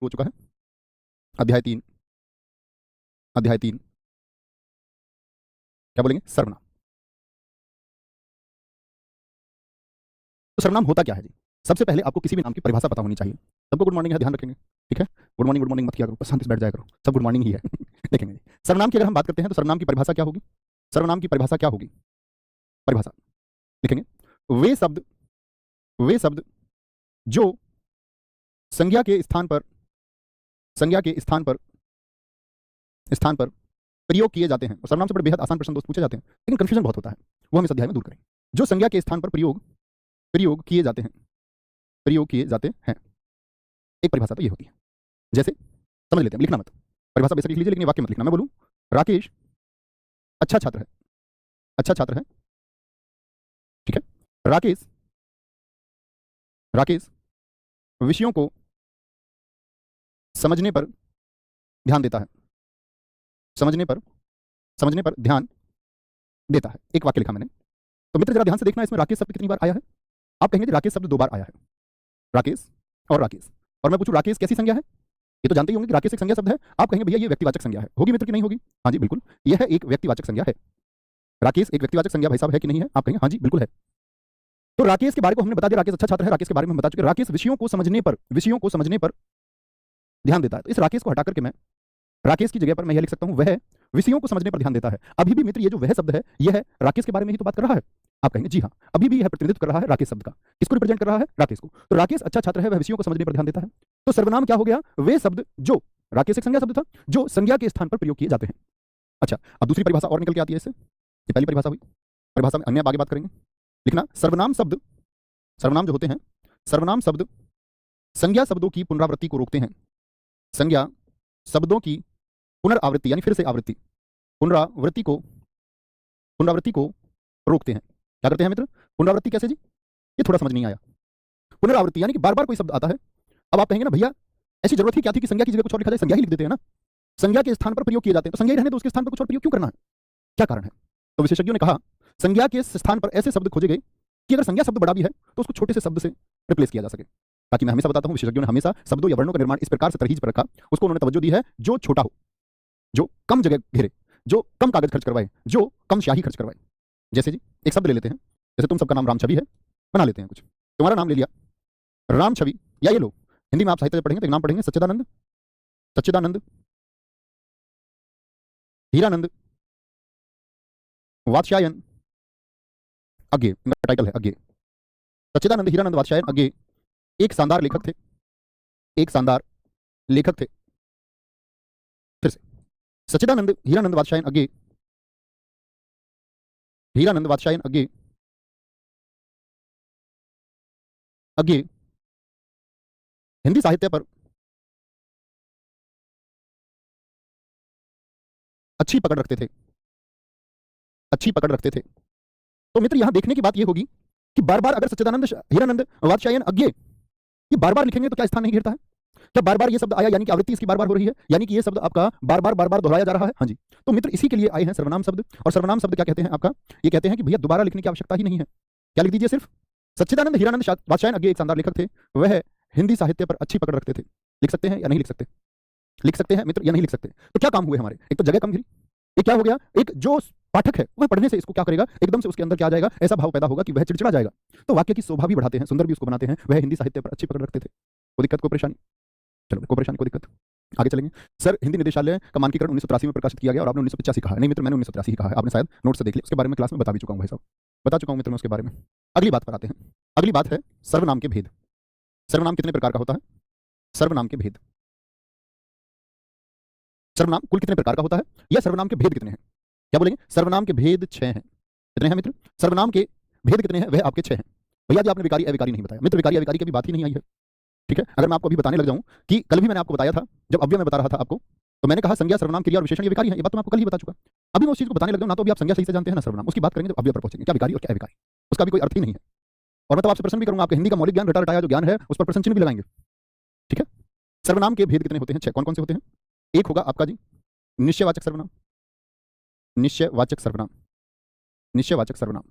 हो चुका है। अध्याय 3 क्या बोलेंगे? सर्वनाम। तो सर्वनाम होता क्या है जी? सबसे पहले आपको किसी भी नाम की परिभाषा पता होनी चाहिए। सबको गुड मॉर्निंग है, ध्यान रखेंगे, ठीक है? गुड मॉर्निंग मत किया करो, शांति से बैठ जाया करो, सब गुड मॉर्निंग ही है। देखेंगे जी, सर्वनाम की अगर हम बात करते हैं तो सर्वनाम की परिभाषा क्या होगी? सर्वनाम की परिभाषा क्या होगी? परिभाषा लिखेंगे, वे शब्द जो संज्ञा के स्थान पर प्रयोग किए जाते हैं। और सर्वनाम से बड़े बेहद आसान प्रश्न दोस्त पूछे जाते हैं, लेकिन कंफ्यूजन बहुत होता है, वो हम इस अध्याय में दूर करेंगे। जो संज्ञा के स्थान पर प्रयोग किए जाते हैं, एक परिभाषा तो ये होती है। जैसे समझ लेते हैं, लिखना मत, परिभाषा बेसिक लिख लीजिए, लेकिन वाक्य मत लिखना। मैं बोलूं राकेश अच्छा छात्र है, ठीक है? राकेश विषयों को समझने पर ध्यान देता है, समझने पर ध्यान देता है। एक वाक्य लिखा मैंने। तो मित्र जरा ध्यान से देखना, इसमें राकेश शब्द कितनी बार आया है? आप कहेंगे राकेश शब्द 2 बार आया है। राकेश और मैं पूछूं राकेश कैसी संज्ञा है? ये तो जानते ही होंगे कि राकेश एक संज्ञा शब्द है। आप कहेंगे भैया ये व्यक्तिवाचक संज्ञा है, होगी मित्र कि नहीं होगी? हाँ जी बिल्कुल, यह एक व्यक्तिवाचक संज्ञा है। राकेश एक व्यक्तिवाचक संज्ञा भाई साहब है कि नहीं है? आप कहेंगे हाँ जी बिल्कुल है। तो राकेश के बारे को हमने बता दिया, राकेश अच्छा छात्र है, राकेश के बारे में हम बता चुके। राकेश विषयों को समझने पर ध्यान देता है। तो इस राकेश को हटा करके मैं राकेश की जगह पर मैं यह लिख सकता हूं, वह विषयों को समझने पर ध्यान देता है। अभी भी मित्र ये जो वह शब्द है, यह राकेश के बारे में ही तो बात कर रहा है। आप कहेंगे जी हाँ, अभी भी यह प्रतिनिधित्व कर रहा है राकेश शब्द का। किसको रिप्रेजेंट कर रहा है? राकेश को। तो राकेश अच्छा छात्र है, वह विषयों को समझने पर ध्यान देता है। तो सर्वनाम क्या हो गया? वे शब्द जो, राकेश एक संज्ञा शब्द था, जो संज्ञा के स्थान पर प्रयोग किए जाते हैं। अच्छा, अब दूसरी परिभाषा और निकल के आती है इससे। ये पहली परिभाषा हुई, परिभाषा में अन्य आगे बात करेंगे। लिखना, सर्वनाम जो होते हैं, सर्वनाम शब्द संज्ञा शब्दों की पुनरावृत्ति को रोकते हैं। संज्ञा शब्दों की पुनरावृत्ति यानी फिर से आवृत्ति, पुनरावृत्ति को रोकते हैं। क्या करते हैं मित्र? पुनरावृत्ति कैसे जी? ये थोड़ा समझ नहीं आया। पुनरावृत्ति यानी कि बार बार कोई शब्द आता है। अब आप कहेंगे ना भैया ऐसी जरूरत ही क्या थी कि संज्ञा की जगह कुछ और लिखा जाए? संज्ञा ही लिख देते हैं ना, संज्ञा के स्थान पर प्रयोग किए जाते हैं, तो संज्ञा ही रहने दो, उसके स्थान पर कुछ और प्रयोग क्यों करना है? क्या कारण है? तो विशेषज्ञों ने कहा संज्ञा के स्थान पर ऐसे शब्द खोजे गए कि अगर संज्ञा शब्द बड़ा भी है तो उसको छोटे से शब्द से रिप्लेस किया जा सके। ताकि मैं हमेशा बताता हूं, विशेषज्ञों ने हमेशा शब्दों या वर्णों का निर्माण इस प्रकार से तरहीज पर रखा, उसको उन्होंने तवज्जो दी है जो छोटा हो, जो कम जगह घेरे, जो कम कागज खर्च करवाए, जो कम स्याही खर्च करवाए। जैसे जी एक शब्द ले लेते हैं, जैसे तुम सबका नाम राम छवि है, बना लेते हैं कुछ, तुम्हारा नाम ले लिया राम छवि, या ये लो हिंदी में आप साहित्य पढ़ेंगे तो एक नाम पढ़ेंगे सच्चिदानंद, हीरानंद, वात्स्यायन अज्ञे, इनका टाइटल है अज्ञे। सच्चिदानंद हीरानंद वात्स्यायन अज्ञे एक शानदार लेखक थे। फिर से, सच्चिदानंद हीरानंद वात्स्यायन अज्ञे हिंदी साहित्य पर अच्छी पकड़ रखते थे। तो मित्र यहां देखने की बात यह होगी कि बार बार अगर सच्चिदानंद हीरानंद वात्स्यायन अज्ञे ये बार बार लिखेंगे तो क्या स्थान नहीं घेरता है? क्या बार बार ये शब्द आया यानी कि आवृत्ति इसकी बार बार हो रही है, यानी कि ये शब्द आपका बार बार दोहराया जा रहा है? हाँ जी। तो मित्र इसी के लिए आए हैं सर्वनाम शब्द। और सर्वनाम शब्द क्या कहते हैं आपका? ये कहते हैं कि भैया दोबारा लिखने की आवश्यकता ही नहीं है। क्या लिख दीजिए? सिर्फ सच्चिदानंद हीरानंद वात्स्यायन अज्ञे एक शानदार लेखक थे, वह हिंदी साहित्य पर अच्छी पकड़ रखते थे। लिख सकते हैं या नहीं लिख सकते? लिख सकते हैं मित्र या नहीं लिख सकते? तो क्या काम हुए हमारे? एक तो जगह कम घिरी, ये क्या हो गया, एक जो पाठक है वह पढ़ने से इसको क्या करेगा, एकदम से उसके अंदर क्या आ जाएगा, ऐसा भाव पैदा होगा कि वह चिड़चिड़ा जाएगा। तो वाक्य की शोभा भी बढ़ाते हैं, सुंदर भी उसको बनाते हैं। वह हिंदी साहित्य पर अच्छी पकड़ रखते थे। कोई दिक्कत, कोई परेशानी? चलो, कोई परेशानी, कोई दिक्कत? आगे चलेंगे। सर हिंदी निदेशालय का मानकीकरण 1983 में प्रकाशित किया गया और आपने 1985 कहा है। नहीं मित्र, मैंने 1983 ही कहा है, आपने शायद नोट से देख लिया। उसके बारे में क्लास में बता भी चुका हूं भाई साहब, बता चुका हूं मित्र मैं उसके बारे में। अगली बात पर आते हैं। अगली बात है सर्वनाम के भेद। सर्वनाम कितने प्रकार का होता है? सर्वनाम के भेद, सर्वनाम कुल कितने प्रकार का होता है या सर्वनाम के भेद कितने हैं? क्या बोलेंगे? सर्वनाम के भेद 6 हैं। कितने हैं मित्र? सर्वनाम के भेद कितने हैं? वह आपके 6 हैं। भैया जी आपने विकारी अविकारी नहीं बताया। मित्र विकारी अविकारी की बात ही नहीं आई है, ठीक है? अगर मैं आपको अभी बताने लग जाऊं कि कल भी मैंने आपको बताया था, जब अव्यय में बता रहा था आपको, तो मैंने कहा संज्ञा सर्वनाम क्रिया और विशेषण ये विकारी है। ये बात तो मैं आपको कल ही बता चुका। अभी मैं उस चीज को बताने लग जाऊं ना, तो अभी आप संज्ञा सही से जानते हैं ना सर्वनाम, उसकी बात करेंगे तो अव्यय पर पहुंचेंगे। क्या विकारी और क्या अविकारी, उसका भी कोई अर्थ ही नहीं है। और मैं तब आपसे प्रश्न भी करूंगा, आपके हिंदी का मौलिक ज्ञान रटा रटाया जो ज्ञान है उस पर प्रश्न चिन्ह भी लगाएंगे, ठीक है? सर्वनाम के भेद कितने होते हैं? 6। कौन कौन से होते हैं? एक होगा आपका जी निश्चयवाचक सर्वनाम, निश्चयवाचक सर्वनाम, निश्चयवाचक सर्वनाम,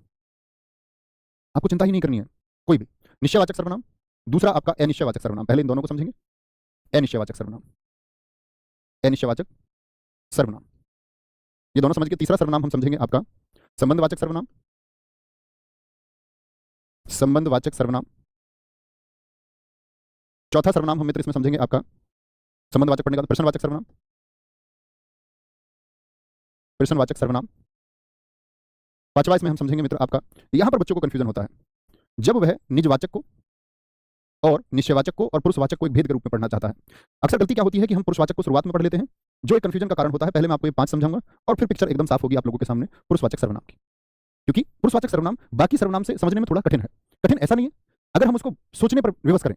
आपको चिंता ही नहीं करनी है कोई भी। निश्चयवाचक सर्वनाम। दूसरा आपका अनिश्चयवाचक सर्वनाम। पहले इन दोनों को समझेंगे। अनिश्चयवाचक सर्वनाम, अनिश्चयवाचक सर्वनाम। ये दोनों समझ के तीसरा सर्वनाम हम समझेंगे आपका संबंधवाचक सर्वनाम, संबंधवाचक सर्वनाम। चौथा सर्वनाम हम मित्र इसमें समझेंगे आपका संबंधवाचक पढ़ने का प्रश्नवाचक सर्वनाम, प्रश्नवाचक सर्वनाम। पांचवा इसमें हम समझेंगे मित्र आपका, यहां पर बच्चों को कंफ्यूजन होता है जब वह निजवाचक को और निश्चयवाचक को और पुरुषवाचक को एक भेद के रूप में पढ़ना चाहता है। अक्सर गलती क्या होती है कि हम पुरुषवाचक को शुरुआत में पढ़ लेते हैं, जो एक कंफ्यूजन का कारण होता है। पहले मैं आपको ये 5 समझाऊंगा और फिर पिक्चर एकदम साफ होगी आप लोगों के सामने पुरुषवाचक सर्वनाम की। क्योंकि पुरुषवाचक सर्वनाम बाकी सर्वनाम से समझने में थोड़ा कठिन है। कठिन ऐसा नहीं है, अगर हम उसको सोचने पर विवश करें,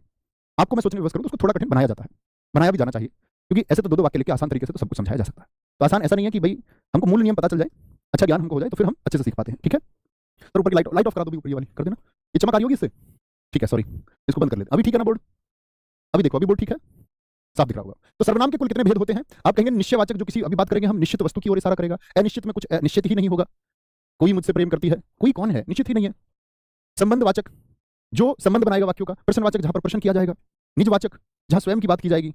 आपको मैं सोचने विवश करूं तो उसको थोड़ा कठिन बनाया जाता है, बनाया भी जाना चाहिए। क्योंकि ऐसे तो दो वाक्य लेके आसान तरीके से तो सब कुछ समझाया जा सकता है। तो आसान ऐसा नहीं है कि भाई हमको मूल नियम पता चल जाए, अच्छा ज्ञान हमको हो जाए तो फिर हम अच्छे से सीख पाते हैं। ठीक है, तो ऊपर की लाइट ऑफ करा दो भी, ऊपर ये वाली कर देना, ये चमक आ रही होगी इससे। ठीक है, सॉरी, इसको बंद कर लेते। अभी ठीक है ना बोर्ड? अभी देखो, अभी बोर्ड ठीक है, साफ दिख रहा होगा। तो सर्वनाम के कुल कितने भेद होते हैं? आप कहेंगे निश्चयवाचक जो किसी, अभी बात करेंगे हम निश्चित वस्तु की ओर इशारा करेगा। अनिश्चित में कुछ निश्चित ही नहीं होगा। कोई मुझसे प्रेम करती है, कोई कौन है, निश्चित ही नहीं है। संबंधवाचक जो संबंध बनाएगा वाक्यों का, प्रश्नवाचक जहां पर प्रश्न किया जाएगा, निजवाचक जहां स्वयं की बात की जाएगी।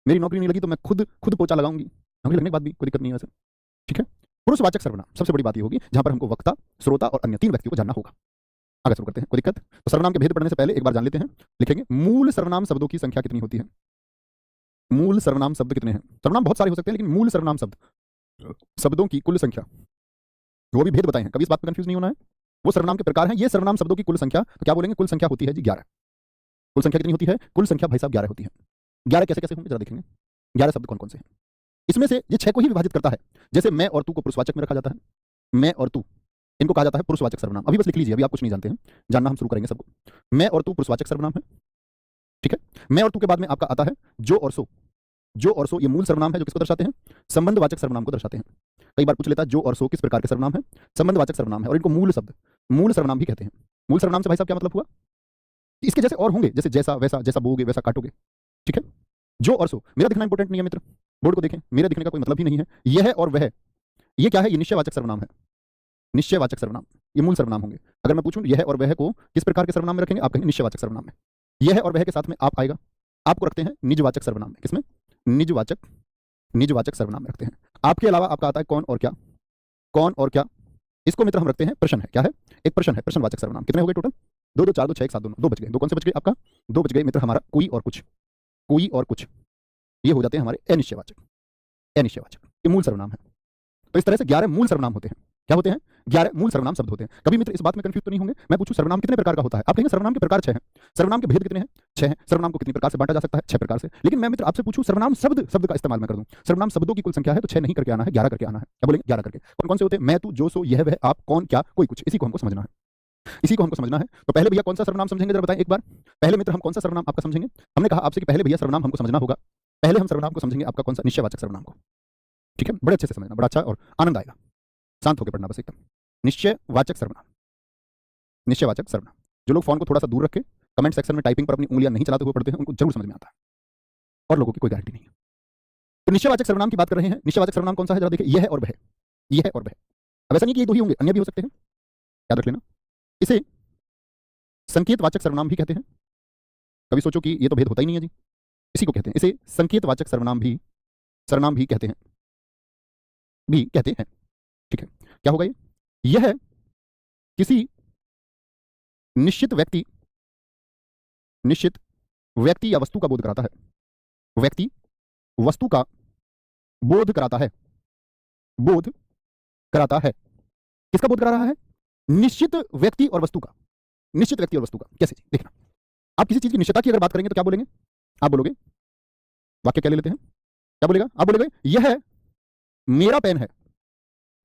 मेरी नौकरी नहीं लगी तो मैं खुद पोछा लगाऊंगी, नौकरी लगने के बाद भी कोई दिक्कत नहीं है वैसे। ठीक है, पुरुषवाचक सर्वनाम सबसे बड़ी बात ये होगी जहां पर हमको वक्ता, श्रोता और अन्य 3 व्यक्तियों को जानना होगा। आगे शुरू करते हैं, कोई दिक्कत? तो सर्वनाम के भेद पढ़ने से पहले एक बार जान लेते हैं, लिखेंगे मूल सर्वनाम शब्दों की संख्या कितनी होती है। मूल सर्वनाम शब्द कितने हैं? सर्वनाम बहुत सारे हो सकते हैं, लेकिन मूल सर्वनाम शब्दों की कुल संख्या, वो भी भेद बताए हैं, कभी इस बात में कंफ्यूज नहीं होना है। वो सर्वनाम के प्रकार हैं, ये सर्वनाम शब्दों की कुल संख्या, तो क्या बोलेंगे? कुल संख्या होती है जी 11। कुल संख्या कितनी होती है? कुल संख्या भाई साहब 11 होती है। 11 कैसे कैसे होंगे जरा देखेंगे। 11 शब्द कौन कौन से हैं? इसमें से ये 6 को ही विभाजित करता है। जैसे मैं और तू को पुरुषवाचक में रखा जाता है, मैं और तू इनको कहा जाता है पुरुषवाचक सर्वनाम। अभी बस लिख लीजिए, अभी आप कुछ नहीं जानते हैं, जानना हम शुरू करेंगे सबको। मैं और तू पुरुषवाचक सर्वनाम है। ठीक है, मैं और तू के बाद में आपका आता है जो और सो। जो और सो ये मूल सर्वनाम है जो किसको दर्शाते हैं? संबंधवाचक सर्वनाम को दर्शाते हैं। कई बार पूछ लेता है जो और सो किस प्रकार के सर्वनाम है? संबंधवाचक सर्वनाम है, और इनको मूल शब्द, मूल सर्वनाम भी कहते हैं। मूल सर्वनाम से भाई साहब क्या मतलब हुआ? इसके जैसे और होंगे, जैसे जैसा वैसा, जैसा बोओगे वैसा काटोगे। ठीक है, जो और सो, मेरा दिखना इंपॉर्टेंट नहीं है मित्र, बोर्ड को देखें, मेरे दिखने का कोई मतलब ही नहीं है। यह और वह, ये क्या है? ये निश्चयवाचक सर्वनाम है। निश्चयवाचक सर्वनाम ये मूल सर्वनाम होंगे। अगर मैं पूछूं यह और वह को किस प्रकार के सर्वनाम में रखेंगे, आप कहेंगे निश्चयवाचक सर्वनाम में। यह और वह के साथ में आप आएगा, आपको रखते हैं निजवाचक सर्वनाम में। किसमें? निजवाचक सर्वनाम में रखते हैं। आपके अलावा आपका आता है कौन और क्या। कौन और क्या, इसको मित्र हम रखते हैं प्रश्न है। क्या है? एक प्रश्न है, प्रश्नवाचक सर्वनाम। कितने हो गए टोटल? 2 2 4 2 6 1 7 2 2 बच गए। 2 कौन से बच गए आपका? 2 बच गए मित्र हमारा कोई और कुछ। कोई और कुछ ये हो जाते हैं हमारे अनिश्चयवाचक। अनिश्चयवाचक ये मूल सर्वनाम है। तो इस तरह से 11 मूल सर्वनाम होते हैं। क्या होते हैं? 11 मूल सर्वनाम शब्द होते हैं। कभी मित्र इस बात में कंफ्यूज तो नहीं होंगे, मैं पूछूं सर्वनाम कितने प्रकार का होता है, आप कहेंगे सर्वनाम के प्रकार 6 हैं। सर्वनाम के भेद कितने हैं? 6 हैं। सर्वनाम को कितनी प्रकार से बांटा जा सकता है? 6 प्रकार से। लेकिन मैं मित्र आपसे पूछूं सर्वनाम शब्द का इस्तेमाल मैं कर दूं, सर्वनाम शब्दों की कुल संख्या है तो 6 नहीं करके आना है, 11 करके आना है। क्या बोलेंगे? 11 करके। कौन कौन से होते हैं? मैं, तू, जो, सो, यह, वह, आप, कौन, क्या, कोई, कुछ। इसी को हमको समझना है, इसी को हमको समझना है। तो पहले भैया कौन सा सर्वनाम समझेंगे जरा बताएं एक बार। पहले मित्र हम कौन सा सर्वनाम आपका समझेंगे? हमने कहा आपसे कि पहले भैया सर्वनाम हमको समझना होगा। पहले हम सर्वनाम को समझेंगे आपका कौन सा? निश्चयवाचक सर्वनाम को। ठीक है, बड़े अच्छे से समझना, बड़ा अच्छा और आनंद आएगा, शांत होकर पढ़ना बस एकदम। निश्चयवाचक सर्वनाम, निश्चयवाचक सर्वनाम। जो लोग फोन को थोड़ा सा दूर रखे, कमेंट सेक्शन में टाइपिंग पर अपनी उंगलियां नहीं चलाते हुए पढ़ते हैं, उनको जरूर समझ में आता है, और लोगों की कोई गारंटी नहीं है। तो निश्चयवाचक सर्वनाम की बात कर रहे हैं। निश्चयवाचक सर्वनाम कौन सा है जरा देखिए, यह और वह, यह और वह। अब ऐसा नहीं कि ये 2 ही होंगे, अन्य भी हो सकते हैं, याद रख लेना। इसे संकेतवाचक सर्वनाम भी कहते हैं। कभी सोचो कि ये तो भेद होता ही नहीं है जी, इसी को कहते हैं, इसे संकेतवाचक सर्वनाम भी कहते हैं, ठीक है, क्या होगा ये? यह किसी निश्चित व्यक्ति या वस्तु का बोध कराता है। व्यक्ति वस्तु का बोध कराता है, बोध कराता है। किसका बोध करा रहा है? निश्चित व्यक्ति और वस्तु का। निश्चित व्यक्ति और वस्तु का कैसे? देखना, आप किसी चीज की निश्चितता की अगर बात करेंगे तो क्या बोलेंगे? आप बोलोगे, वाक्य क्या ले लेते हैं, क्या बोलेगा? आप बोलोगे यह मेरा पेन है,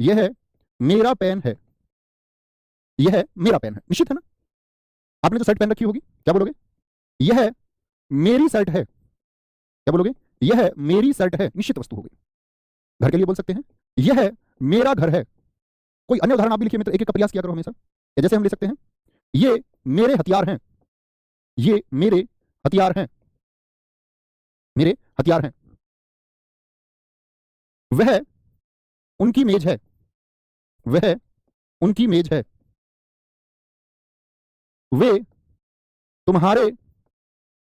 यह मेरा पेन है, यह मेरा पेन है। निश्चित है ना? आपने तो शर्ट पहन रखी होगी, क्या बोलोगे? यह मेरी शर्ट है, क्या बोलोगे? यह मेरी शर्ट है। निश्चित वस्तु हो गई। घर के लिए बोल सकते हैं यह मेरा घर है। कोई अन्य उदाहरण आप भी लिखिए मित्र, एक एक का प्रयास किया करो हमेशा। या जैसे हम ले सकते हैं ये मेरे हथियार हैं, ये मेरे हथियार हैं, मेरे हथियार हैं। वह उनकी मेज है, वह उनकी मेज है। वे तुम्हारे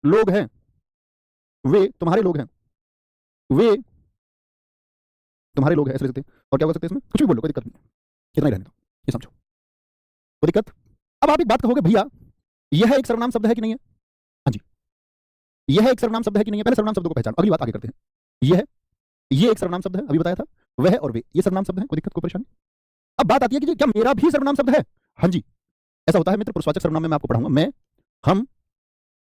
लोग हैं, वे तुम्हारे लोग हैं, वे तुम्हारे लोग हैं, ऐसे लिख सकते हैं। और क्या बोल सकते हैं इसमें, कुछ भी बोलो, कोई दिक्कत नहीं है, इतना ही रहने दो, ये समझो, कोई दिक्कत। अब आप एक बात कहोगे, भैया यह एक सर्वनाम शब्द है कि नहीं है? हाँ जी, यह एक सर्वनाम शब्द है कि नहीं है? पहले सर्वनाम शब्द को पहचानो, अगली बात आगे करते हैं। यह ये एक सर्वनाम शब्द है, अभी बताया था। वह और वे, ये सर्वनाम शब्द है, कोई दिक्कत कोई परेशानी? अब बात आती है कि क्या मेरा भी सर्वनाम शब्द है? हाँ जी, ऐसा होता है मित्र। पुरुषवाचक सर्वनाम में मैं आपको पढ़ाऊंगा। मैं, हम,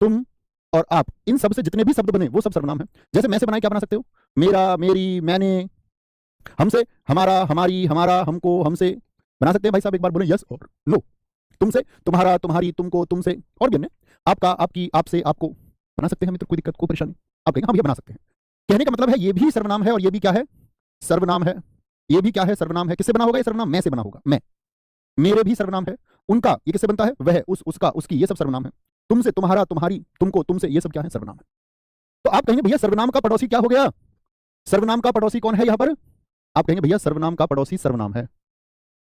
तुम और आप, इन सब से जितने भी शब्द बने वो सब सर्वनाम है। जैसे मैं से बनाए क्या बना सकते हो? मेरा, मेरी, मैंने। हमसे हमारा, हमारी, हमारा, हमको, हमसे बना सकते हैं। भाई साहब एक बार बोले यस और नो। तुमसे तुम्हारा, तुम्हारी, तुमको, तुमसे, और भी अन्य, आपका, आपकी, आपसे, आपको बना सकते हैं मित्र, कोई दिक्कत कोई परेशानी? आप कहेंगे हाँ भैया बना सकते हैं। कहने का मतलब है ये भी सर्वनाम है और ये भी क्या है? सर्वनाम है। ये भी क्या है? सर्वनाम है। किससे बना होगा ये सर्वनाम? मैं से बना होगा। मैं, मेरे भी सर्वनाम है। उनका, ये किससे बनता है? वह, उस, उसका, उसकी, ये सब सर्वनाम है। तुमसे तुम्हारा, तुम्हारी, तुमको, तुमसे, ये सब क्या है? सर्वनाम है। तो आप कहेंगे भैया सर्वनाम का पड़ोसी क्या हो गया? सर्वनाम का पड़ोसी कौन है यहां पर? आप कहेंगे भैया सर्वनाम का पड़ोसी सर्वनाम है।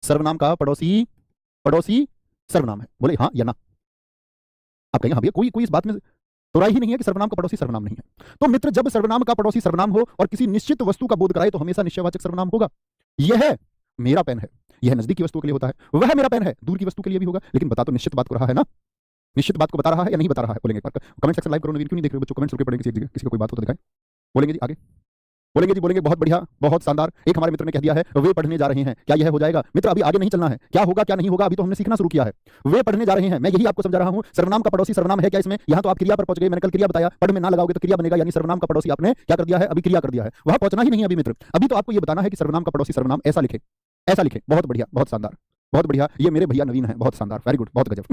सर्वनाम का पड़ोसी, पड़ोसी सर्वनाम है। बोले हाँ या ना? आप कहेंगे हाँ भैया, कोई कोई इस बात में तोड़ा ही नहीं है कि सर्वनाम का पड़ोसी सर्वनाम नहीं है। तो मित्र जब सर्वनाम का पड़ोसी सर्वनाम हो और किसी निश्चित वस्तु का बोध कराए तो हमेशा निश्चयवाचक सर्वनाम होगा। यह मेरा पेन है, यह नजदीक की वस्तु के लिए होता है। वह मेरा पेन है, दूर की वस्तु के लिए भी होगा। लेकिन बता तो निश्चित बात को रहा है ना? निश्चित बात को बता रहा है या नहीं बता रहा है? बोलेंगे एक बार कमेंट सेक्शन लाइव करो, नवीन क्यों नहीं देख रहे हो बच्चों? कमेंट्स रुके पड़ेंगे किसी को कोई बात हो तो दिखाएं। बोलेंगे जी आगे, बोलेंगे जी, बोलेंगे बहुत बढ़िया, बहुत शानदार। एक हमारे मित्र ने कह दिया है वे पढ़ने जा रहे हैं, क्या यह हो जाएगा? मित्र अभी आगे नहीं चलना है, क्या होगा क्या नहीं होगा अभी तो हमने सीखना शुरू किया है। वे पढ़ने जा रहे हैं, मैं यही आपको समझा रहा हूं। सर्वनाम का पड़ोसी सर्वनाम है क्या इसमें? यहां तो आप क्रिया पर पहुंच गए, मैंने कल क्रिया बताया, पढ़ में ना लगाओगे तो क्रिया बनेगा, यानी सर्वनाम का पड़ोसी आपने क्या कर दिया है? अभी क्रिया कर दिया है, वहां पहुंचना ही नहीं है अभी मित्र। अभी तो आपको यह बताना है कि सर्वनाम का पड़ोसी सर्वनाम ऐसा लिखे, ऐसा लिखे। बहुत बढ़िया, बहुत शानदार, बहुत बढ़िया। ये मेरे भैया नवीन है, बहुत शानदार, वेरी गुड, बहुत गजब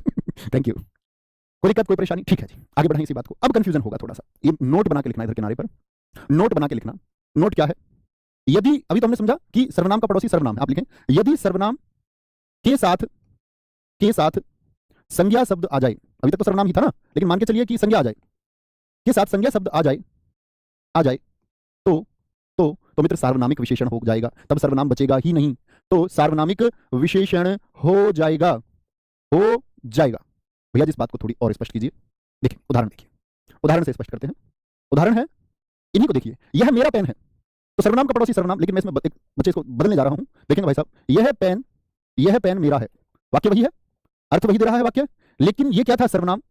थैंक यू। कोई दिक्कत कोई परेशानी? ठीक है जी, आगे बढ़ें इसी बात को। अब कंफ्यूजन होगा थोड़ा सा, ये नोट बना के लिखना इधर किनारे पर, नोट बना के लिखना। नोट क्या है? यदि अभी तो हमने समझा कि सर्वनाम का पड़ोसी सर्वनाम है, आप लिखें यदि सर्वनाम के साथ संज्ञा शब्द आ जाए, अभी तक तो सर्वनाम ही था ना, लेकिन मान के चलिए कि संज्ञा आ जाए, के साथ संज्ञा शब्द आ जाए तो तो मित्र सार्वनामिक विशेषण हो जाएगा, तब सर्वनाम बचेगा ही नहीं, तो सार्वनामिक विशेषण हो जाएगा, हो जाएगा। भैया जिस बात को थोड़ी और स्पष्ट कीजिए, देखिए उदाहरण देखिए, उदाहरण से स्पष्ट करते हैं। उदाहरण है, इन्हीं को देखिए, यह मेरा पेन है, तो सर्वनाम का पड़ोसी सर्वनाम, लेकिन मैं इसमें एक बच्चे इसको बदलने जा रहा हूं। देखेंगे भाई साहब, यह पेन मेरा है, वाक्य वही है, अर्थ वही दे रहा है वाक्य, लेकिन ये क्या था? सर्वनाम।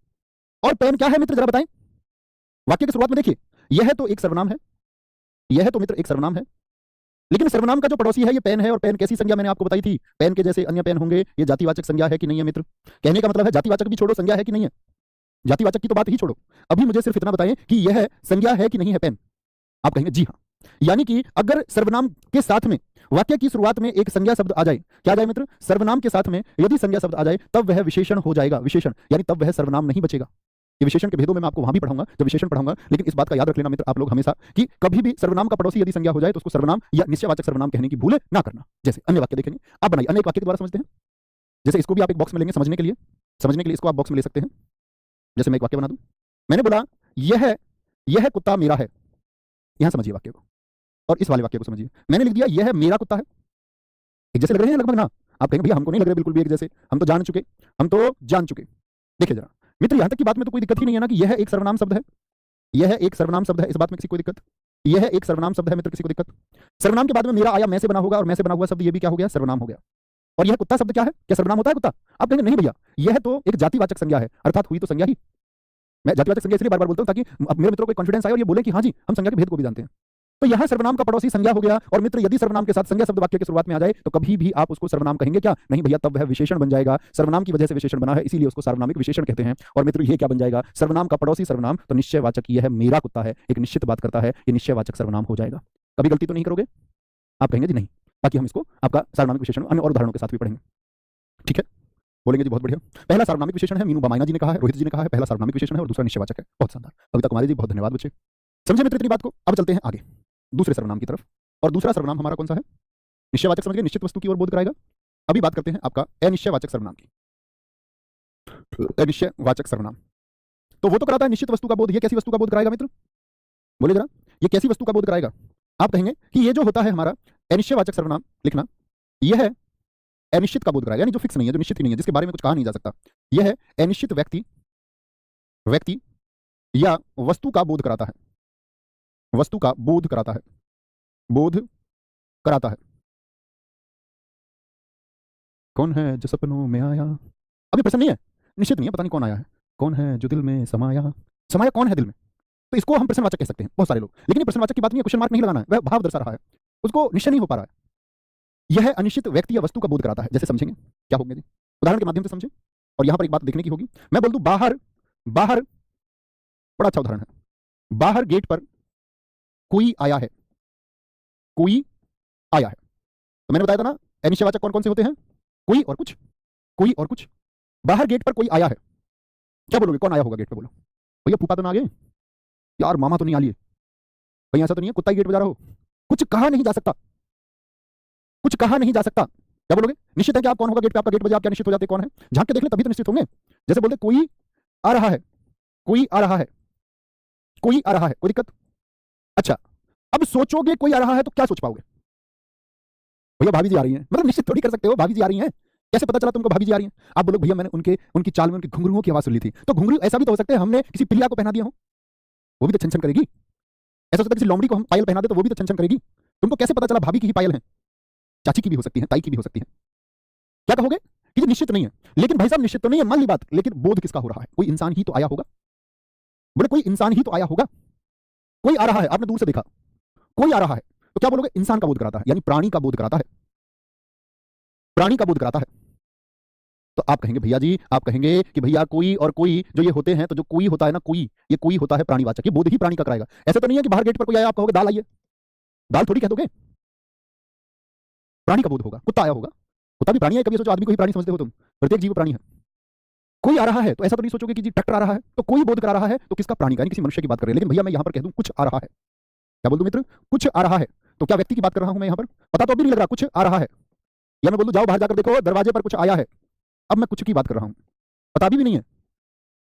और पेन क्या है मित्र जरा बताएं? वाक्य की शुरुआत में देखिए, यह तो एक सर्वनाम है, यह तो मित्र एक सर्वनाम है, लेकिन सर्वनाम का जो पड़ोसी है ये पेन है। और पेन कैसी संज्ञा मैंने आपको बताई थी? पेन के जैसे अन्य पेन होंगे, ये जातिवाचक संज्ञा है कि नहीं है मित्र? कहने का मतलब है जातिवाचक भी छोड़ो, संज्ञा है कि नहीं है? जातिवाचक की तो बात ही छोड़ो, अभी मुझे सिर्फ इतना बताएं कि यह संज्ञा है कि नहीं है पेन? आप कहेंगे जी हाँ। यानी कि अगर सर्वनाम के साथ में वाक्य की शुरुआत में एक संज्ञा शब्द आ जाए, क्या जाए मित्र? सर्वनाम के साथ में यदि संज्ञा शब्द आ जाए तब वह विशेषण हो जाएगा, विशेषण, यानी तब वह सर्वनाम नहीं बचेगा। ये विशेषण के भेदों में मैं आपको वहां भी पढ़ाऊंगा जब विशेषण पढ़ाऊंगा, लेकिन इस बात का याद रख लेना मित्र आप लोग हमेशा कि कभी भी सर्वनाम का पड़ोसी यदि संज्ञा हो जाए तो उसको सर्वनाम या निश्चयवाचक सर्वनाम कहने की भूल ना करना। जैसे अन्य वाक्य देखेंगे, आप बनाइए, अन्य वाक्य के द्वारा समझते हैं। जैसे इसको भी आप एक बॉक्स में लेंगे समझने के लिए, इसको आप बॉक्स में ले सकते हैं। जैसे मैं एक वाक्य बना दूं, मैंने बोला यह कुत्ता मेरा है, यहां समझिए वाक्य को, और इस वाले वाक्य को समझिए, मैंने लिख दिया यह मेरा कुत्ता है। एक जैसे लग रहे हैं लगभग ना? आप कहेंगे भैया हमको नहीं लग रहे बिल्कुल भी एक जैसे, हम तो जान चुके। देखिए जरा मित्र, यहां तक की बात में तो कोई दिक्कत ही नहीं है ना कि यह एक सर्वनाम शब्द है, यह एक सर्वनाम शब्द है, इस बात में किसी कोई दिक्कत? यह एक सर्वनाम शब्द है मित्र, किसी को दिक्कत? सर्वनाम के बाद में मेरा आया, मैं से बना होगा, और मैं से बना हुआ शब्द ये भी क्या हो गया? सर्वनाम हो गया। और यह कुत्ता शब्द क्या है? क्या सर्वनाम होता है कुत्ता? आप कहेंगे नहीं भैया, यह तो एक जातिवाचक संज्ञा है, अर्थात हुई तो संज्ञा ही। मैं जातिवाचक संज्ञा इसलिए बार बार बोलता हूं ताकि मेरे मित्रों को कॉन्फिडेंस आए और ये बोले कि हाँ जी हम संज्ञा के भेद को भी जानते हैं। तो यहां सर्वनाम का पड़ोसी संज्ञा हो गया, और मित्र यदि सर्वनाम के साथ संज्ञा शब्द वाक्य की शुरुआत में आ जाए तो कभी भी आप उसको सर्वनाम कहेंगे क्या? नहीं भैया, तब वह विशेषण बन जाएगा। सर्वनाम की वजह से विशेषण बना है, इसीलिए उसको सार्वनामिक विशेषण कहते हैं। और मित्र ये क्या बन जाएगा? सर्वनाम का पड़ोसी सर्वनाम, तो निश्चयवाचक यह मेरा कुत्ता है, एक निश्चित बात करता है, ये निश्चयवाचक सर्वनाम हो जाएगा। कभी गलती तो नहीं करोगे? आप कहेंगे जी नहीं, ताकि हम इसको आपका सार्वनामिक विशेषण अन्य और उदाहरणों के साथ भी पढ़ेंगे। ठीक है, बोलेंगे जी बहुत बढ़िया। पहला सार्वनामिक विशेषण है, मीनू बामायना जी ने कहा है, रोहित जी ने कहा है, पहला सार्वनामिक विशेषण है और दूसरा निश्चयवाचक है। बहुत शानदार, कविता कुमारी जी बहुत धन्यवाद बच्चे, समझे मित्र इतनी बात को। अब चलते हैं आगे दूसरे सर्वनाम की तरफ, और दूसरा सर्वनाम हमारा कौन सा है? निश्चयवाचक, समझ गए, निश्चित वस्तु की ओर बोध कराएगा। अभी बात करते हैं आपका अनिश्चयवाचक सर्वनाम की। अनिश्चयवाचक सर्वनाम तो वो तो कराता है निश्चित वस्तु का बोध, ये कैसी वस्तु का बोध कराएगा मित्र? बोले जरा, ये कैसी वस्तु का बोध कराएगा? आप कहेंगे कि ये जो होता है हमारा अनिश्चयवाचक सर्वनाम लिखना, यह है अनिश्चित का बोध कराएगा, यानी जो फिक्स नहीं है, जो निश्चित ही नहीं है, जिसके बारे में कुछ कहा नहीं जा सकता, यह है अनिश्चित व्यक्ति या वस्तु का बोध कराता है। वस्तु का बोध कराता है, बोध कराता है। कौन है जो सपनों में आया? अभी प्रश्न नहीं है, निश्चित नहीं है, पता नहीं कौन आया है। कौन है जो दिल में समाया? समाया कौन है दिल में? तो इसको हम प्रश्नवाचक कह सकते हैं बहुत सारे लोग, लेकिन ये प्रश्नवाचक की बात नहीं है, क्वेश्चन मार्क नहीं लगाना है, वह भाव दर्शा रहा है, उसको निश्चय नहीं हो पा रहा है। यह अनिश्चित व्यक्ति या वस्तु का बोध कराता है। जैसे समझेंगे क्या होंगे जी, उदाहरण के माध्यम से समझें। और यहां पर एक बात देखने की होगी, मैं बोल दूं बाहर, बाहर, बड़ा अच्छा उदाहरण है, बाहर गेट पर कोई आया है, कोई आया है। तो मैंने बताया था ना अनिश्चयवाचक कौन कौन से होते हैं, कोई और कुछ, कोई और कुछ। बाहर गेट पर कोई आया है, क्या बोलोगे कौन आया होगा गेट पे? बोलो भैया फूफा तो ना आ गए यार, मामा तो नहीं आ लिए, भैया ऐसा तो नहीं है कुत्ता ही गेट बजा रहा हो? कुछ कहा नहीं जा सकता, कुछ कहा नहीं जा सकता। क्या बोलोगे? निश्चित है कि आप कौन होगा गेट पे, आपका गेट बजा, आप क्या निश्चित हो जाते कौन है? झांक के देख ले तभी तो निश्चित होंगे। जैसे बोलते कोई आ रहा है, कोई आ रहा है, कोई आ रहा है, कोई दिक्कत? अच्छा, अब सोचोगे कोई आ रहा है तो क्या सोच पाओगे? भैया भाभी जी आ रही हैं, मतलब निश्चित थोड़ी कर सकते हो भाभी जी आ रही हैं, कैसे पता चला तुमको भाभी जी आ रही हैं? आप बोलो भैया मैंने उनकी चाल में उनकी घुंघरुओं की आवाज सुन ली थी। तो घुंघरू ऐसा भी तो हो सकता है हमने किसी प्रिया को पहना दिया हो, वो भी तो छन छन करेगी। ऐसा हो सकता है किसी लोमड़ी को हम पायल पहना दे तो वो भी तो छन छन करेगी। तुमको कैसे पता चला भाभी की ही पायल है? चाची की भी हो सकती है, ताई की भी हो सकती है। क्या कहोगे कि निश्चित नहीं है? लेकिन भाई साहब निश्चित तो नहीं है, मान ली बात, लेकिन बोध किसका हो रहा है? कोई इंसान ही तो आया होगा। बोले कोई इंसान ही तो आया होगा, कोई आ रहा है, आपने दूर से देखा कोई आ रहा है, तो क्या बोलोगे? इंसान का बोध कराता है, यानी प्राणी का बोध कराता है, प्राणी का बोध कराता है। तो आप कहेंगे भैया जी, आप कहेंगे कि भैया कोई और कोई जो ये होते हैं, तो जो कोई होता है ना, कोई, ये कोई होता है प्राणीवाचक, ये बोध ही प्राणी का कराएगा। ऐसा तो नहीं है कि बाहर गेट पर कोई आया आप कहोगे दाल आइए, दाल थोड़ी कह दोगे, प्राणी का बोध होगा। कुत्ता आया होगा, कुत्ता भी प्राणी है, कभी सोचो आदमी को ही प्राणी समझते हो तुम? प्रत्येक जीव प्राणी है। कोई आ रहा है तो ऐसा तो नहीं सोचोगे कि जी ट्रैक्टर आ रहा है, तो कोई बोध करा रहा है, तो किसका? प्राणी का, यानी किसी मनुष्य की बात कर रहे हैं। लेकिन भैया मैं यहां पर कह दूं कुछ आ रहा है, क्या बोल दूं मित्र? कुछ आ रहा है, तो क्या व्यक्ति की बात कर रहा हूं मैं यहां पर? पता तो अभी नहीं लग रहा कुछ आ रहा है, या मैं बोल दूं जाओ बाहर जाकर देखो दरवाजे पर कुछ आया है, अब मैं कुछ की बात कर रहा हूं, पता भी नहीं है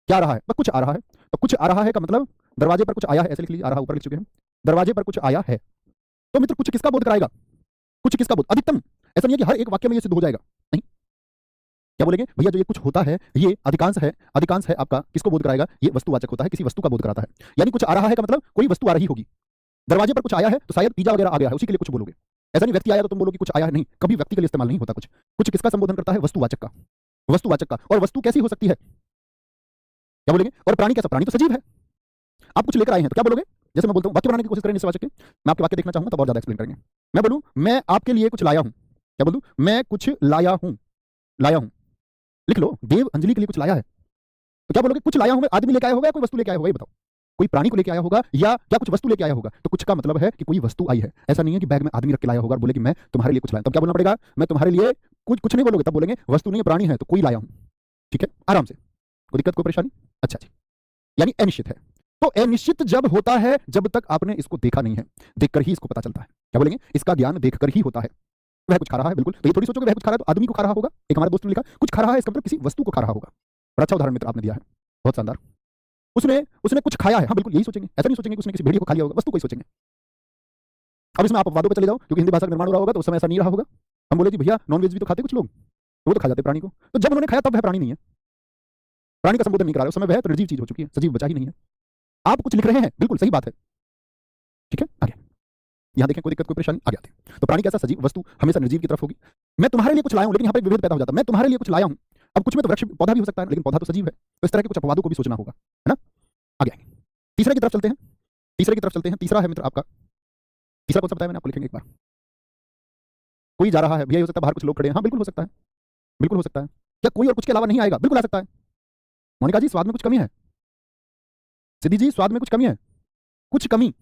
क्या रहा है, बस कुछ आ रहा है। तो कुछ आ रहा है का मतलब दरवाजे पर कुछ आया है, ऐसे लिख लीजिए, आ रहा ऊपर लिख चुके हैं, दरवाजे पर कुछ आया है। तो मित्र कुछ किसका बोध कराएगा? कुछ किसका बोध? अधिकतम ऐसा नहीं है कि हर एक वाक्य में ये सिद्ध हो जाएगा, नहीं। क्या बोलेंगे भैया जो ये कुछ होता है ये अधिकांश है, अधिकांश है आपका किसको बोध कराएगा? ये वस्तुवाचक होता है, किसी वस्तु का बोध कराता है। यानी कुछ आ रहा है का मतलब कोई वस्तु आ रही होगी। दरवाजे पर कुछ आया है तो शायद पिज्जा वगैरह आ गया है, उसी के लिए कुछ बोलोगे। ऐसा नहीं व्यक्ति आया तो तुम बोलोगे कुछ आया है, नहीं, कभी व्यक्ति के लिए इस्तेमाल नहीं होता कुछ। कुछ किसका संबोधन करता है? वस्तुवाचक का, वस्तुवाचक का। और वस्तु कैसी हो सकती है? क्या बोलेंगे? और प्राणी कैसा? प्राणी तो सजीव है। आप कुछ लेकर आए हैं तो क्या बोलोगे? जैसे मैं बोलता हूं वाक्य बनाने की कोशिश करें निश्चयवाचक के, मैं आपके वाक्य देखना चाहूंगा तब और ज्यादा एक्सप्लेन करेंगे। मैं बोलूं मैं आपके लिए कुछ लाया हूं, क्या बोलूं? मैं कुछ लाया हूं, लाया हूं, लिख लो देव अंजलि के लिए कुछ लाया है। तो क्या बोलोगे? कुछ लाया हूं मैं, आदमी लेके आया होगा या कोई वस्तु लेके आया होगा? ये बताओ, कोई प्राणी को लेके आया होगा या क्या कुछ वस्तु लेके आया होगा? तो कुछ का मतलब है कि कोई वस्तु आई है। ऐसा नहीं है कि बैग में आदमी रख के लाया होगा और बोले कि मैं तुम्हारे लिए कुछ लाया। तब क्या बोलना पड़ेगा? मैं तुम्हारे लिए कुछ नहीं बोलोगे, तब बोलेंगे वस्तु नहीं है प्राणी है, तो कोई लाया हूं। ठीक है, आराम से, कोई दिक्कत कोई परेशानी? अच्छा जी, यानी अनिश्चित है। तो अनिश्चित जब होता है जब तक आपने इसको देखा नहीं है, देखकर ही इसको पता चलता है। क्या बोलेंगे? इसका ज्ञान देखकर ही होता है। वह कुछ खा रहा है, बिल्कुल, तो ये थोड़ी सोचोगे वह कुछ खा रहा है तो आदमी को खा रहा होगा। एक हमारे दोस्त ने लिखा कुछ खा रहा है, इसका मतलब किसी वस्तु को खा रहा होगा। बड़ा अच्छा उदाहरण मित्र आपने दिया है, बहुत शानदार। उसने उसने कुछ खाया है, हाँ बिल्कुल यही सोचेंगे, ऐसा नहीं सोचेंगे कि उसने किसी भेड़िए को खा लिया होगा, वस्तु को ही सोचेंगे। अब इसमें आप अपवादों पर चले जाओ, क्योंकि हिंदी भाषा का निर्माण हो रहा होगा तो उस समय ऐसा नहीं रहा होगा। हम बोले जी भैया नॉनवेज भी तो खाते कुछ लोग, तो वो तो खा जाते प्राणी को, तो जब उन्होंने खाया तब वह प्राणी नहीं है, प्राणी का संबोधन नहीं करा रहे, उस समय वह तो निर्जीव चीज हो चुकी है, सजीव बचा ही नहीं है। आप कुछ लिख रहे हैं, बिल्कुल सही बात है, ठीक है, आगे यहाँ देखें, कोई दिक्कत कोई परेशानी? आगे आते हैं। तो प्राणी कैसा? सजीव, वस्तु हमेशा निर्जीव की तरफ होगी। मैं तुम्हारे लिए कुछ लाया हूं, लेकिन यहाँ पर एक विभेद पैदा हो जाता है, मैं तुम्हारे लिए कुछ लाया हूं। अब कुछ में तो वृक्ष पौधा भी हो सकता है, लेकिन पौधा तो सजीव है, तो इस तरह के कुछ अपवादों को भी सोचना होगा, है ना। आगे आएंगे, तीसरे की तरफ चलते हैं, तीसरे की तरफ चलते हैं। तीसरा है मित्र आपका, तीसरा कौन सा बताया मैंने आपको? लिखेंगे एक बार। कोई जा रहा है, भैया हो सकता है बाहर कुछ लोग खड़े हैं, हाँ बिल्कुल हो सकता है, बिल्कुल हो सकता है। क्या कोई और कुछ के अलावा नहीं आएगा? बिल्कुल आ सकता है। मोनिका जी स्वाद में कुछ कमी है, सिद्धि जी स्वाद में कुछ कमी है, कुछ कमी,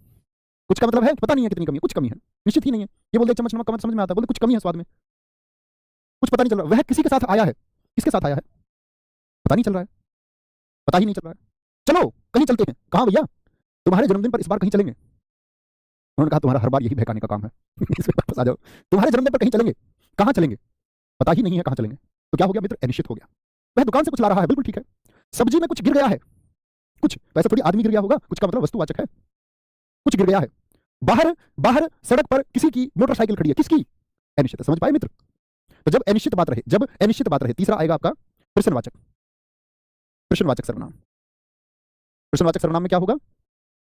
कुछ का मतलब है पता नहीं है कितनी कमी है, कुछ कमी है, निश्चित ही नहीं है। ये बोलते चम्मच नमक कम समझ में आता है, बोलते कुछ कमी है स्वाद में, कुछ पता नहीं चल रहा। वह किसी के साथ आया है, किसके साथ आया है? पता नहीं चल रहा है, पता ही नहीं चल रहा है। चलो कहीं चलते हैं। कहाँ भैया? तुम्हारे जन्मदिन पर इस बार कहीं चलेंगे। उन्होंने कहा तुम्हारा हर बार यही बहकाने का काम है इसमें वापस आ जाओ। तुम्हारे जन्मदिन पर कहीं चलेंगे, कहाँ चलेंगे? पता ही नहीं है कहाँ चलेंगे। तो क्या हो गया मित्र? अनिश्चित हो गया। वह दुकान से कुछ ला रहा है, बिल्कुल ठीक है। सब्जी में कुछ गिर गया है, कुछ तो ऐसा थोड़ी आदमी गिर गया होगा, कुछ का मतलब वस्तुवाचक है, कुछ गिर गया है। बाहर बाहर सड़क पर किसी की मोटरसाइकिल खड़ी है, किसकी? अनिश्चित है। समझ पाए मित्र? तो जब अनिश्चित बात रहे, जब अनिश्चित बात रहे, तीसरा आएगा आपका प्रश्नवाचक, प्रश्नवाचक सर्वनाम। प्रश्नवाचक सर्वनाम में क्या होगा?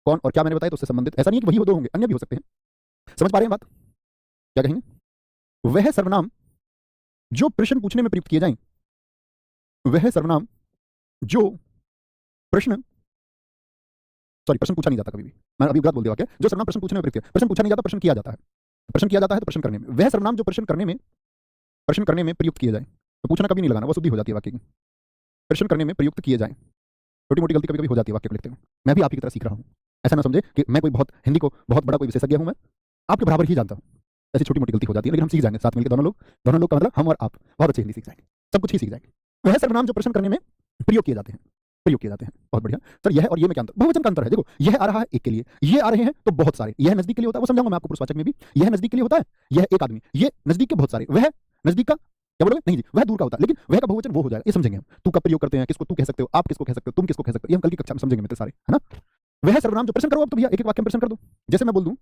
कौन और क्या मैंने बताया तो उससे संबंधित, ऐसा नहीं है कि वही हो, दो होंगे, अन्य भी हो सकते हैं। समझ पा रहे हैं बात? क्या कहेंगे? वह सर्वनाम जो प्रश्न पूछने में प्रयुक्त किए जाएं, वह सर्वनाम जो प्रश्न प्रश्न पूछा नहीं जाता कभी भी, मैं अभी गलत बोल दिया, क्या जो सर्वनाम प्रश्न पूछने में प्रयुक्त, प्रश्न पूछा नहीं जाता, प्रश्न किया जाता है, प्रश्न किया जाता है तो प्रश्न करने में, वह सर्वनाम जो प्रश्न करने में प्रयुक्त किए जाए, तो पूछना कभी नहीं लगाना, वो शुद्धि हो जाती है वाक्य की। प्रश्न करने में प्रयुक्त किए जाए, छोटी मोटी गलती कभी कभी हो जाती है वाक्य को लिखते हुए, मैं भी आप ही की तरह सीख रहा हूँ, ऐसा ना समझे कि मैं कोई बहुत हिंदी को बहुत बड़ा कोई विशेषज्ञ हूँ, मैं आपके बराबर ही जानता हूँ, ऐसी छोटी मोटी गलती हो जाती है, लेकिन हम सीख जाएंगे साथ मिलकर, दोनों लोग का मतलब हम और आप बहुत अच्छी हिंदी सीख जाएंगे, सब कुछ ही सीख जाएंगे। वह सर्वनाम जो प्रश्न करने में प्रयोग किए जाते हैं, बहुत बढ़िया सर। यह और ये में क्या अंतर, बहुवचन का अंतर है, देखो यह आ रहा है एक के लिए, ये आ रहे हैं तो बहुत सारे, यह नजदीक के लिए होता है, वो समझाऊंगा मैं आपको पुरुषवाचक में भी, यह नजदीक के लिए होता है, यह एक आदमी, ये नजदीक के बहुत सारे, वह नजदीक का क्या बोलोगे, नहीं जी वह दूर का होता है, लेकिन वह का बहुवचन वो हो जाएगा, ये समझेंगे हम, तू का प्रयोग करते हैं, किसको तू कह सकते हो, आप किसको कह सकते हो, तुम किसको कह सकते हो, ये हम कल की कक्षा में समझेंगे मित्र सारे, है ना। वह सर्वनाम जो प्रश्न करो, अब तो भैया एक एक वाक्य में प्रश्न कर दो, जैसे मैं बोल दूं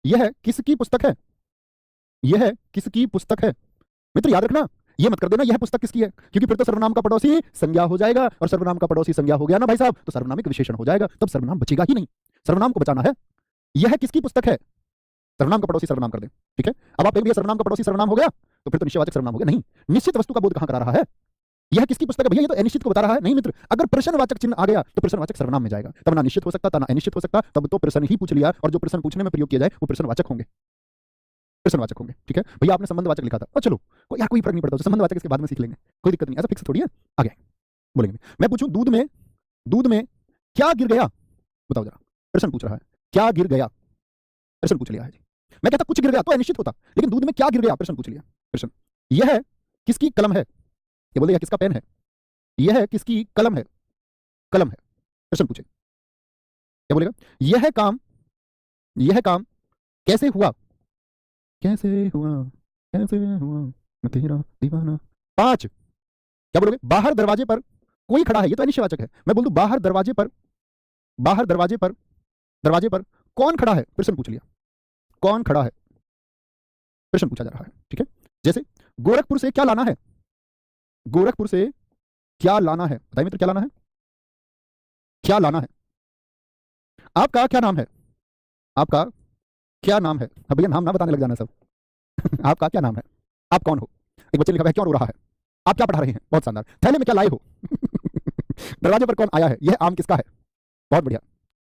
यह किसकी पुस्तक है, यह किसकी पुस्तक है, मित्र याद रखना, ये मत कर देना यह पुस्तक किसकी है, क्योंकि फिर तो सर्वनाम का पड़ोसी संज्ञा हो जाएगा, और सर्वनाम का पड़ोसी संज्ञा हो गया ना भाई साहब, तो सर्वनामिक विशेषण हो जाएगा, तब सर्वनाम बचेगा ही नहीं, सर्वनाम को बचाना है। यह किसकी पुस्तक है, सर्वनाम का पड़ोसी सर्वनाम कर दे, ठीक है। अब आप कहेंगे सर्वनाम का पड़ोसी सर्वनाम हो गया, तो फिर तो निश्चयवाचक सर्वनाम हो गया, नहीं, निश्चित वस्तु का बोध कहां करा रहा है, यह किसकी पुस्तक है भैया, ये तो अनिश्चित को बता रहा है, नहीं मित्र, अगर प्रश्नवाचक चिन्ह आ गया तो प्रश्नवाचक सर्वनाम में जाएगा, तब ना निश्चित हो सकता, ना अनिश्चित हो सकता, तब तो प्रश्न ही पूछ लिया, और जो प्रश्न पूछने में प्रयोग किया जाए वो प्रश्नवाचक होंगे, ठीक है। भैया आपने संबंधवाचक लिखा था, और चलो यार कोई फर्क नहीं पड़ता, संबंधवाचक इसके बाद में सीख लेंगे, कोई दिक्कत नहीं, ऐसा फिक्स थोड़ी है, आगे बोलेंगे। मैं पूछूं दूध में क्या गिर गया, बताओ जरा, प्रश्न पूछ रहा है, क्या गिर गया, प्रश्न पूछ लिया है जी। मैं कहता कुछ गिर गया तो अनिश्चित होता, लेकिन दूध में क्या गिर गया, प्रश्न पूछ लिया, प्रश्न। यह किसकी कलम है, ये बोले किसका पेन है, यह किसकी कलम है, प्रश्न पूछे, क्या बोलेगा, यह काम कैसे हुआ, मैं तेरा दीवाना। 5, क्या बोलोगे, बाहर दरवाजे पर कोई खड़ा है, ये तो अनिश्चयवाचक है, मैं बोल दूं बाहर दरवाजे पर कौन खड़ा है, प्रश्न पूछ लिया, कौन खड़ा है, प्रश्न पूछा जा रहा है, ठीक है। जैसे गोरखपुर से क्या लाना है, बताइए मित्र क्या लाना है, आपका क्या नाम है, अब भैया नाम ना बताने लग जाना सब आपका क्या नाम है, आप कौन हो, एक बच्चे ने लिखा है क्यों रो रहा है, आप क्या पढ़ा रहे हैं, बहुत शानदार, थैले में क्या लाए हो दरवाजे पर कौन आया है, यह आम किसका है, बहुत बढ़िया,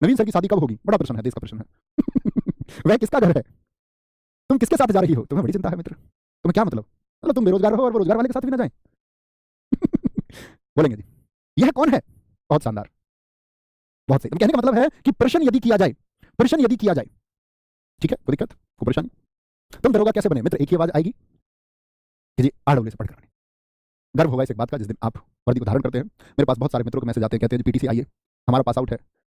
नवीन सर की शादी कब होगी, बड़ा प्रश्न है, देश का प्रश्न है वह किसका घर है, तुम किसके साथ जा रही हो, तुम्हें बड़ी चिंता है मित्र, तुम्हें क्या मतलब तुम बेरोजगार हो और वो रोजगार वाले के साथ भी ना जाए बोलेंगे जी, यह कौन है, बहुत शानदार, बहुत सही, कहने का मतलब है कि प्रश्न यदि किया जाए, ठीक है, कोई दिक्कत, कोई परेशानी, तुम दरोगा कैसे बने, मित्र एक ही आवाज आएगी कि जी आरडब्ल्यू से पढ़कर आने, गर्व होगा इस एक बात का, जिस दिन आप वर्दी को धारण करते हैं, मेरे पास बहुत सारे मित्रों के मैसेज आते हैं, कहते हैं पीटीसी आइए, हमारा पास आउट है,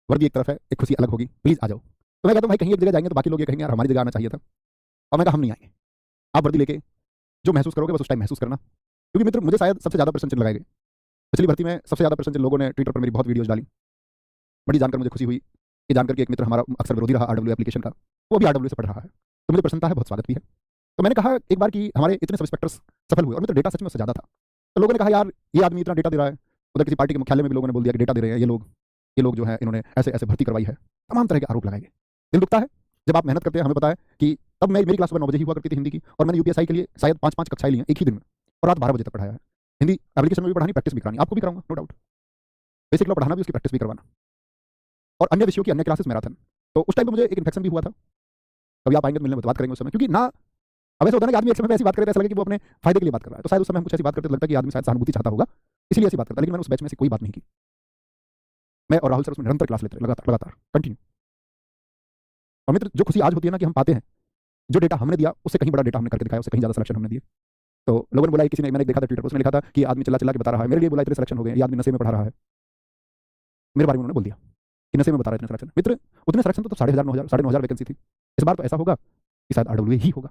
वर्दी एक तरफ है, एक खुशी अलग होगी, प्लीज आ जाओ, तो मैं कहता हूं भाई कहीं एक जगह जाएंगे तो बाकी लोग ये कहेंगे यार हमारी जगह आना चाहिए था, और मैं कहा हम नहीं आएंगे, आप वर्दी लेके जो महसूस करोगे बस उस टाइम महसूस करना, क्योंकि मित्र मुझे शायद सबसे ज्यादा प्रश्न चिन्ह लगाए गए, पिछली भर्ती में सबसे ज्यादा प्रश्न चिन्ह लोगों ने ट्विटर पर मेरी बहुत वीडियोज डाली, बड़ी जानकर मुझे खुशी हुई कि जानकर के एक मित्र हमारा अक्सर विरोधी रहा आरडब्ल्यू एप्लीकेशन का, वो भी आरडब्ल्यू से पढ़ रहा है, तो मुझे प्रसन्नता है, बहुत स्वागत भी है। तो मैंने कहा एक बार कि हमारे इतने सब इंस्पेक्टर्स सफल हुए, और मित्र डेटा सच में उससे ज्यादा था, तो लोगों ने कहा यार ये आदमी इतना डेटा दे रहा है, उधर किसी पार्टी के मुख्यालय में भी लोगों ने बोल दिया कि डेटा दे रहे हैं ये लोग जो है इन्होंने ऐसे ऐसे भर्ती करवाई है, तमाम तरह के आरोप लगाए गए, दिल दुखता है जब आप मेहनत करते हैं, हमें पता है कि तब मेरी क्लास सुबह 9 बजे ही हुआ करती थी हिंदी की, और मैंने यूपीएससी के लिए शायद 5 कक्षाएं ली हैं एक ही दिन में, और रात 12 बजे तक पढ़ाया है, हिंदी एप्लीकेशन में भी पढ़ानी, प्रैक्टिस भी करानी, आपको भी कराऊंगा नो डाउट, बेसिक लॉ पढ़ाना भी उसकी प्रैक्टिस भी करवाना, और अन्य विषयों की अन्य क्लासेस मैराथन। तो उस टाइम पे मुझे एक इन्फेक्शन भी हुआ था, कभी आप आएंगे तो मिलने में बात करेंगे उस समय, क्योंकि ना अब ऐसा होता है ना कि आदमी एक समय पे ऐसी बात करे तो ऐसा लगे कि वो अपने फायदे के लिए बात कर रहा है, तो शायद उस समय हम कुछ ऐसी बात करते लगता है कि आदमी शायद सहानुभूति चाहता होगा, इसलिए ऐसी बात करता है, लेकिन मैंने उस बैच में से कोई बात नहीं की, मैं और राहुल सर उसमें निरंतर क्लास लेते रहे, लगातार कंटिन्यू। और मित्र जो खुशी आज होती है ना कि हम पाते हैं जो डेटा हमने दिया उससे कहीं बड़ा डेटा हमने करके दिखाया, उससे कहीं ज्यादा सिलेक्शन हमने दिए, तो लोगों ने बोला किसी ने, मैंने देखा था ट्विटर पर, उसने लिखा था कि आदमी चिल्ला चिल्ला के बता रहा है, मेरे लिए बोला इतने सिलेक्शन हो गए, ये आदमी नशे में पढ़ा रहा है, मेरे बारे में उन्होंने बोल दिया कि नशे में बता रहे इतने सिलेक्शन, मित्र उतने सिलेक्शन तो 9,500 वैकेंसी थी, इस बार तो ऐसा होगा कि शायद आरडब्ल्यू ही होगा,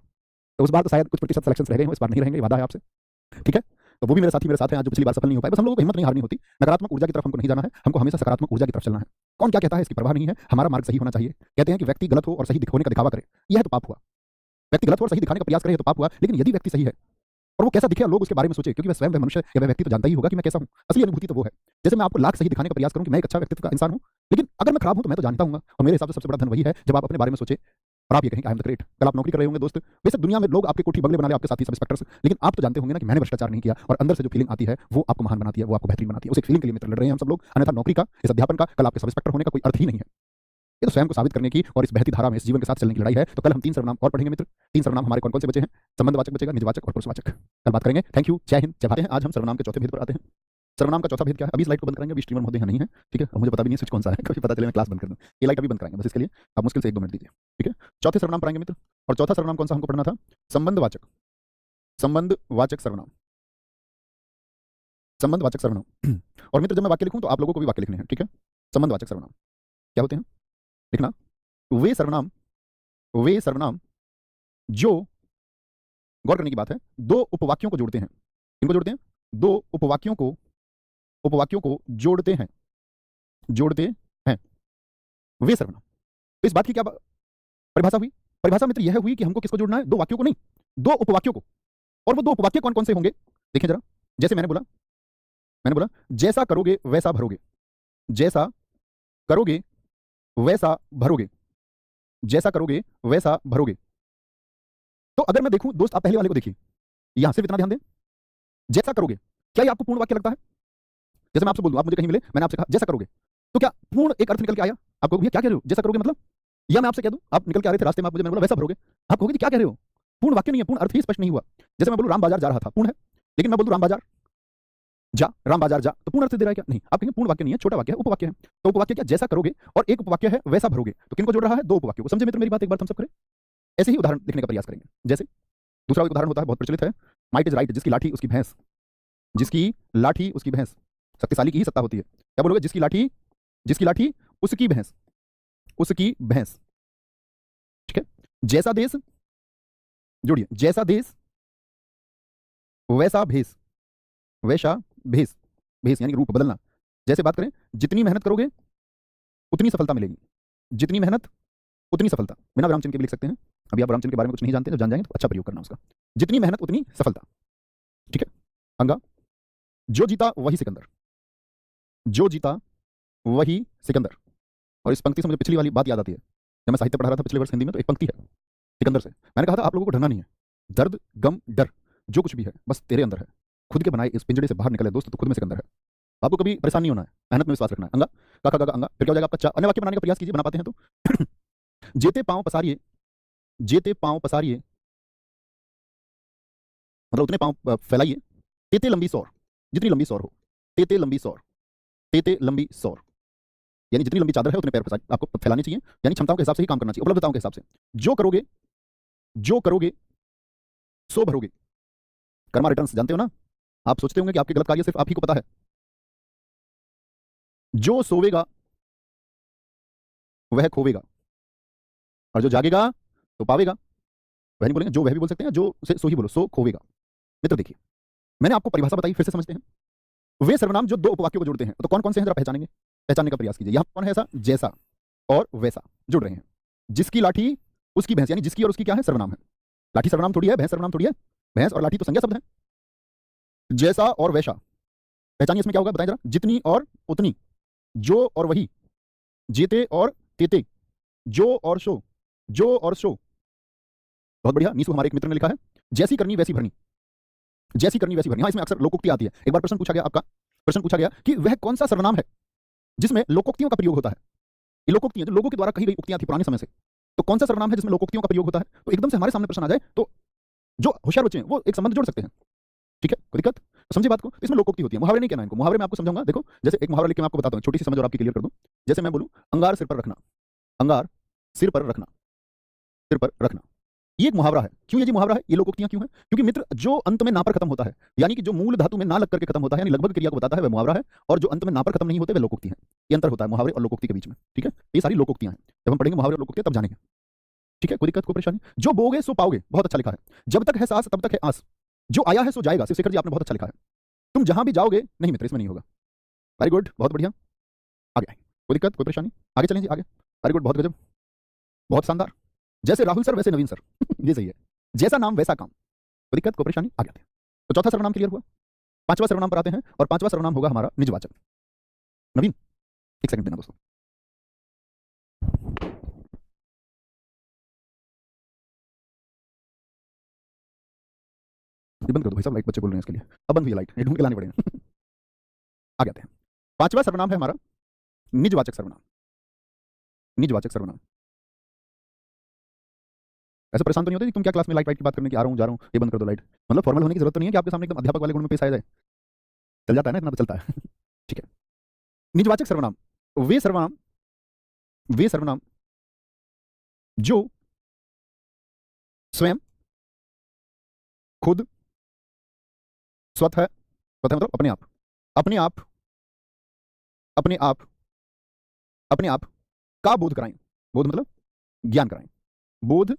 तो उस बार तो शायद कुछ प्रतिशत सिलेक्शन रह गए हो, इस बार नहीं रहेंगे, वादा है आपसे, ठीक है। तो वो भी मेरे साथ हैं आज जो पिछली बार सफल नहीं हो पाए, बस हम लोगों को हिम्मत नहीं हारनी होती, नकारात्मक ऊर्जा की तरफ हमको नहीं जाना है, हमको हमेशा सकारात्मक ऊर्जा की तरफ चलना है, कौन क्या कहता है इसकी परवाह नहीं है, हमारा मार्ग सही होना चाहिए। कहते हैं कि व्यक्ति गलत हो और सही होने का दिखावा करे, यह तो पाप हुआ, व्यक्ति गलत हो और सही दिखाने का प्रयास करे तो पाप हुआ, लेकिन यदि व्यक्ति सही है और वो कैसा दिखे लोग उसके बारे में सोचे, क्योंकि वह स्वयं वह मनुष्य या वह व्यक्ति तो जानता ही होगा कि मैं कैसा हूं। असली अनुभूति तो वो है। जैसे मैं आपको लाख सही दिखाने का प्रयास करूं कि मैं एक अच्छा व्यक्तित्व का इंसान हूं, लेकिन अगर मैं खराब हूं तो मैं तो जानता हूं। और मेरे हिसाब से सबसे बड़ा धन वही है जब आप अपने बारे में सोचे और आप ये कहें कि आई एम द ग्रेट। कल आप नौकरी कर रहे होंगे दोस्त, बेशक दुनिया में लोग आपके कोठी बंगले बना ले, आपके साथी सब इंस्पेक्टर्स, लेकिन आप तो जानते होंगे ना कि मैंने भ्रष्टाचार नहीं किया, और अंदर से जो फीलिंग आती है वो आपको महान बनाती है, वो आपको बेहतरीन बनाती है। उस एक फीलिंग के लिए मित्र लड़ रहे हैं हम सब लोग। अन्यथा नौकरी का, इस अध्यापन का, कल आपके सब इंस्पेक्टर होने का कोई अर्थ ही नहीं है। ये तो स्वयं को साबित करने की और इस बहती धारा में इस जीवन के साथ चलने की लड़ाई है। तो कल हम 3 सर्वनाम और पढ़ेंगे मित्र। 3 सर्वनाम हमारे कौन कौन से बचे हैं? संबंधवाचक बचेगा, निजवाचक और पुरुषवाचक। कल बात करेंगे। थैंक यू, जय हिंद, जय भारत। आज हम सर्वनाम के चौथे भेद पर आते हैं। सर्वनाम का चौथा भेद क्या है? अभी स्लाइड को बंद करेंगे, अभी स्ट्रीमर महोदय यहाँ नहीं है, ठीक है। अब मुझे पता भी नहीं स्विच कौन सा है, कभी पता चले मैं क्लास बंद कर दूं। ये लाइट अभी बंद कराएंगे बस, इसके लिए आप मुश्किल से 1-2 मिनट दीजिए, ठीक है। चौथे सर्वनाम पढ़ेंगे मित्र। और चौथा सर्वनाम कौन सा हमको पढ़ना था? संबंधवाचक। संबंधवाचक सर्वनाम, संबंधवाचक सर्वनाम। और मित्र जब मैं वाक्य लिखूं तो आप लोगों को भी वाक्य लिखने हैं, ठीक है। संबंधवाचक सर्वनाम क्या होते हैं? लिखना, वे सर्वनाम, वे सर्वनाम जो, गौर करने की बात है, दो उपवाक्यों को जोड़ते हैं। इनको जोड़ते हैं, दो उपवाक्यों को, उपवाक्यों को जोड़ते हैं, जोड़ते हैं, वे सर्वनाम। तो इस बात की क्या परिभाषा हुई? परिभाषा मित्र यह हुई कि हमको किसको जोड़ना है? दो वाक्यों को नहीं, दो उपवाक्यों को। और वो दो उपवाक्य कौन कौन से होंगे देखें जरा। जैसे मैंने बोला जैसा करोगे वैसा भरोगे, जैसा करोगे वैसा भरोगे, जैसा करोगे वैसा भरोगे। तो अगर मैं देखूं दोस्त, आप पहले वाले को देखिए, यहां सिर्फ इतना ध्यान दें, जैसा करोगे, क्या ये आपको पूर्ण वाक्य लगता है? जैसे मैं आपसे बोल दूं, आप मुझे कहीं मिले, मैंने आपसे कहा जैसा करोगे, तो क्या पूर्ण एक अर्थ निकल के आया? आपको भैया क्या कह रहे हो जैसा करोगे मतलब? या मैं आपसे कह दूं, आप निकल के आ रहे थे रास्ते में, आप मुझे, मैंने बोला वैसा भरोगे, आप कहोगे क्या कह रहे हो? पूर्ण वाक्य नहीं है, पूर्ण अर्थ ही स्पष्ट नहीं हुआ। जैसे मैं बोलूं राम बाजार जा रहा था, पूर्ण है, लेकिन मैं बोल दूं राम बाजार जा, राम बाजार जा, तो पूर्ण अर्थ दे रहा है क्या? नहीं। आप कहेंगे पूर्ण वाक्य नहीं है, छोटा वाक्य है, उपवाक्य है। तो उपवाक्य क्या? जैसा करोगे, और एक उपवाक्य है वैसा भरोगे। तो किनको जोड़ रहा है? दो उपवाक्यों को। समझे मित्र मेरी बात? एक बार हम सब करें, ऐसे ही उदाहरण लिखने का प्रयास करेंगे। जैसे दूसरा उदाहरण होता है, बहुत प्रचलित है, माइट इज राइट, जिसकी लाठी उसकी भैंस, जिसकी लाठी उसकी भैंस। शक्तिशाली की ही सत्ता होती है। क्या बोलोगे? जिसकी लाठी, जिसकी लाठी उसकी भैंस, उसकी भैंस, ठीक है। जैसा देश, जोड़िए, जैसा देश वैसा भेष, वैसा भेष, भेष यानी रूप बदलना। जैसे बात करें, जितनी मेहनत करोगे उतनी सफलता मिलेगी, जितनी मेहनत उतनी सफलता। बिना विराम चिन्ह के भी लिख सकते हैं। अभी आप विराम चिन्ह के बारे में कुछ नहीं जानते, जब जान जाएंगे तो अच्छा प्रयोग करना उसका। जितनी मेहनत उतनी सफलता, ठीक है। अंगा, जो जीता वही सिकंदर, जो जीता वही सिकंदर। और इस पंक्ति से मुझे पिछली वाली बात याद आती है, जब मैं साहित्य पढ़ा रहा था पिछले वर्ष हिंदी में, तो एक पंक्ति है सिकंदर से। मैंने कहा था आप लोगों को डरना नहीं है, दर्द गम डर जो कुछ भी है बस तेरे अंदर है। खुद के बनाए इस पिंजड़े से बाहर निकले दोस्त तो खुद में सिकंदर है। आपको कभी परेशान नहीं होना है, मेहनत में विश्वास रखना है। अंगा, काका काका अंगा, फिर क्या हो जाएगा आपका? चा। अन्य वाक्य बनाने का प्रयास कीजिए, बना पाते हैं तो। जेते पांव पसारिए, जेते पांव पसारिए, मतलब उतने पांव फैलाइए, तेते लंबी सौर, जितनी लंबी सौर हो, तेते लंबी सौर, तेते लंबी सौर, यानी जितनी लंबी चादर है उतने पैर आपको फैलाने चाहिए, यानी क्षमताओं के हिसाब से ही काम करना चाहिए, उपलब्धताओं के हिसाब से। जो करोगे, जो करोगे सो भरोगे। कर्मा रिटर्न्स जानते हो ना? आप सोचते होंगे कि आपके गलत कार्य सिर्फ आप ही को पता है। जो सोवेगा वह खोवेगा, और जो जागेगा तो पावेगा। वह नहीं बोलेंगे, जो वह भी बोल सकते हैं, जो से सो ही बोलो, सो खोवेगा। मित्र देखिए, मैंने आपको परिभाषा बताई, फिर से समझते हैं। वे सर्वनाम जो दो उपवाक्यों को जोड़ते हैं, तो कौन कौन से हैं जरा पहचानेंगे, पहचानने का प्रयास कीजिए। यहां कौन है ऐसा? जैसा और वैसा जुड़ रहे हैं। जिसकी लाठी उसकी भैंस, यानी जिसकी और उसकी क्या है? सर्वनाम है। लाठी सर्वनाम थोड़ी है, भैंस सर्वनाम थोड़ी है। भैंस और लाठी तो संज्ञा शब्द है। जैसा और वैसा, पहचानिए इसमें क्या होगा, बताएं जरा। जितनी और उतनी, जो और वही, जेते और तेते, जो और सो, जो और सो। बहुत बढ़िया। नीसू हमारे एक मित्र ने लिखा है, जैसी करनी वैसी भरनी, जैसी करनी वैसी भरनी। हाँ, इसमें अक्सर लोकोक्ति आती है। एक बार प्रश्न पूछा गया, आपका प्रश्न पूछा गया कि वह कौन सा सर्वनाम है जिसमें लोकोक्तियों का प्रयोग होता है। ये लोकोक्तियां जो लोगों के द्वारा कही गई उक्तियां थी पुराने समय से, तो कौन सा सर्वनाम है जिसमें लोकोक्तियों का प्रयोग होता है? तो एकदम से हमारे सामने प्रश्न आ जाए तो जो होशियार बच्चे हैं वो एक संबंध जोड़ सकते हैं, ठीक है, कोई दिक्कत? तो समझे बात को। इसमें लोकोक्ति होती है, मुहावरे नहीं कहना इनको। मुहावरे में आपको समझाऊंगा। देखो, जैसे एक मुहावरा लिख के मैं आपको बताता हूं, छोटी सी समझ और आपकी क्लियर कर दूं। जैसे मैं बोलूं, अंगार सिर पर रखना, अंगार सिर पर रखना, सिर पर रखना। ये एक मुहावरा है। क्यों ये मुहावरा है? ये लोकोक्तियां क्यों है? क्योंकि मित्र जो अंत में ना पर खत्म होता है, यानी कि जो मूल धातु में ना लग करके खत्म होता है, यानी लगभग क्रिया को बताता है, वह मुहावरा है। और जो अंत में ना पर खत्म नहीं होते, वह लोकोक्ति है। ये अंतर होता है मुहावरे और लोकोक्ति के बीच में, ठीक है। ये सारी लोकोक्तियां हैं। जब हम पढ़ेंगे मुहावरे और लोकोक्तियां तब जानेंगे, ठीक है। कोई दिक्कत, कोई परेशानी? जो बोगे सो पाओगे, बहुत अच्छा लिखा है। जब तक है सांस तब तक है आस, जो आया है सो जाएगा। शिवशेखर जी आपने बहुत अच्छा लिखा है। तुम जहां भी जाओगे, नहीं मित्र इसमें नहीं होगा। वेरी गुड, बहुत बढ़िया, आगे। कोई दिक्कत, कोई परेशानी? आगे चलें जी, आगे। वेरी गुड, बहुत गजब, बहुत शानदार। जैसे राहुल सर वैसे नवीन सर। ये सही है। जैसा नाम वैसा काम। कोई दिक्कत, कोई परेशानी? आगे आते हैं। तो चौथा सर्वनाम क्लियर हुआ। पांचवा सर्वनाम पर आते हैं और पांचवा सर्वनाम होगा हमारा निजवाचक। नवीन, एक सेकंड देना दोस्तों। ये बंद कर दो भाई साहब, लाइट बच्चे बोल रहे हैं इसके लिए। अब बंद हुई लाइट, ये ढूंढ के लाने पड़ेगा। आ गए हैं। पांचवा सर्वनाम है हमारा निजवाचक सर्वनाम। निजवाचक सर्वनाम। ऐसे परेशान तो नहीं होते कि तुम क्या क्लास में लाइट वाइट की बात करने की आ रहा हूँ जा रहा हूँ, ये बंद कर दो लाइट। मतलब फॉर्मल होने की जरूरत तो नहीं है कि आपके सामने एकदम अध्यापक वाले गुण में पेश आया जाए। चल जाता है ना, इतना तो चलता है। ठीक है। निजवाचक सर्वनाम वे सर्वनाम, वे सर्वनाम जो स्वयं, खुद, स्वतः, स्वतः मतलब अपने आप, अपने आप, अपने आप, अपने आप का बोध कराएं। बोध मतलब ज्ञान कराएं। बोध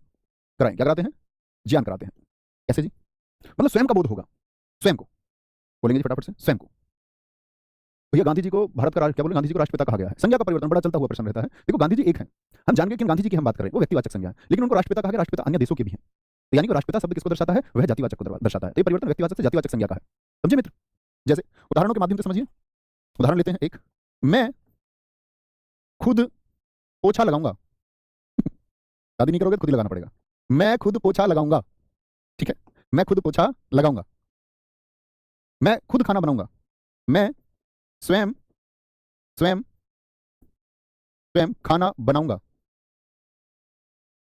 कराएं, क्या कराते हैं? ज्ञान कराते हैं। कैसे जी? मतलब स्वयं का बोध होगा, स्वयं को बोलेंगे जी फटाफट से, स्वयं को। भैया गांधी जी को भारत का क्या बोले, गांधी जी को राष्ट्रपिता कहा गया है। संज्ञा का परिवर्तन बड़ा चलता हुआ प्रश्न रहता है। देखो गांधी जी एक है, हम जान गए कि गांधी जी की हम बात करें, वो व्यक्तिवाचक संज्ञा है, लेकिन उनको राष्ट्रपिता कहा गया। राष्ट्रपिता अन्य देशों के भी हैं, तो यानी कि राष्ट्रपिता शब्द किसको दर्शाता है? वह जातिवाचक को दर्शाता है। तो ये परिवर्तन व्यक्तिवाचक से जातिवाचक संज्ञा का है। समझे मित्र? जैसे उदाहरणों के माध्यम से समझिए। उदाहरण लेते हैं एक, मैं खुद पोछा लगाऊंगा। शादी नहीं करोगे तो खुद ही लगाना पड़ेगा। मैं खुद पोछा लगाऊंगा। ठीक है, मैं खुद पोछा लगाऊंगा। मैं खुद खाना बनाऊंगा। मैं स्वयं, स्वयं, स्वयं खाना बनाऊंगा।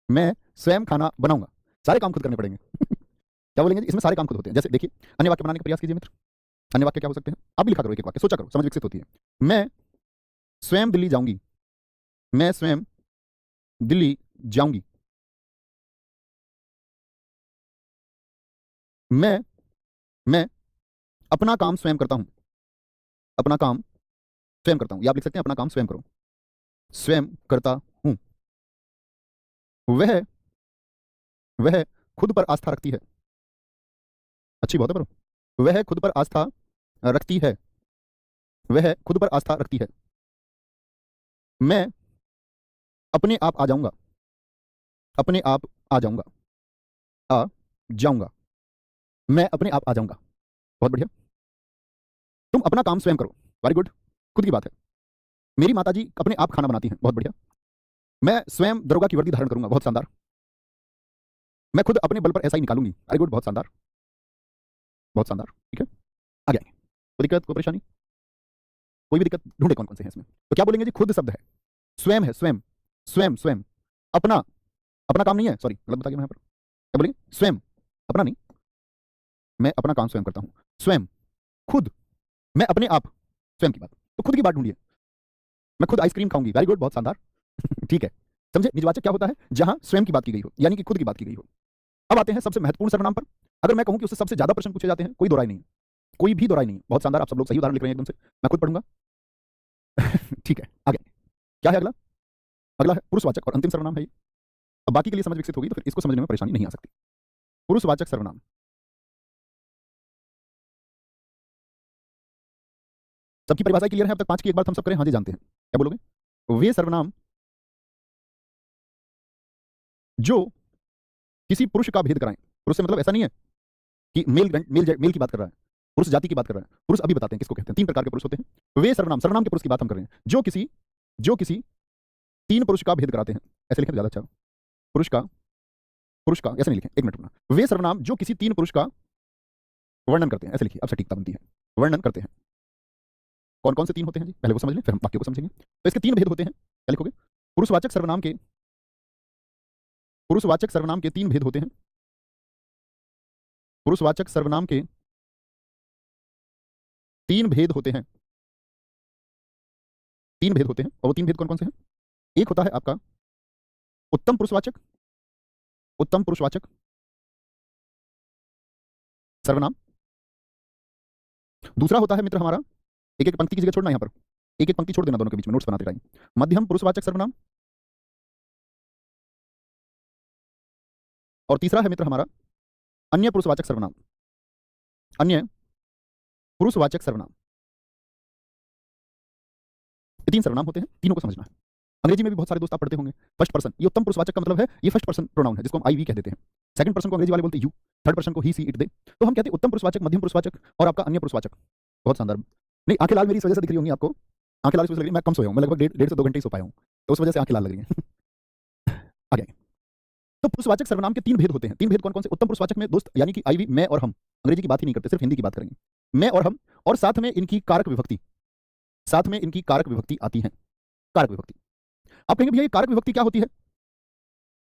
मैं स्वयं खाना बनाऊंगा। सारे काम खुद करने पड़ेंगे। क्या बोलेंगे जी? इसमें सारे काम खुद होते हैं। जैसे देखिए, अन्य वाक्य बनाने का प्रयास कीजिए मित्र। अन्य वाक्य क्या हो सकते हैं? आप भी लिखा करो एक एक वाक्य, सोचा करो, समझ विकसित होती है। मैं स्वयं दिल्ली जाऊंगी। मैं स्वयं दिल्ली जाऊंगी। मैं अपना काम स्वयं करता हूं। अपना काम स्वयं करता हूं, या आप लिख सकते हैं अपना काम स्वयं करो। स्वयं करता हूं। वह वह खुद पर आस्था रखती है। अच्छी बात है पर वह खुद पर आस्था रखती है। वह खुद पर आस्था रखती है। मैं अपने आप आ जाऊंगा। अपने आप आ जाऊंगा। आ जाऊंगा। मैं अपने आप आ जाऊंगा। बहुत बढ़िया। तुम अपना काम स्वयं करो। वेरी गुड, खुद की बात है। मेरी माताजी अपने आप खाना बनाती हैं। बहुत बढ़िया। मैं स्वयं दरोगा की वर्दी धारण करूंगा। बहुत शानदार। मैं खुद अपने बल पर ऐसा ही निकालूंगी। वेरी गुड, बहुत शानदार, बहुत शानदार। ठीक है, आ गया। कोई दिक्कत, कोई परेशानी, कोई भी दिक्कत? ढूंढे कौन कौन से हैं इसमें। तो क्या बोलेंगे जी? खुद शब्द है, स्वयं है, स्वयं, स्वयं, स्वयं। अपना, अपना काम नहीं है, सॉरी गलत बता गया मैं यहाँ पर। क्या बोलेंगे? स्वयं, अपना नहीं। मैं अपना काम स्वयं करता हूं। स्वयं, खुद, मैं अपने आप, स्वयं की बात। तो खुद की बात ढूंढिए। मैं खुद आइसक्रीम खाऊंगी। वेरी गुड, बहुत शानदार। ठीक है, समझे? निजवाचक क्या होता है? जहां स्वयं की बात की गई हो, यानी कि खुद की बात की गई हो। अब आते हैं सबसे महत्वपूर्ण सर्वनाम पर। अगर मैं कहूं कि उससे सबसे ज्यादा प्रश्न पूछे जाते हैं, कोई दो राय नहीं है, कोई भी दो राय नहीं है। बहुत शानदार, आप सब लोग सही उदाहरण लिख रहे हैं एकदम से। मैं खुद पढ़ूंगा। ठीक है, आगे क्या है? अगला, अगला है पुरुषवाचक और अंतिम सर्वनाम है ये। अब बाकी के लिए समझ विकसित होगी तो फिर इसको समझने में परेशानी नहीं आ सकती। पुरुषवाचक सर्वनाम। सबकी परिभाषा क्लियर है अब तक? पांच की एक बार हम सब करें, हाँ जी जानते हैं। क्या बोलोगे? वे सर्वनाम जो किसी पुरुष का भेद कराएं। पुरुष से मतलब ऐसा नहीं है कि मेल की बात कर रहा है, पुरुष जाति की बात कर रहा है। पुरुष अभी बताते हैं किसको कहते हैं। तीन प्रकार के पुरुष होते हैं। वे सर्वनाम, सर्वनाम के पुरुष की बात हम कर रहे हैं, जो किसी तीन पुरुष का भेद कराते हैं। ऐसे लिखें तो ज्यादा अच्छा। पुरुष का ऐसे नहीं लिखें, एक मिनट रुकना। वे सर्वनाम जो किसी तीन पुरुष का वर्णन करते हैं, ऐसे लिखिए, अब सटीकता बनती है। वर्णन करते हैं। कौन कौन से तीन होते हैं जी? पहले वो समझ लें, फिर हम वाक्य को समझेंगे। तो इसके तीन भेद होते हैं। क्या लिखोगे? पुरुषवाचक सर्वनाम के, पुरुषवाचक सर्वनाम के तीन भेद होते हैं। पुरुषवाचक सर्वनाम के तीन भेद होते हैं। तीन भेद होते हैं, और वो तीन भेद कौन कौन से हैं? एक होता है आपका उत्तम पुरुषवाचक, उत्तम पुरुषवाचक सर्वनाम। दूसरा होता है मित्र हमारा, एक एक पंक्ति की जगह छोड़ना, यहां पर एक एक पंक्ति छोड़ देना दोनों के बीच में नोट्स बनाते टाइम। मध्यम पुरुषवाचक सर्वनाम। और तीसरा है मित्र हमारा अन्य पुरुषवाचक सर्वनाम। अन्य पुरुषवाचक सर्वनाम। ये तीन सर्वनाम होते हैं, तीनों को समझना है। अंग्रेजी में भी बहुत सारे दोस्त आप पढ़ते होंगे, फर्स्ट पर्सन, ये उत्तम पुरुषवाचक का मतलब है, ये फर्स्ट पर्सन प्रोनाउन है जिसको हम आई वी कह देते हैं। सेकंड पर्सन को अंग्रेजी वाले बोलते हैं यू, थर्ड पर्सन को ही सी इट दे। तो हम कहते हैं उत्तम पुरुषवाचक, मध्यम पुरुषवाचक और आपका अन्य पुरुषवाचक। बहुत शानदार। नहीं, आंखें लाल मेरी इस वजह से दिख रही होंगी आपको, आंखें लाल इस वजह से लग रही है, मैं कम सोया हूं, मैं लगभग डेढ़ से 2 घंटे ही सो पाया हूं, तो उस वजह से आंखें लाल लग रही हैं। आगे। तो पुरुषवाचक सर्वनाम के 3 भेद होते हैं। 3 भेद कौन कौन से? उत्तम पुरुषवाचक में दोस्त यानी कि आई वी, मैं और हम, अंग्रेजी की बात ही नहीं करते, सिर्फ हिंदी की बात करेंगे, मैं और हम, और साथ में इनकी कारक विभक्ति, साथ में इनकी कारक विभक्ति आती है। कारक विभक्ति, आप कहेंगे भैया ये कारक विभक्ति क्या होती है?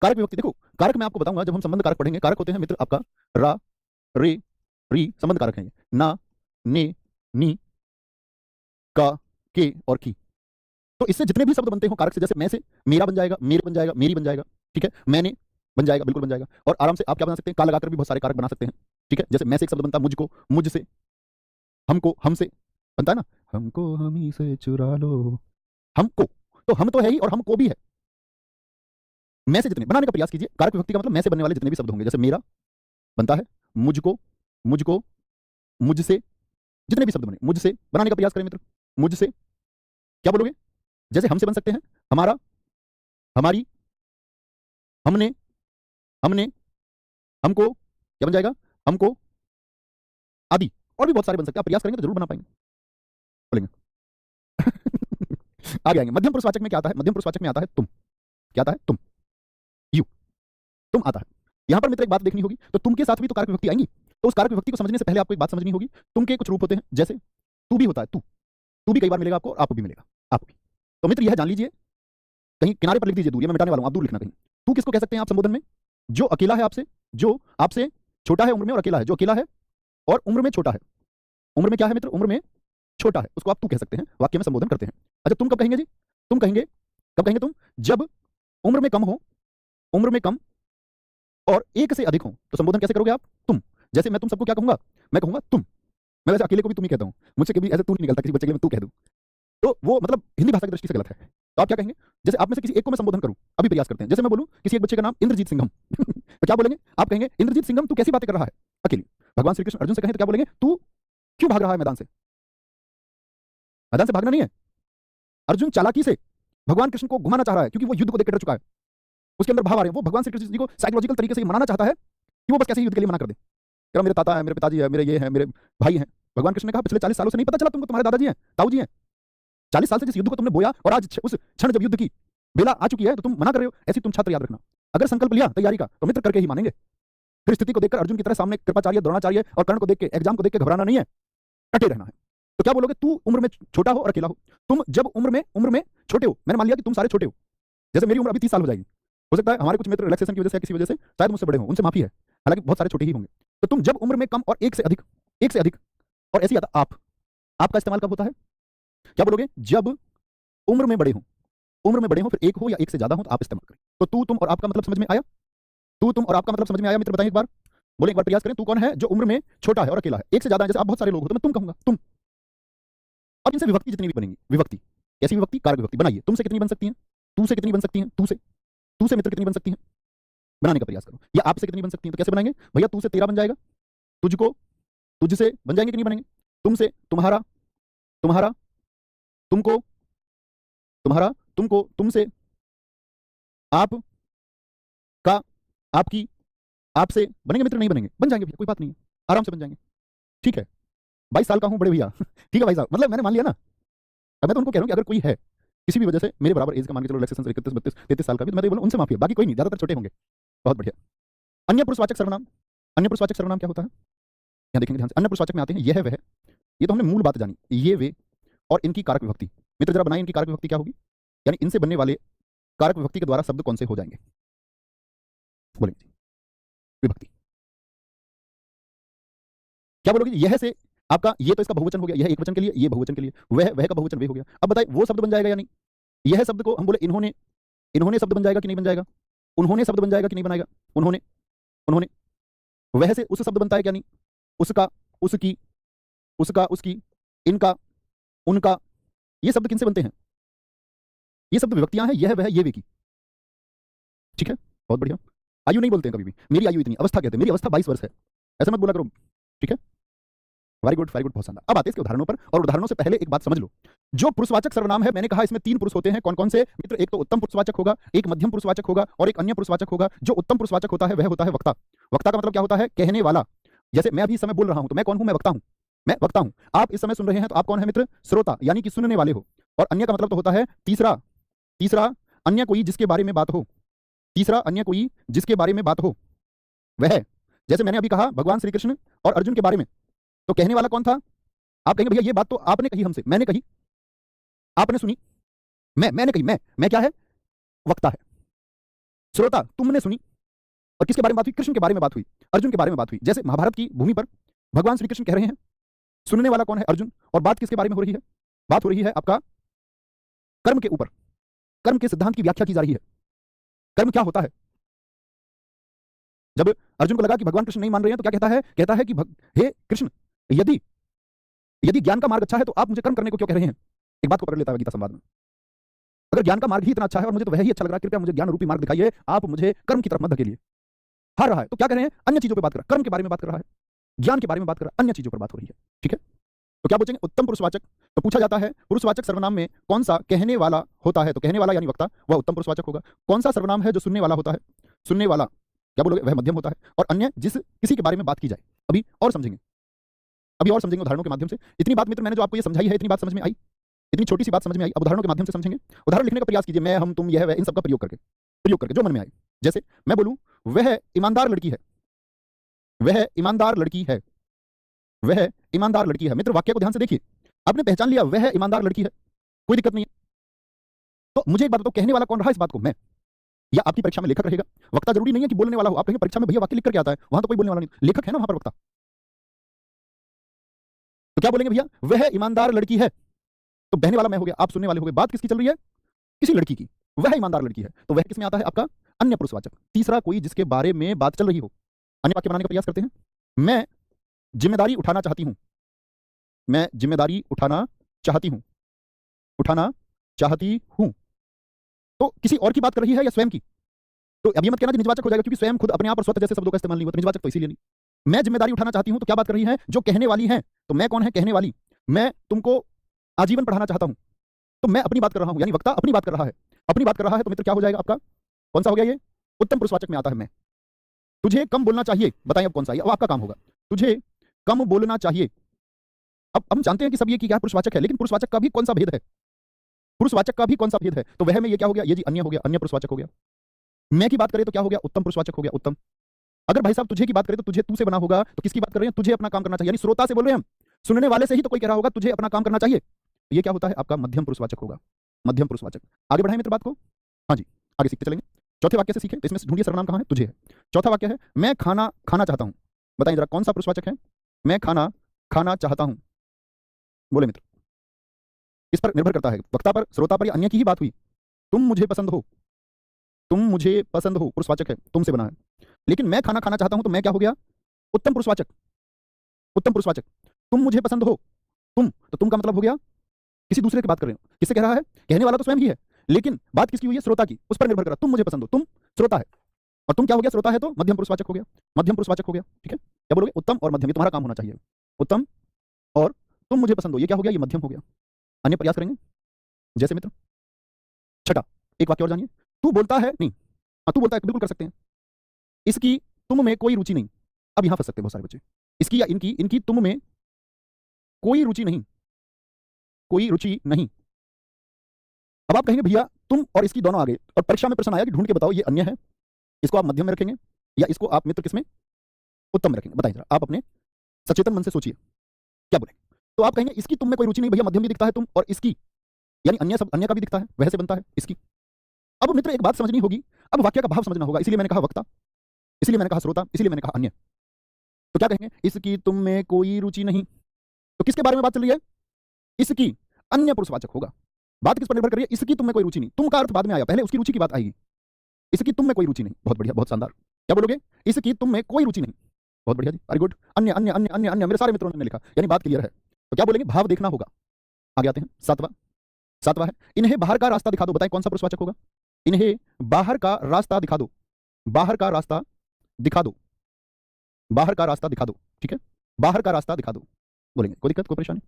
कारक विभक्ति देखो, कारक मैं आपको बताऊंगा जब हम संबंध कारक पढ़ेंगे। कारक होते हैं मित्र आपका रा, रे, री, संबंध कारक हैं ये, ना, ने, नी, का, के और की। तो इससे जितने भी शब्द बनते हो कारक से, जैसे मैं से मेरा बन जाएगा, मेरे बन जाएगा, मेरी बन जाएगा, ठीक है, मैंने बन जाएगा, बिल्कुल बन जाएगा। और आराम से आप क्या बना सकते हैं? का लगाकर भी बहुत सारे कारक बना सकते हैं, ठीक है। जैसे मैं से एक शब्द बनता है मुझको, मुझसे, हमको, हमसे बनता है ना, हमको हमी से चुरा लो, हमको, तो हम तो है ही और हमको भी है। मैं से जितने बनाने का प्रयास कीजिए। कारक विभक्ति का मतलब मैं से बनने वाले जितने भी शब्द होंगे, जैसे मेरा बनता है मुझको, मुझको, मुझसे, जितने भी शब्द बने मुझसे बनाने का प्रयास करें मित्र। मुझसे क्या बोलोगे? जैसे हमसे बन सकते हैं हमारा, हमारी, हमने, हमने, हमको, क्या बन जाएगा? हमको, आदि, और भी बहुत सारे बन सकते हैं। आप प्रयास करेंगे तो जरूर बना पाएंगे, बोलेंगे। आगे आएंगे। मध्यम पुरुषवाचक में क्या आता है? मध्यम पुरुषवाचक में आता है तुम। क्या आता है? तुम, यू, तुम आता है। यहां पर मित्र एक बात देखनी होगी, तो तुम के साथ भी तो कारक विभक्ति आएंगी। तो उस कारक विभक्ति को समझने से पहले आपको एक बात समझनी होगी। तुम के कुछ रूप होते हैं, जैसे तू भी होता है, तू भी कई बार मिलेगा आपको, और आपको भी मिलेगा, आपको भी। तो मित्र यह जान लीजिए, कहीं किनारे पर लिख दीजिए, दूर, मैं मिटाने वाला हूं, आप दूर लिखना कहीं। तू किसको कह सकते हैं आप संबोधन में? जो अकेला है आपसे, जो आपसे छोटा है उम्र में और अकेला है, जो अकेला है और उम्र में छोटा है। उम्र में क्या है मित्र? उम्र में छोटा है, उसको आप तू कह सकते हैं, वाक्य में संबोधन करते हैं। अच्छा, तुम कब कहेंगे जी? तुम कहेंगे, कब कहेंगे तुम? जब उम्र में कम हो, उम्र में कम और एक से अधिक हो। तो संबोधन कैसे करोगे आप? तुम। जैसे मैं तुम सबको क्या कहूंगा? मैं कहूंगा तुम। मैं वैसे अकेले को भी तुम ही कहता हूं, मुझसे कभी ऐसे तू नहीं निकलता, किसी बच्चे के लिए मैं तू कह दूं, तो वो मतलब हिंदी भाषा की दृष्टि से गलत है। तो आप क्या कहेंगे? जैसे आप में से किसी एक को मैं संबोधन करूं, अभी प्रयास करते हैं। जैसे मैं बोलूं किसी एक बच्चे का नाम इंद्रजीत सिंघम, तो क्या बोलेंगे? आप कहेंगे इंद्रजीत सिंघम तू कैसी बातें कर रहा है अकेले। भगवान श्री कृष्ण अर्जुन से कहें तो क्या बोलेंगे? तू क्यों भाग रहा है मैदान से? मैदान से भागना नहीं है, अर्जुन चालाकी से भगवान कृष्ण को घुमाना चाह रहा है, क्योंकि वो युद्ध को देख डर चुका है, उसके अंदर भाव आ रहे हैं। वो भगवान श्री कृष्ण जी को साइकोलॉजिकल तरीके से मनाना चाहता है कि वो बस कैसे युद्ध के लिए मना कर दे। यार मेरे ताता है, मेरे पिताजी है, मेरे ये है, मेरे भाई हैं। भगवान कृष्ण ने कहा पिछले 40 सालों से नहीं पता चला तुमको तुम्हारे दादाजी हैं, ताऊ जी हैं? 40 साल से जिस युद्ध को तुमने बोया, और आज उस क्षण जब युद्ध की बेला आ चुकी है तो तुम मना कर रहे हो। ऐसी तुम छात्र याद रखना, अगर संकल्प लिया तैयारी का तो मित्र करके ही मानेंगे। फिर स्थिति को देखकर अर्जुन की तरह सामने कृपाचार्य, द्रोणाचार्य और कर्ण को देख के, एग्जाम को देख के घबराना नहीं है, डटे रहना है। तो क्या बोलोगे? तू उम्र में छोटा हो और अकेला हो। तुम जब उम्र में छोटे हो, मैंने मान लिया कि तुम सारे छोटे हो। जैसे मेरी उम्र अभी 30 साल हो जाएगी, हो सकता है हमारे कुछ मित्र रिलैक्सेशन की वजह से, किसी वजह से शायद मुझसे बड़े हो, उनसे माफी है, हालांकि बहुत सारे छोटे ही होंगे। तो तुम जब उम्र में कम और एक से अधिक और ऐसे ही आता आप का इस्तेमाल कब होता है? क्या बोलोगे? जब उम्र में बड़े हो, उम्र में बड़े हो, फिर एक हो या एक से ज्यादा हो तो आप इस्तेमाल करें। तो तू, तुम और आपका मतलब समझ में आया? तू, तुम और आपका मतलब समझ में आया मित्र? बताएं एक बार, बोले एक बार, प्रयास करें। तू कौन है? जो उम्र में छोटा है और अकेला है, एक से ज्यादा है। जैसे आप बहुत सारे लोग हो तो मैं तुम कहूंगा, तुम। अब इनसे विभक्ति जितनी भी बनेंगी, विभक्ति कैसी विभक्ति? कारक विभक्ति बनाइए। तुमसे कितनी बन सकती हैं? तू से कितनी बन सकती हैं? तू से मित्र कितनी बन सकती हैं? बनाने का प्रयास करो। या आपसे कितनी बन सकती हैं? तो कैसे बनाएंगे भैया? तू से तेरा बन जाएगा, तुझको तुझसे बन जाएंगे कि नहीं बनेंगे? तुमसे तुम्हारा, तुम्हारा तुमको, तुम्हारा तुमको, तुमसे आप का, आपकी, आपसे बनेंगे मित्र? नहीं बनेंगे? बन जाएंगे भैया, कोई बात नहीं है, आराम से बन जाएंगे। ठीक है, 22 साल का हूं बड़े भैया। ठीक है भाई साहब, मतलब मैंने मान लिया ना। अब मैं तो उनको कह रहा हूं कि अगर कोई है किसी भी वजह से मेरे बराबर एज का, मान के चलो रिलैक्सेशन से 31, 32, 33 साल का भी, तो मैं तो बोलूं उनसे माफी है, बाकी कोई नहीं, ज्यादातर छोटे होंगे। बहुत बढ़िया। अन्य पुरुषवाचक सर्वनाम, अन्य पुरुषवाचक सर्वनाम क्या होता है? यहाँ देखेंगे ध्यान से। अन्य पुरुषवाचक में आते हैं यह वह, ये तो हमने मूल बात जानी, ये वे और इनकी कारक विभक्ति। मित्र जरा बनाइए इनकी कारक विभक्ति क्या होगी, यानी इनसे बनने वाले कारक विभक्ति के द्वारा शब्द कौन से हो जाएंगे? बोलेंगे विभक्ति। क्या बोलोगे? यह से आपका, ये तो इसका बहुवचन हो गया, यह एक वचन के लिए, ये बहुवचन के लिए, वह का बहुवचन वे हो गया। अब बताइए वो शब्द बन जाएगा या नहीं? यह शब्द को हम बोले इन्होंने, इन्होंने शब्द बन जाएगा कि नहीं बन जाएगा? उन्होंने शब्द बन जाएगा कि नहीं बनाएगा? उन्होंने, उन्होंने। वह से उस शब्द बनता है क्या नहीं? उसका, उसकी, उसका, उसकी, इनका, उनका। ये शब्द किनसे बनते हैं? ये शब्द विभक्तियां हैं, यह वह ये वे की। ठीक है, बहुत बढ़िया। आयु नहीं बोलते हैं कभी भी, मेरी आयु इतनी, अवस्था कहते हैं, मेरी अवस्था 22 वर्ष है, ऐसा मत बोला करो। ठीक है, वेरी गुड, वेरी गुड, बहुत शानदार। अब आते हैं इसके उदाहरणों पर, और उदाहरणों से पहले एक बात समझ लो। जो पुरुषवाचक सर्वनाम है, मैंने कहा इसमें 3 पुरुष होते हैं। कौन कौन से मित्र? एक तो उत्तम पुरुषवाचक होगा, एक मध्यम पुरुषवाचक होगा, और एक अन्य पुरुषवाचक होगा। जो उत्तम पुरुषवाचक होता है वह होता है वक्ता। वक्ता का मतलब क्या होता है? कहने वाला। जैसे मैं अभी इस समय बोल रहा हूं, तो मैं कौन हूं? मैं वक्ता हूं। मैं वक्ता हूं। आप इस समय सुन रहे हैं, तो आप कौन है मित्र? श्रोता, यानी कि सुनने वाले हो। और अन्य का मतलब तो होता है तीसरा। तीसरा अन्य कोई जिसके बारे में बात हो। तीसरा अन्य कोई जिसके बारे में बात हो वह। जैसे मैंने अभी कहा भगवान श्री कृष्ण और अर्जुन के बारे में, तो कहने वाला कौन था? आप कहेंगे भैया ये बात तो आपने कही हमसे, मैंने कही, आपने सुनी, मैंने कही। मैं क्या है? वक्ता है। श्रोता तुमने सुनी। और किसके बारे में बात हुई? कृष्ण के बारे में बात हुई, अर्जुन के बारे में बात हुई। जैसे महाभारत की भूमि पर भगवान श्री कृष्ण कह रहे हैं, सुनने वाला कौन है? अर्जुन। और बात किसके बारे में हो रही है? बात हो रही है आपका कर्म के ऊपर। कर्म के सिद्धांत की व्याख्या की जा रही है। कर्म क्या होता है? जब अर्जुन को लगा कि भगवान कृष्ण नहीं मान रहे हैं, तो क्या कहता है? कहता है कि हे कृष्ण, यदि यदि ज्ञान का मार्ग अच्छा है तो आप मुझे कर्म करने को क्यों कह रहे हैं? एक बात को पकड़ लेता है गीता संवाद में। अगर ज्ञान का मार्ग ही इतना अच्छा है और मुझे तो वह ही अच्छा लग रहा है, कृपया मुझे ज्ञान रूपी मार्ग दिखाइए, आप मुझे कर्म की तरफ मत धकेलिए। हार रहा है तो क्या कह रहे हैं? अन्य चीजों पर बात कर रहा है, कर्म के बारे में बात कर रहा है, ज्ञान के बारे में बात कर रहा है, अन्य चीजों पर बात हो रही है। ठीक है, तो क्या पूछेंगे? उत्तम पुरुषवाचक। तो पूछा जाता है पुरुषवाचक सर्वनाम में कौन सा कहने वाला होता है? तो कहने वाला यानी वक्ता, वह उत्तम पुरुषवाचक होगा। कौन सा सर्वनाम है जो सुनने वाला होता है? सुनने वाला क्या बोलोगे? वह मध्यम होता है। और अन्य जिस किसी के बारे में बात की जाए। अभी और समझेंगे, अभी और समझेंगे उदाहरणों के माध्यम से। इतनी बात मित्र मैंने जो आपको ये समझाई है, इतनी बात समझ में आई? इतनी छोटी सी बात समझ में आई? अब उदाहरणों के माध्यम से समझेंगे। उदाहरण लिखने का प्रयास कीजिए, मैं, हम, तुम, यह, वह, इन सबका प्रयोग करके जो मन में आए। जैसे मैं बोलूं वह ईमानदार लड़की है, वह ईमानदार लड़की है, वह ईमानदार लड़की है। मित्र वाक्य को ध्यान से देखिए, आपने पहचान लिया वह ईमानदार लड़की है, कोई दिक्कत नहीं है। तो मुझे एक बात बताओ, कहने वाला कौन रहा इस बात को? मैं, या आपकी परीक्षा में लेखक रहेगा? वक्ता जरूरी नहीं है कि बोलने वाला हो। आप कहेंगे परीक्षा में भैया वाक्य लिख करके आता है, वहां तो कोई बोलने वाला नहीं, लेखक है ना वहां पर वक्ता। तो क्या बोलेंगे भैया? वह ईमानदार लड़की है, तो बहने वाला मैं हो गया, आप सुनने वाले हो गए। बात किसकी चल रही है? किसी लड़की की। वह ईमानदार लड़की है, तो वह किसमें आता है? आपका अन्य पुरुषवाचक। तीसरा कोई जिसके बारे में बात चल रही हो। अन्य वाक्य बनाने का प्रयास करते हैं। मैं जिम्मेदारी उठाना चाहती हूं, मैं जिम्मेदारी उठाना चाहती हूं, उठाना चाहती हूं। तो किसी और की बात कर रही है या स्वयं की? तो अब ये मत कहना कि निजवाचक हो जाएगा, क्योंकि स्वयं खुद अपने आप और स्वतः जैसे शब्दों का इस्तेमाल नहीं हुआ, तो निजवाचक तो इसीलिए नहीं। मैं जिम्मेदारी उठाना चाहती हूं, तो क्या बात कर रही है? जो कहने वाली है। तो मैं कौन है? कहने वाली। मैं तुमको आजीवन पढ़ाना चाहता हूं, तो मैं अपनी बात कर रहा हूं, यानी वक्ता अपनी बात कर रहा है। अपनी बात कर रहा है तो मित्र क्या हो जाएगा आपका? कौन सा हो गया ये? उत्तम पुरुषवाचक में आता है मैं। तुझे कम बोलना चाहिए, बताइए अब कौन सा है? अब आपका काम होगा। तुझे कम बोलना चाहिए। अब हम जानते हैं कि सब ये कि क्या पुरुषवाचक है, लेकिन पुरुषवाचक का भी कौन सा भेद है? पुरुषवाचक का भी कौन सा भेद है? तो वह में ये क्या हो गया? ये जी अन्य हो गया, अन्य पुरुषवाचक हो गया। मैं की बात करें तो क्या हो गया? उत्तम पुरुषवाचक हो गया, उत्तम। अगर भाई साहब तुझे की बात करें तो तुझे तू से बना होगा, तो किसकी बात कर रहे हैं? तुझे अपना काम करना चाहिए, यानी श्रोता से बोल रहे हैं हम। सुनने वाले से ही तो कोई कह रहा होगा तुझे अपना काम करना चाहिए। ये क्या होता है? आपका मध्यम पुरुषवाचक होगा, मध्यम पुरुषवाचक। आगे बढ़ाएं मित्र बात को। हाँ जी, आगे सीखते चलेंगे। चौथे वाक्य से सीखे, तो इसमें से ढूंढिए सर्वनाम कहां है? तुझे है। चौथा वाक्य है मैं खाना खाना चाहता हूं। बताइए जरा कौन सा पुरुषवाचक है? मैं खाना खाना चाहता हूं। बोले मित्र। इस पर निर्भर करता है, वक्ता पर, श्रोता पर, या अन्य की ही बात हुई। तुम मुझे पसंद हो, तुम मुझे पसंद हो, पुरुषवाचक है, तुमसे बना है। लेकिन मैं खाना खाना चाहता हूं, तो मैं क्या हो गया? उत्तम पुरुषवाचक, उत्तम पुरुषवाचक। तुम मुझे पसंद हो, तुम, तो तुम का मतलब हो गया किसी दूसरे की बात कर रहे हो। किससे कह रहा है? कहने वाला तो स्वयं ही है, लेकिन बात किसकी हुई है? श्रोता की। उस पर निर्भर करा, तुम मुझे पसंद हो, तुम श्रोता है, और तुम क्या हो गया? श्रोता है, तो मध्यम पुरुषवाचक हो गया, मध्यम पुरुषवाचक हो गया। ठीक है, क्या बोलोगे? उत्तम और मध्यम, ये तुम्हारा काम होना चाहिए। उत्तम और तुम मुझे पसंद हो, ये क्या हो गया? ये मध्यम हो गया। अन्य प्रयास करेंगे, जैसे मित्र छठा, एक वाक्य और जानिए। तू बोलता है नहीं, हाँ तू बोलता है, बिल्कुल कर सकते हैं। इसकी तुम में कोई रुचि नहीं। अब यहां फंस सकते हैं बहुत सारे बच्चे। इसकी या इनकी, इनकी तुम में कोई रुचि नहीं, कोई रुचि नहीं। अब आप कहेंगे भैया तुम और इसकी दोनों आगे, और परीक्षा में प्रश्न आया कि ढूंढ के बताओ ये अन्य है, इसको आप मध्यम में रखेंगे या इसको आप मित्र किसमें? उत्तम में रखेंगे? बताइए जरा, आप अपने सचेतन मन से सोचिए क्या बोले। तो आप कहेंगे इसकी तुम में कोई रुचि नहीं, भैया मध्यम भी दिखता है तुम, और इसकी यानी अन्य सब, अन्य का भी दिखता है, वह से बनता है इसकी। अब मित्र एक बात समझनी होगी, अब वाक्य का भाव समझना होगा, इसलिए मैंने कहा वक्ता, इसलिए मैंने कहा श्रोता, इसलिए मैंने कहा अन्य। तो क्या कहेंगे? इसकी तुम में कोई रुचि नहीं, तो किसके बारे में बात चल रही है? इसकी, अन्य पुरुषवाचक होगा। बात किस पर निर्भर कर रही है? इसकी तुम में कोई रुचि नहीं। तुम का अर्थ बाद में आया, पहले उसकी रुचि की बात आएगी। इसकी तुम में कोई रुचि नहीं, बहुत बढ़िया, बहुत शानदार। क्या बोलोगे? इसकी तुम में कोई रुचि नहीं, बहुत बढ़िया जी, वेरी गुड। अन्य अन्य अन्य अन्य अन्य, मेरे सारे मित्रों ने लिखा, यानी बात क्लियर है। तो क्या बोलेंगे? भाव देखना होगा। आगे आते हैं, सातवां, सातवां है इन्हें बाहर का रास्ता दिखा दो। बताएं कौन सा पुरुषवाचक होगा? इन्हें बाहर का रास्ता दिखा दो, बाहर का रास्ता दिखा दो, बाहर का रास्ता दिखा दो। ठीक है, बाहर का रास्ता दिखा दो। बोलेंगे कोई दिक्कत कोई परेशानी?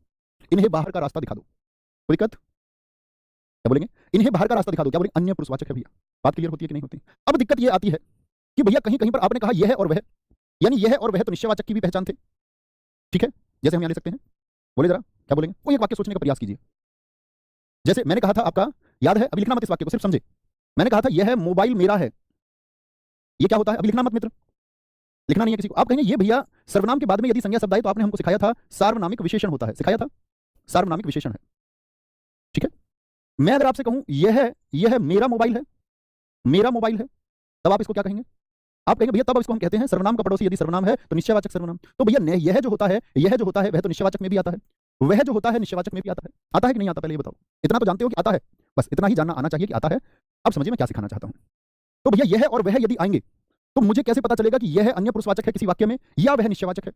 इन्हें बाहर का रास्ता दिखा दो, कोई दिक्कत? क्या बोलेंगे? इन्हें बाहर का रास्ता दिखा दो, क्या बोलेंगे? अन्य पुरुषवाचक है भैया। बात क्लियर होती है कि नहीं होती? अब दिक्कत ये आती है कि भैया कहीं कहीं पर आपने कहा यह है और वह, यानी यह है और वह तो निश्चयवाचक की भी पहचान थे, ठीक है? जैसे हम यहाँ ले सकते हैं, बोले जरा क्या बोलेंगे? कोई एक वाक्य सोचने का प्रयास कीजिए। जैसे मैंने कहा था, आपका याद है? अभी लिखना मत इस वाक्य को, सिर्फ समझे। मैंने कहा था यह मोबाइल मेरा है, ये क्या होता है? अभी लिखना मत मित्र, लिखना नहीं है किसी को। आप कहेंगे ये भैया सर्वनाम के बाद में यदि संज्ञा शब्द आए तो आपने हमको सिखाया था सार्वनामिक विशेषण होता है, सिखाया था सार्वनामिक विशेषण है, ठीक है? मैं अगर आपसे कहूं यह मेरा मोबाइल है, मेरा मोबाइल है, तब आप इसको क्या कहेंगे? आप कहेंगे भैया तब इसको हम कहते हैं सर्वनाम का पड़ोसी, यदि सर्वनाम है तो निश्चयवाचक सर्वनाम। तो भैया यह जो होता है वह तो निश्चयवाचक में भी आता है, वह जो होता है निश्चयवाचक में भी आता है कि नहीं आता? पहले ये बताओ। इतना तो जानते हो कि आता है, बस इतना ही जानना आना चाहिए कि आता है। अब समझिए मैं क्या सिखाना चाहता हूं। तो भैया यह और वह यदि आएंगे तो मुझे कैसे पता चलेगा कि यह अन्य पुरुषवाचक है किसी वाक्य में या वह निश्चयवाचक है?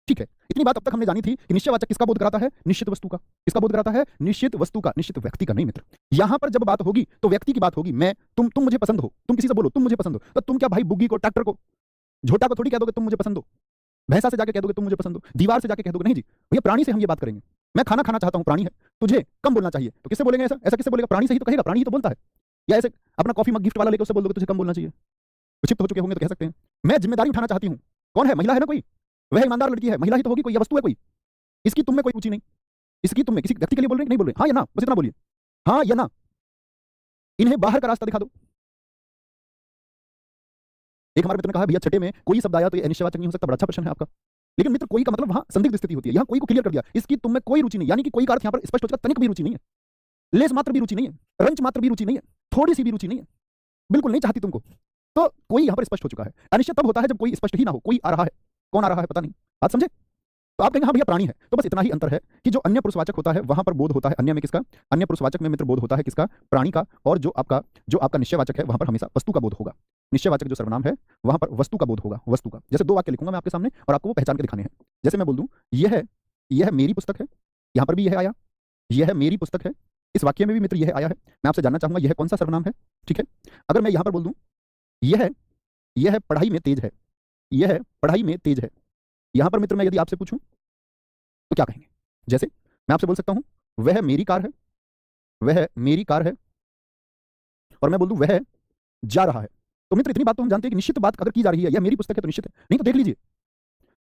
ठीक है, इतनी बात अब तक हमने जानी थी कि निश्चयवाचक किसका बोध कराता है? निश्चित वस्तु का। किसका बोध कराता है? निश्चित वस्तु का, निश्चित व्यक्ति का नहीं मित्र। यहां पर जब बात होगी तो व्यक्ति की बात होगी। मैं, तुम मुझे पसंद हो, तुम किसी से बोलो तुम मुझे पसंद हो, तो तुम क्या भाई बुग्गी को, ट्रैक्टर को, झोटा को थोड़ी कह दोगे तुम मुझे पसंद हो? भैंसा से जाके कह दोगे तुम मुझे पसंद हो? दीवार से जाके कह दोगे? नहीं जी भैया, प्राणी से हम ये बात करेंगे। मैं खाना खाना चाहता हूं, प्राणी है, तुझे कम बोलना चाहिए, तो किससे बोलेंगे? ऐसा ऐसा किससे बोलेगा? प्राणी से ही तो कहेगा, प्राणी ही तो बोलता है। या ऐसे अपना कॉफी मग गिफ्ट वाला लेके उससे बोल दोगे तुझे कम बोलना चाहिए, विक्षिप्त हो चुके होंगे तो कह सकते हैं। मैं जिम्मेदारी उठाना चाहती हूँ, कौन है? महिला है ना कोई, वह ईमानदार लड़की है, महिला ही तो होगी कोई, या वस्तु है कोई, इसकी तुम में कोई रुचि नहीं, इसकी तुम में, किसी व्यक्ति के लिए बोल रहे हैं कि नहीं बोल रहे? हाँ या ना, बस इतना बोलिए, हाँ या ना। इन्हें बाहर का रास्ता दिखा दो। एक हमारे मित्र ने कहा भैया छठे में कोई शब्द आया तो ये निश्चयवाचक नहीं हो सकता। बड़ा अच्छा प्रश्न है आपका, लेकिन मित्र कोई का मतलब वहां संदिग्ध स्थिति होती है, यहाँ कोई को क्लियर कर दिया, इसकी तुम में कोई रुचि नहीं, यानी कि कोई का अर्थ यहाँ पर स्पष्ट हो चुका, तनिक भी रुचि नहीं है, लेस मात्र भी रुचि नहीं है, रंच मात्र भी रुचि नहीं है, थोड़ी सी भी रुचि नहीं है, बिल्कुल नहीं चाहती तुमको। तो कोई यहाँ पर स्पष्ट हो चुका है। अनिश्चित तब होता है जब कोई स्पष्ट ही ना हो, कोई आ रहा है, कौन आ रहा है पता नहीं, बात समझे? तो आप कहेंगे हाँ भैया प्राणी है, तो बस इतना ही अंतर है कि जो अन्य पुरुषवाचक होता है वहां पर बोध होता है अन्य में किसका? अन्य पुरुषवाचक में मित्र बोध होता है किसका? प्राणी का। और जो आपका निश्चयवाचक है वहां पर हमेशा वस्तु का बोध होगा। निश्चयवाचक जो सर्वनाम है वहां पर वस्तु का बोध होगा, वस्तु का। जैसे दो वाक्य लिखूंगा मैं आपके सामने और आपको वो पहचान के दिखाने हैं। जैसे मैं बोल दूं यह मेरी पुस्तक है, यहां पर भी यह आया, यह मेरी पुस्तक है, इस वाक्य में भी मित्र यह आया है। मैं आपसे जानना चाहूंगा यह कौन सा सर्वनाम है? ठीक है, अगर मैं यहां पर बोल दूं यह पढ़ाई में तेज है, यह पढ़ाई में तेज है, यहां पर मित्र मैं यदि आपसे पूछूं तो क्या कहेंगे? जैसे मैं आपसे बोल सकता हूं वह मेरी कार है, वह मेरी कार है, और मैं बोल दूं वह जा रहा है। तो मित्र इतनी बात तो हम जानते हैं कि निश्चित बात अगर की जा रही है, यह मेरी पुस्तक है तो निश्चित है, नहीं तो देख लीजिए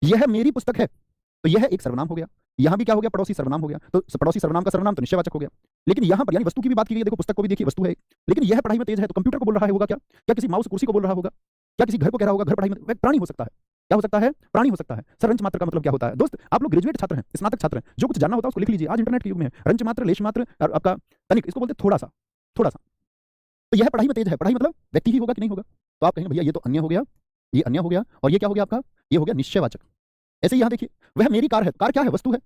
यह मेरी पुस्तक है तो यह एक सर्वनाम हो गया, यहां भी क्या हो गया? पड़ोसी सर्वनाम हो गया। तो पड़ोसी सर्वनाम का सर्वनाम तो निश्चयवाचक हो गया। लेकिन यहां पर यानी वस्तु की भी बात की गई है, देखो पुस्तक को भी देखिए वस्तु है, लेकिन यह पढ़ाई में तेज है तो कंप्यूटर को बोल रहा है होगा क्या? क्या किसी माउस कुर्सी को बोल रहा होगा? क्या किसी घर को कह रहा होगा घर पढ़ाई में? वह प्राणी हो सकता है। क्या हो सकता है? प्राणी हो सकता है। सर रंच मात्र का मतलब क्या होता है? दोस्त आप लोग ग्रेजुएट छात्र हैं, स्नातक छात्र हैं, जो कुछ जानना होता है उसको लिख लीजिए, आज इंटरनेट के युग में है। रंच मात्र, लेश मात्र और आपका तनिक, इसको बोलते हैं थोड़ा सा, थोड़ा सा। तो यह पढ़ाई में तेज है, पढ़ाई मतलब व्यक्ति ही होगा कि नहीं होगा? तो आप कहेंगे भैया ये तो अन्य हो गया, ये अन्य हो गया, और ये क्या हो गया आपका? ये हो गया निश्चयवाचक। ऐसे ही यहां देखिए वह मेरी कार है, कार क्या है? वस्तु है,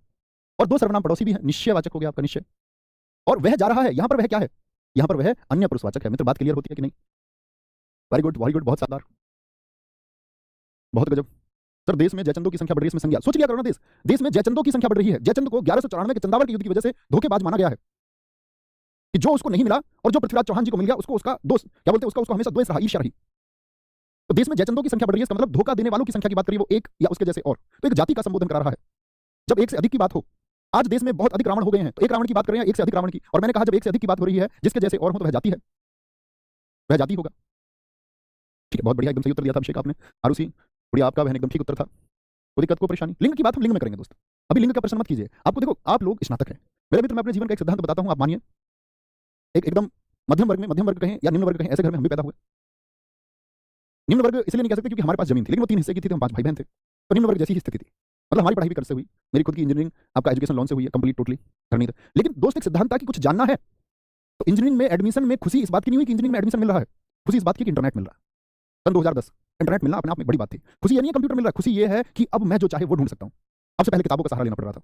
और दो सर्वनाम पड़ोसी भी है, निश्चयवाचक हो गया आपका निश्चय। और वह जा रहा है, यहां पर वह क्या है? यहां पर वह अन्य पुरुषवाचक है। मित्र बात क्लियर होती है कि नहीं? वेरी गुड, वेरी गुड, बहुत शानदार, बहुत गजब। सर देश में जयचंदों की संख्या बढ़ रही है, इसमें संज्ञा सोच लिया करो ना। देश में जयचंदों की संख्या बढ़ रही है। जयचंद को 1194 के चंदावड़ के युद्ध की वजह से धोखेबाज माना गया है कि जो उसको नहीं मिला और जो पृथ्वीराज चौहान जी को मिल गया उसको उसका दोस्त, क्या बोलते हैं उसका हमेशा द्वेष रहा, ईर्ष्या रही। तो देश में जयचंदों की संख्या बढ़ रही है, इसका मतलब धोखा देने वालों की संख्या की बात करिए वो एक या उसके जैसे और, तो एक जाति का संबोधन करा रहा है। जब एक से अधिक की बात हो, आज देश में बहुत अधिक रावण हो गए हैं, तो एक रावण की बात करें, एक से अधिक रावण की, और मैंने कहा जब एक से अधिक की बात हो रही है जिसके जैसे और हो तो वह जाति है, वह जाति होगा। ठीक है, बहुत बढ़िया, एकदम सही उत्तर दिया था अभिषेक आपने। आरुषि बढ़िया, आपका बहन एकदम ठीक उत्तर था। कोई दिक्कत, कोई परेशानी? लिंग की बात हम लिंग में करेंगे दोस्त, अभी लिंग का प्रश्न मत कीजिए। आपको देखो आप लोग स्नातक हैं, मेरे मित्र मैं अपने जीवन का एक सिद्धांत बताता हूं, आप मानिए। एकदम मध्यम वर्ग में, मध्यम वर्ग कहें या निम्न वर्ग कहें, ऐसे घर में हम भी पैदा हुए। निम्न वर्ग इसलिए नहीं कह सकते क्योंकि हमारे पास जमीन थी, लेकिन वो 3 हिस्से की थी, हम 5 भाई बहन थे, तो निम्न वर्ग जैसी ही स्थिति थी। मतलब हमारी पढ़ाई भी कर से हुई, मेरी खुद की इंजीनियरिंग आपका एजुकेशन लोन से हुई है, कंप्लीट टोटली घर नहीं था। लेकिन दोस्त एक सिद्धांत था कि कुछ जानना है तो इंजीनियरिंग में एडमिशन में खुशी इस बात की नहीं हुई कि इंजीनियरिंग में एडमिशन मिल रहा है, खुशी इस बात की कि इंटरनेट मिल रहा है। सन 2010 इंटरनेट मिलना अपने आप में बड़ी बात थी। खुशी ये नहीं है कंप्यूटर मिल रहा है, खुशी ये है कि अब मैं जो चाहे वो ढूंढ सकता हूँ। अब से पहले किताबों का सहारा लेना पड़ रहा था,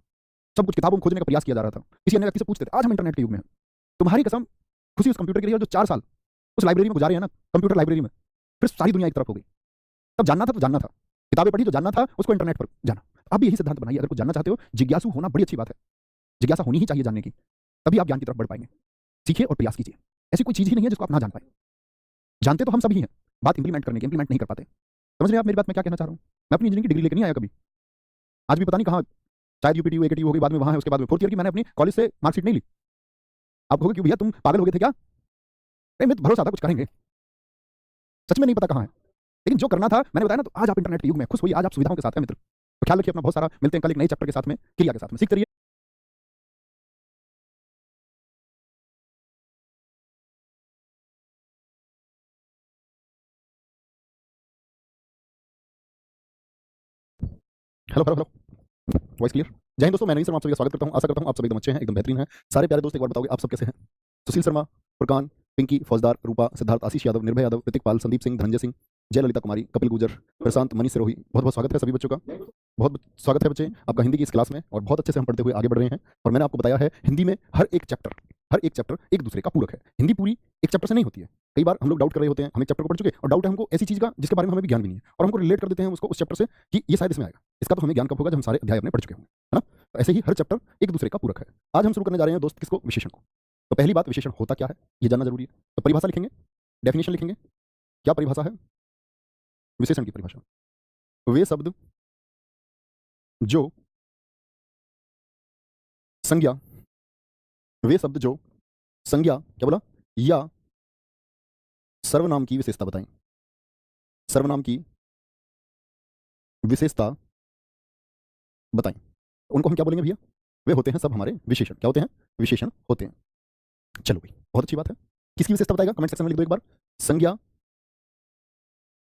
सब कुछ किताबों में खोजने का प्रयास किया जा रहा था, किसी अन्य व्यक्ति से पूछते थे। आज हम इंटरनेट के युग में हैं, तुम्हारी कसम खुशी उस कंप्यूटर के लिए जो 4 साल उस लाइब्रेरी में गुजारे हैं ना, कंप्यूटर लाइब्रेरी में, फिर सारी दुनिया एक तरफ हो गई। तब जानना था तो जानना था, किताबें पढ़ी तो जानना था, उसको इंटरनेट पर जाना। अब भी यही सिद्धांत बनाइए, अगर कुछ जानना चाहते हो जिज्ञासु होना बड़ी अच्छी बात है, जिज्ञासा होनी ही चाहिए जानने की, तभी आप ज्ञान की तरफ बढ़ पाएंगे। सीखिए और प्रयास कीजिए, ऐसी कोई चीज ही नहीं है जिसको आप ना जान पाए। जानते तो हम सभी हैं, बात इंप्लीमेंट करने की, इंप्लीमेंट नहीं कर पाते। समझ रहे हैं आप मेरी बात? मैं क्या कहना चाह रहा हूं? मैं अपनी इंजीनियरिंग की डिग्री लेकर नहीं आया कभी, आज भी पता नहीं कहां शायद यूपीटीयू एकेटीयू होगी बाद में, वहां है उसके बाद में 4th ईयर की मैंने अपनी कॉलेज से मार्कशीट नहीं ली। आप कहोगे कि भैया तुम पागल हो गए थे क्या? नहीं, मैं तो भरोसा था कुछ करेंगे, सच में नहीं पता कहाँ है, लेकिन जो करना था मैंने बताया ना। तो आज आप इंटरनेट के युग में खुश होइए, आज आप सुविधाओं के साथ हैं मित्र। तो ख्याल रखिए अपना बहुत सारा। मिलते हैं कल एक नए चैप्टर के साथ में, क्रिया के साथ में। सीखते रहिए। Hello hello hello, voice clear? जय हिंद दोस्तों, मैं नवीन शर्मा आप सभी का स्वागत करता हूं। आशा करता हूं आप सब एकदम अच्छे हैं, एकदम बेहतरीन हैं। सारे प्यारे दोस्त एक बार बताओगे आप सब कैसे हैं? सुशील शर्मा, फुरकान, पिंकी, फौजदार, रूपा, सिद्धार्थ, आशीष यादव, निर्भय यादव, ऋतिक पाल, संदीप सिंह, धनंजय सिंह, जय ललिता कुमारी, कपिल गुजर, प्रशांत, मनीष सिरोही, बहुत बहुत स्वागत है सभी बच्चों का। बहुत बहुत स्वागत है बच्चे आपका हिंदी की इस क्लास में, और बहुत अच्छे से हम पढ़ते हुए आगे बढ़ रहे हैं। और मैंने आपको बताया है हिंदी में हर एक चैप्टर एक दूसरे का पूरक है। हिंदी पूरी एक चैप्टर से नहीं होती है। कई बार हम लोग डाउट कर रहे होते हैं, हम एक चैप्टर को पढ़ चुके और डाउट है हमको ऐसी चीज का जिसके बारे में हमें भी ज्ञान भी नहीं है, और हमको रिलेट कर देते हैं उसको उस चैप्टर से कि ये शायद इसमें आएगा। इसका तो हमें ज्ञान कब होगा जब हम सारे अध्याय अपने पढ़ चुके होंगे, है ना? तो ऐसे ही हर चैप्टर एक दूसरे का पूरक है। आज हम शुरू करने जा रहे हैं दोस्त किसको? विशेषण को। तो पहली बात, विशेषण होता क्या है ये जानना जरूरी है। तो परिभाषा लिखेंगे, डेफिनेशन लिखेंगे। क्या परिभाषा है विशेषण की? परिभाषा, वे शब्द जो संज्ञा, वे शब्द जो संज्ञा, क्या बोला, या सर्वनाम की विशेषता बताएं। सर्वनाम की विशेषता बताएं, उनको हम क्या बोलेंगे भैया? वे होते हैं सब हमारे विशेषण। क्या होते हैं? विशेषण होते हैं। चलो भाई, बहुत अच्छी बात है। किसकी विशेषता बताएगा? कमेंट सेक्शन में लिख दो एक बार। संज्ञा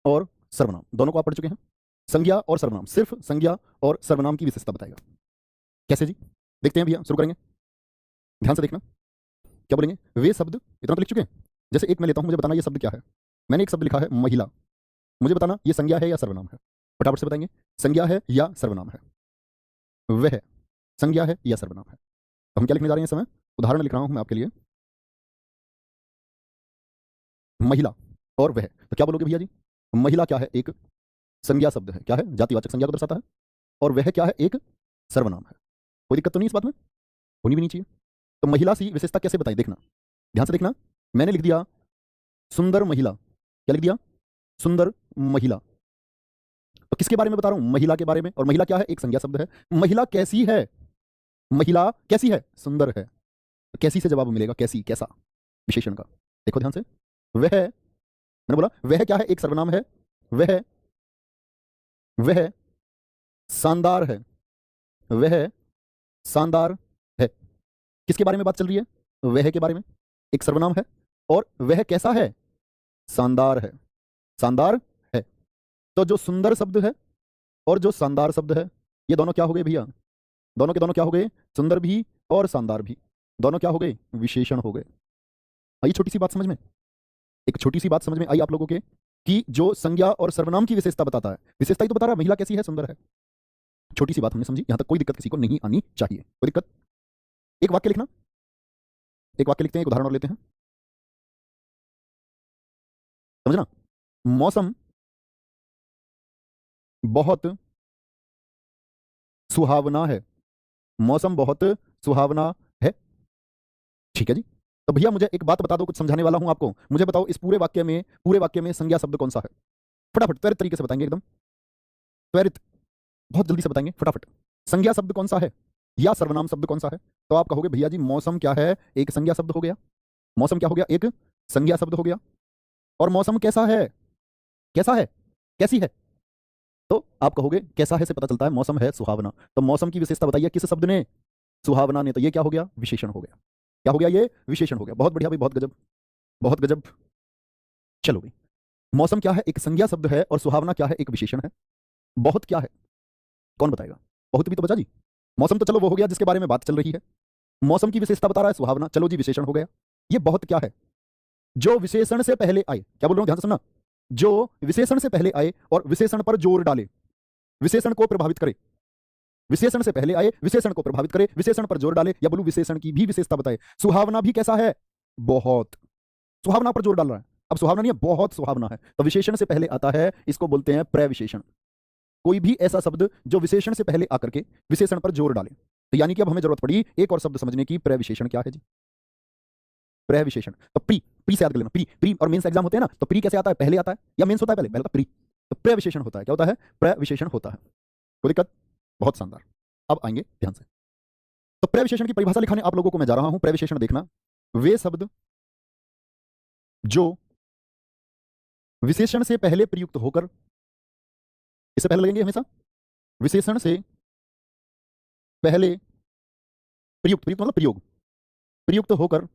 और सर्वनाम दोनों को आप पढ़ चुके हैं। संज्ञा और सर्वनाम, सिर्फ संज्ञा और सर्वनाम की विशेषता बताएगा। कैसे जी? देखते हैं भैया, शुरू करेंगे, ध्यान से देखना। क्या बोलेंगे? वे शब्द, इतना तो लिख चुके हैं। जैसे एक मैं लेता हूं, मुझे बताना ये शब्द क्या है। मैंने एक शब्द लिखा है महिला, मुझे बताना ये संज्ञा है या सर्वनाम है। फटाफट से बताएंगे, संज्ञा है या सर्वनाम है। वह संज्ञा है या सर्वनाम है। तो हम क्या लिखने जा रहे हैं इस समय? उदाहरण लिख रहा हूं मैं आपके लिए, महिला और वह। तो क्या बोलोगे भैया जी? महिला क्या है? एक संज्ञा शब्द है। क्या है? जातिवाचक संज्ञा को दर्शाता है। और वह क्या है? एक सर्वनाम है। कोई दिक्कत तो नहीं इस बात में? होनी भी नहीं चाहिए। तो महिला सी विशेषता कैसे बताई? देखना, ध्यान से देखना। मैंने लिख दिया सुंदर महिला। क्या लिख दिया? सुंदर महिला। तो किसके बारे में बता रहा हूं? महिला के बारे में। और महिला क्या है? एक संज्ञा शब्द है। महिला कैसी है? महिला कैसी है? सुंदर है। तो कैसी से जवाब मिलेगा, कैसी, कैसा, विशेषण का। देखो ध्यान से, वह, मैंने बोला वह क्या है? एक सर्वनाम है। वह, वह शानदार है। वह शानदार है। किसके बारे में बात चल रही है? वह के बारे में, एक सर्वनाम है। और वह कैसा है? शानदार है। शानदार है। तो जो सुंदर शब्द है और जो शानदार शब्द है, ये दोनों क्या हो गए भैया? दोनों के दोनों क्या हो गए? सुंदर भी और शानदार भी। दोनों क्या हो गए? विशेषण हो गए। आई छोटी सी बात समझ में? एक छोटी सी बात समझ में आई आप लोगों के, कि जो संज्ञा और सर्वनाम की विशेषता बताता है, विशेषता ही तो बता रहा है महिला कैसी है, सुंदर है। छोटी सी बात हमने समझी, यहां तक कोई दिक्कत किसी को नहीं आनी चाहिए। कोई दिक्कत? एक वाक्य लिखना, एक वाक्य लिखते हैं, एक उदाहरण और लेते हैं, समझना। मौसम बहुत सुहावना है। मौसम बहुत सुहावना है। ठीक है जी। तो भैया मुझे एक बात बता दो, कुछ समझाने वाला हूं आपको। मुझे बताओ इस पूरे वाक्य में संज्ञा शब्द कौन सा है? फटाफट त्वरित तरीके से बताएंगे, एकदम त्वरित, बहुत जल्दी से बताएंगे फटाफट। संज्ञा शब्द कौन सा है या सर्वनाम शब्द कौन सा है? तो आप कहोगे भैया जी मौसम क्या है? एक संज्ञा शब्द हो गया। मौसम क्या हो गया? एक संज्ञा शब्द हो गया। और मौसम कैसा है? कैसा है? कैसी है? तो आप कहोगे कैसा है से पता चलता है मौसम है सुहावना। तो मौसम की विशेषता बताइए किस शब्द ने? सुहावना ने। तो ये क्या हो गया? विशेषण हो गया। क्या हो गया? ये विशेषण हो गया। बहुत बढ़िया भाई, बहुत गजब, बहुत गजब। चलो भाई, मौसम क्या है? एक संज्ञा शब्द है। और सुहावना क्या है? एक विशेषण है। बहुत क्या है? कौन बताएगा? बहुत भी तो बचा जी। मौसम तो चलो वो हो गया जिसके बारे में बात चल रही है। मौसम की विशेषता बता रहा है सुहावना, चलो जी विशेषण हो गया। ये बहुत क्या है? जो विशेषण से पहले आए। क्या बोल रहा हूं, ध्यान से सुनना। जो विशेषण से पहले आए और विशेषण पर जोर डाले, विशेषण को प्रभावित करे। विशेषण से पहले आए, विशेषण को प्रभावित करे, विशेषण पर जोर डाले, या बोलूं विशेषण की भी विशेषता बताए। सुहावना भी कैसा है? बहुत। सुहावना पर जोर डाल रहा है। अब सुहावना नहीं है, बहुत सुहावना है। तो विशेषण से पहले आता है, इसको बोलते हैं प्रविशेषण। कोई भी ऐसा शब्द जो विशेषण से पहले आकर के विशेषण पर जोर डाले। तो यानी कि अब हमें जरूरत पड़ी एक और शब्द समझने की, प्रविशेषण क्या है जी? प्रविशेषण। तो प्री से याद कर लेना। प्री और मेंस एग्जाम होते हैं ना, तो प्री कैसे आता है? पहले आता है या मेंस होता है? पहले पहले होता है प्री। तो प्रविशेषण होता है। क्या होता है? प्रविशेषण होता है। कोई दिक्कत? बहुत शानदार। अब आएंगे ध्यान से। तो प्रविशेषण की परिभाषा लिखाने आप लोगों को मैं जा रहा हूं। प्रविशेषण देखना, वे शब्द जो विशेषण से पहले प्रयुक्त होकर, इससे पहले लगेंगे हमेशा, विशेषण से पहले प्रयुक्त, प्रयुक्त मतलब प्रयोग, प्रयुक्त होकर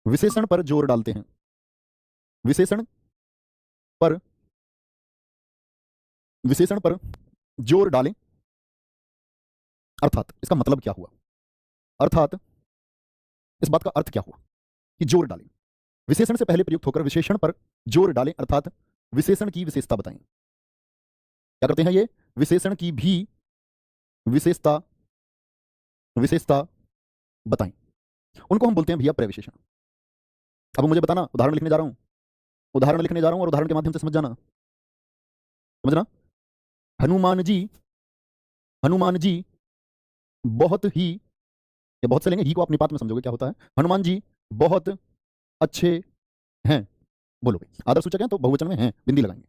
विशेषण पर जोर डालते हैं, विशेषण पर, विशेषण पर जोर डालें। अर्थात इसका मतलब क्या हुआ, अर्थात इस बात का अर्थ क्या हुआ कि जोर डालें, विशेषण से पहले प्रयुक्त होकर विशेषण पर जोर डालें, अर्थात विशेषण की विशेषता बताएं। क्या करते हैं ये, विशेषण की भी विशेषता, विशेषता बताएं, उनको हम बोलते हैं भैया प्रविशेषण। अब मुझे बताना, उदाहरण लिखने जा रहा हूं, उदाहरण लिखने जा रहा हूं और उदाहरण के माध्यम से समझ जाना, समझना। हनुमान जी, हनुमान जी बहुत ही, ये बहुत से लेंगे, ही को अपनी बात में समझोगे क्या होता है। हनुमान जी बहुत अच्छे हैं, बोलोगे, आदर सूचक हैं तो बहुवचन में हैं, बिंदी लगाएंगे।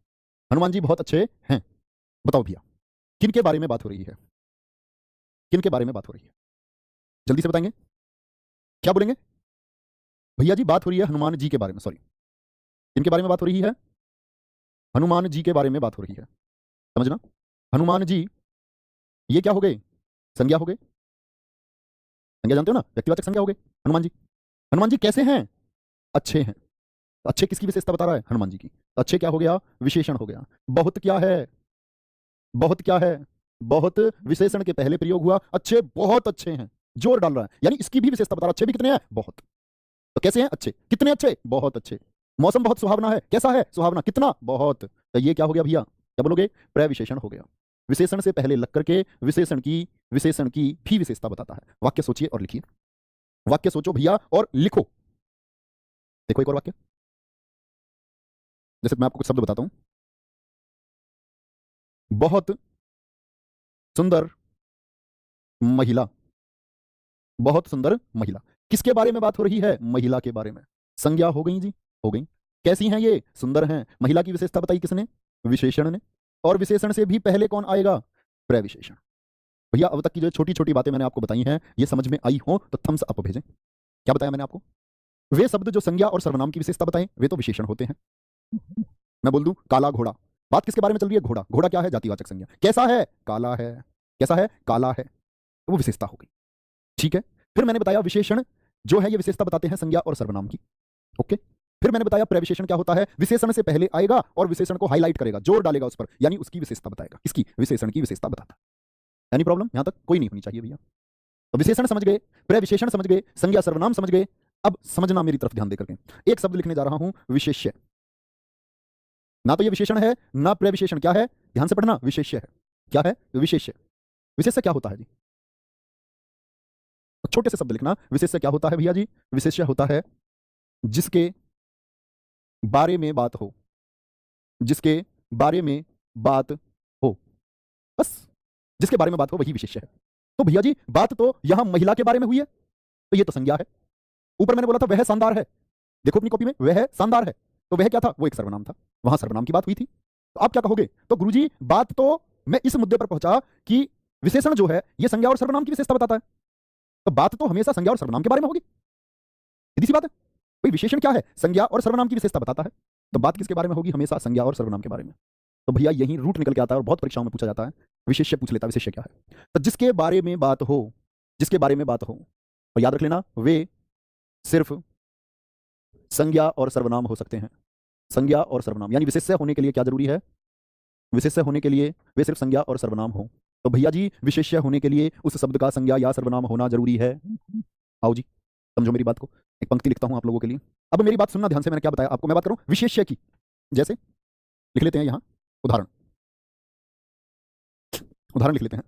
हनुमान जी बहुत अच्छे हैं। बताओ भैया किन के बारे में बात हो रही है, किन के बारे में बात हो रही है, जल्दी से बताएंगे। क्या बोलेंगे भैया जी, बात हो रही है हनुमान जी के बारे में, सॉरी, किनके बारे में बात हो रही है, हनुमान जी के बारे में बात हो रही है। समझना, हनुमान जी ये क्या हो गए, संज्ञा हो गए, संज्ञा जानते हो ना, व्यक्तिवाचक संज्ञा हो गए। हनुमान जी, हनुमान जी कैसे हैं, अच्छे हैं। तो अच्छे किसकी विशेषता बता रहा है, हनुमान जी की। तो अच्छे क्या हो गया, विशेषण हो गया। बहुत क्या है, बहुत क्या है, बहुत विशेषण के पहले प्रयोग हुआ, अच्छे बहुत अच्छे हैं, जोर डाल रहा है, यानी इसकी भी विशेषता बता रहा है, अच्छे भी कितने हैं, बहुत। तो कैसे हैं, अच्छे, कितने अच्छे, बहुत अच्छे। मौसम बहुत सुहावना है, कैसा है, सुहावना, कितना, बहुत। तो ये क्या हो गया भैया, क्या बोलोगे, प्रविशेषण हो गया। विशेषण से पहले लग करके विशेषण की भी विशेषता बताता है। वाक्य सोचिए और लिखिए, वाक्य सोचो भैया और लिखो। देखो एक और वाक्य, जैसे मैं आपको कुछ शब्द बताता हूं, बहुत सुंदर महिला, बहुत सुंदर महिला, किसके बारे में बात हो रही है, महिला के बारे में। संज्ञा हो गई जी, हो गई। कैसी हैं ये, सुंदर हैं। महिला की विशेषता बताई किसने, विशेषण ने। और विशेषण से भी पहले कौन आएगा, प्रविशेषण। भैया अब तक की जो छोटी छोटी बातें मैंने आपको बताई हैं, ये समझ में आई हो तो थम्स अप भेजें। क्या बताया मैंने आपको, वे शब्द जो संज्ञा और सर्वनाम की विशेषता बताएं, वे तो विशेषण होते हैं। मैं बोल दूं काला घोड़ा, बात किसके बारे में चल रही है, घोड़ा। घोड़ा क्या है, जातिवाचक संज्ञा। कैसा है, काला है, कैसा है, काला है, तो वो विशेषता हो गई। ठीक है, फिर मैंने बताया विशेषण जो है ये विशेषता बताते हैं संज्ञा और सर्वनाम की। ओके, फिर मैंने बताया प्रविशेषण क्या होता है, विशेषण से पहले आएगा और विशेषण को हाईलाइट करेगा, जोर डालेगा उस पर, यानी उसकी विशेषता बताएगा। इसकी विशेषण की विशेषता बताता है। यानी प्रॉब्लम यहां तक कोई नहीं होनी चाहिए भैया। तो विशेषण समझ गए, प्रविशेषण समझ गए, संज्ञा सर्वनाम समझ गए। अब समझना मेरी तरफ ध्यान देकर के, एक शब्द लिखने जा रहा हूं, विशेष्य। ना तो ये विशेषण है ना प्रविशेषण, क्या है, ध्यान से पढ़ना, विशेष्य है। क्या है, विशेष्य। विशेष्य क्या होता है जी, छोटे से शब्द लिखना। विशेष्य क्या होता है भैया जी, विशेष्य होता है जिसके बारे में बात हो, जिसके बारे में बात हो, बस जिसके बारे में बात हो वही विशेष्य है। तो भैया जी बात तो यहां महिला के बारे में हुई है, तो ये तो संज्ञा है। ऊपर मैंने बोला था वह शानदार है, देखो अपनी कॉपी में, वह शानदार है, तो वह क्या था, वो एक सर्वनाम था, वहां सर्वनाम की बात हुई थी। तो आप क्या कहोगे, तो गुरुजी बात तो मैं इस मुद्दे पर पहुंचा कि विशेषण जो है ये संज्ञा और सर्वनाम की विशेषता बताता है, तो बात तो हमेशा संज्ञा और सर्वनाम के बारे में होगी, सीधी सी बात है। भाई विशेषण क्या है, संज्ञा और सर्वनाम की विशेषता बताता है, तो बात किसके बारे में होगी, हमेशा संज्ञा और सर्वनाम के बारे में। तो भैया यही रूट निकल के आता है और बहुत परीक्षाओं में पूछा जाता है, विशेष्य पूछ लेता है, विशेष्य क्या है, तो जिसके बारे में बात हो, जिसके बारे में बात हो। और याद रख लेना वे सिर्फ संज्ञा और सर्वनाम हो सकते हैं, संज्ञा और सर्वनाम, यानी विशेष्य होने के लिए क्या जरूरी है, विशेष्य होने के लिए वे सिर्फ संज्ञा और सर्वनाम हो। तो भैया जी विशेष्य होने के लिए उस शब्द का संज्ञा या सर्वनाम होना जरूरी है। आओ जी समझो मेरी बात को, एक पंक्ति लिखता हूं आप लोगों के लिए। अब मेरी बात सुनना ध्यान से, मैंने क्या बताया आपको, मैं बात करूं विशेष्य की। जैसे लिख लेते हैं यहां उदाहरण, उदाहरण लिख लेते हैं,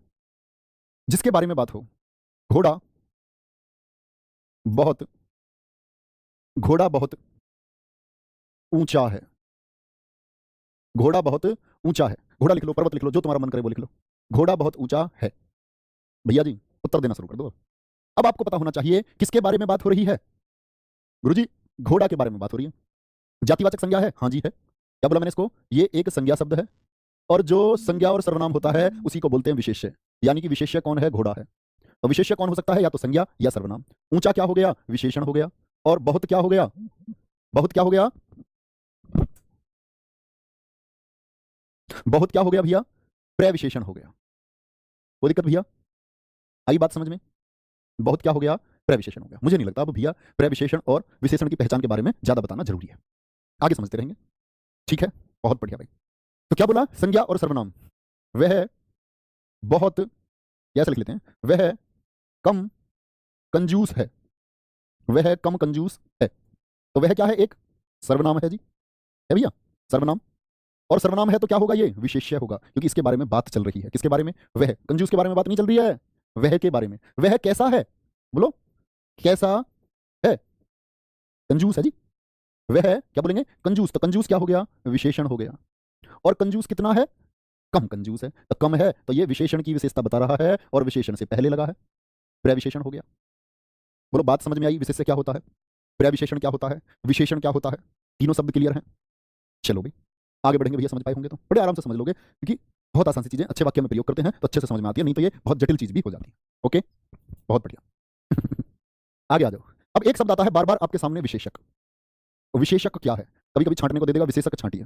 जिसके बारे में बात हो, घोड़ा बहुत, घोड़ा बहुत ऊंचा है, घोड़ा बहुत ऊंचा है। घोड़ा लिख लो, पर्वत लिख लो, जो तुम्हारा मन करे वो लिख लो, घोड़ा बहुत ऊंचा है। भैया जी उत्तर देना शुरू कर दो। अब आपको पता होना चाहिए किसके बारे में बात हो रही है, गुरुजी घोड़ा के बारे में बात हो रही है। जातिवाचक संज्ञा है, हाँ जी है। क्या बोला मैंने इसको, ये एक संज्ञा शब्द है, और जो संज्ञा और सर्वनाम होता है उसी को बोलते हैं विशेष्य। यानी कि विशेष्य कौन है? घोड़ा है। तो विशेष्य कौन हो सकता है? या तो संज्ञा या सर्वनाम। ऊंचा क्या हो गया? विशेषण हो गया। और बहुत क्या हो गया? बहुत क्या हो गया? बहुत क्या हो गया भैया? प्रविशेषण हो गया। कोई दिक्कत भैया? आई बात समझ में? बहुत क्या हो गया? प्रविशेषण हो गया। मुझे नहीं लगता अब भैया प्रविशेषण और विशेषण की पहचान के बारे में ज्यादा बताना जरूरी है, आगे समझते रहेंगे। ठीक है, बहुत बढ़िया भाई। तो क्या बोला? संज्ञा और सर्वनाम। वह बहुत, कैसे लिख लेते हैं? वह कम कंजूस है। वह कम कंजूस है। तो वह क्या है? एक सर्वनाम है जी, है भैया, सर्वनाम। और सर्वनाम है तो क्या होगा? ये विशेष्य होगा, क्योंकि इसके बारे में बात चल रही है। किसके बारे में? वह कंजूस के बारे में बात नहीं चल रही है, वह के बारे में। वह कैसा है? बोलो, कैसा है? कंजूस है जी। वह क्या बोलेंगे? कंजूस। तो कंजूस क्या हो गया? विशेषण हो गया। और कंजूस कितना है? कम कंजूस है। तो कम है तो ये विशेषण की विशेषता बता रहा है, और विशेषण से पहले लगा है, प्रविशेषण हो गया। बोलो, बात समझ में आई? विशेष्य क्या होता है, प्रविशेषण क्या होता है, विशेषण क्या होता है? तीनों शब्द क्लियर हैं? चलो भाई आगे बढ़ेंगे भैया। समझ पाए होंगे तो बड़े आराम से समझ लोगे, क्योंकि बहुत आसान सी चीजें अच्छे वाक्य में प्रयोग करते हैं तो अच्छे से समझ में आती है, नहीं तो ये बहुत जटिल चीज भी हो जाती है। ओके, बहुत बढ़िया। आगे आ जाओ। अब एक शब्द आता है बार बार आपके सामने, विशेषक। विशेषक क्या है? कभी कभी छांटने को दे देगा विशेषक छांटिए,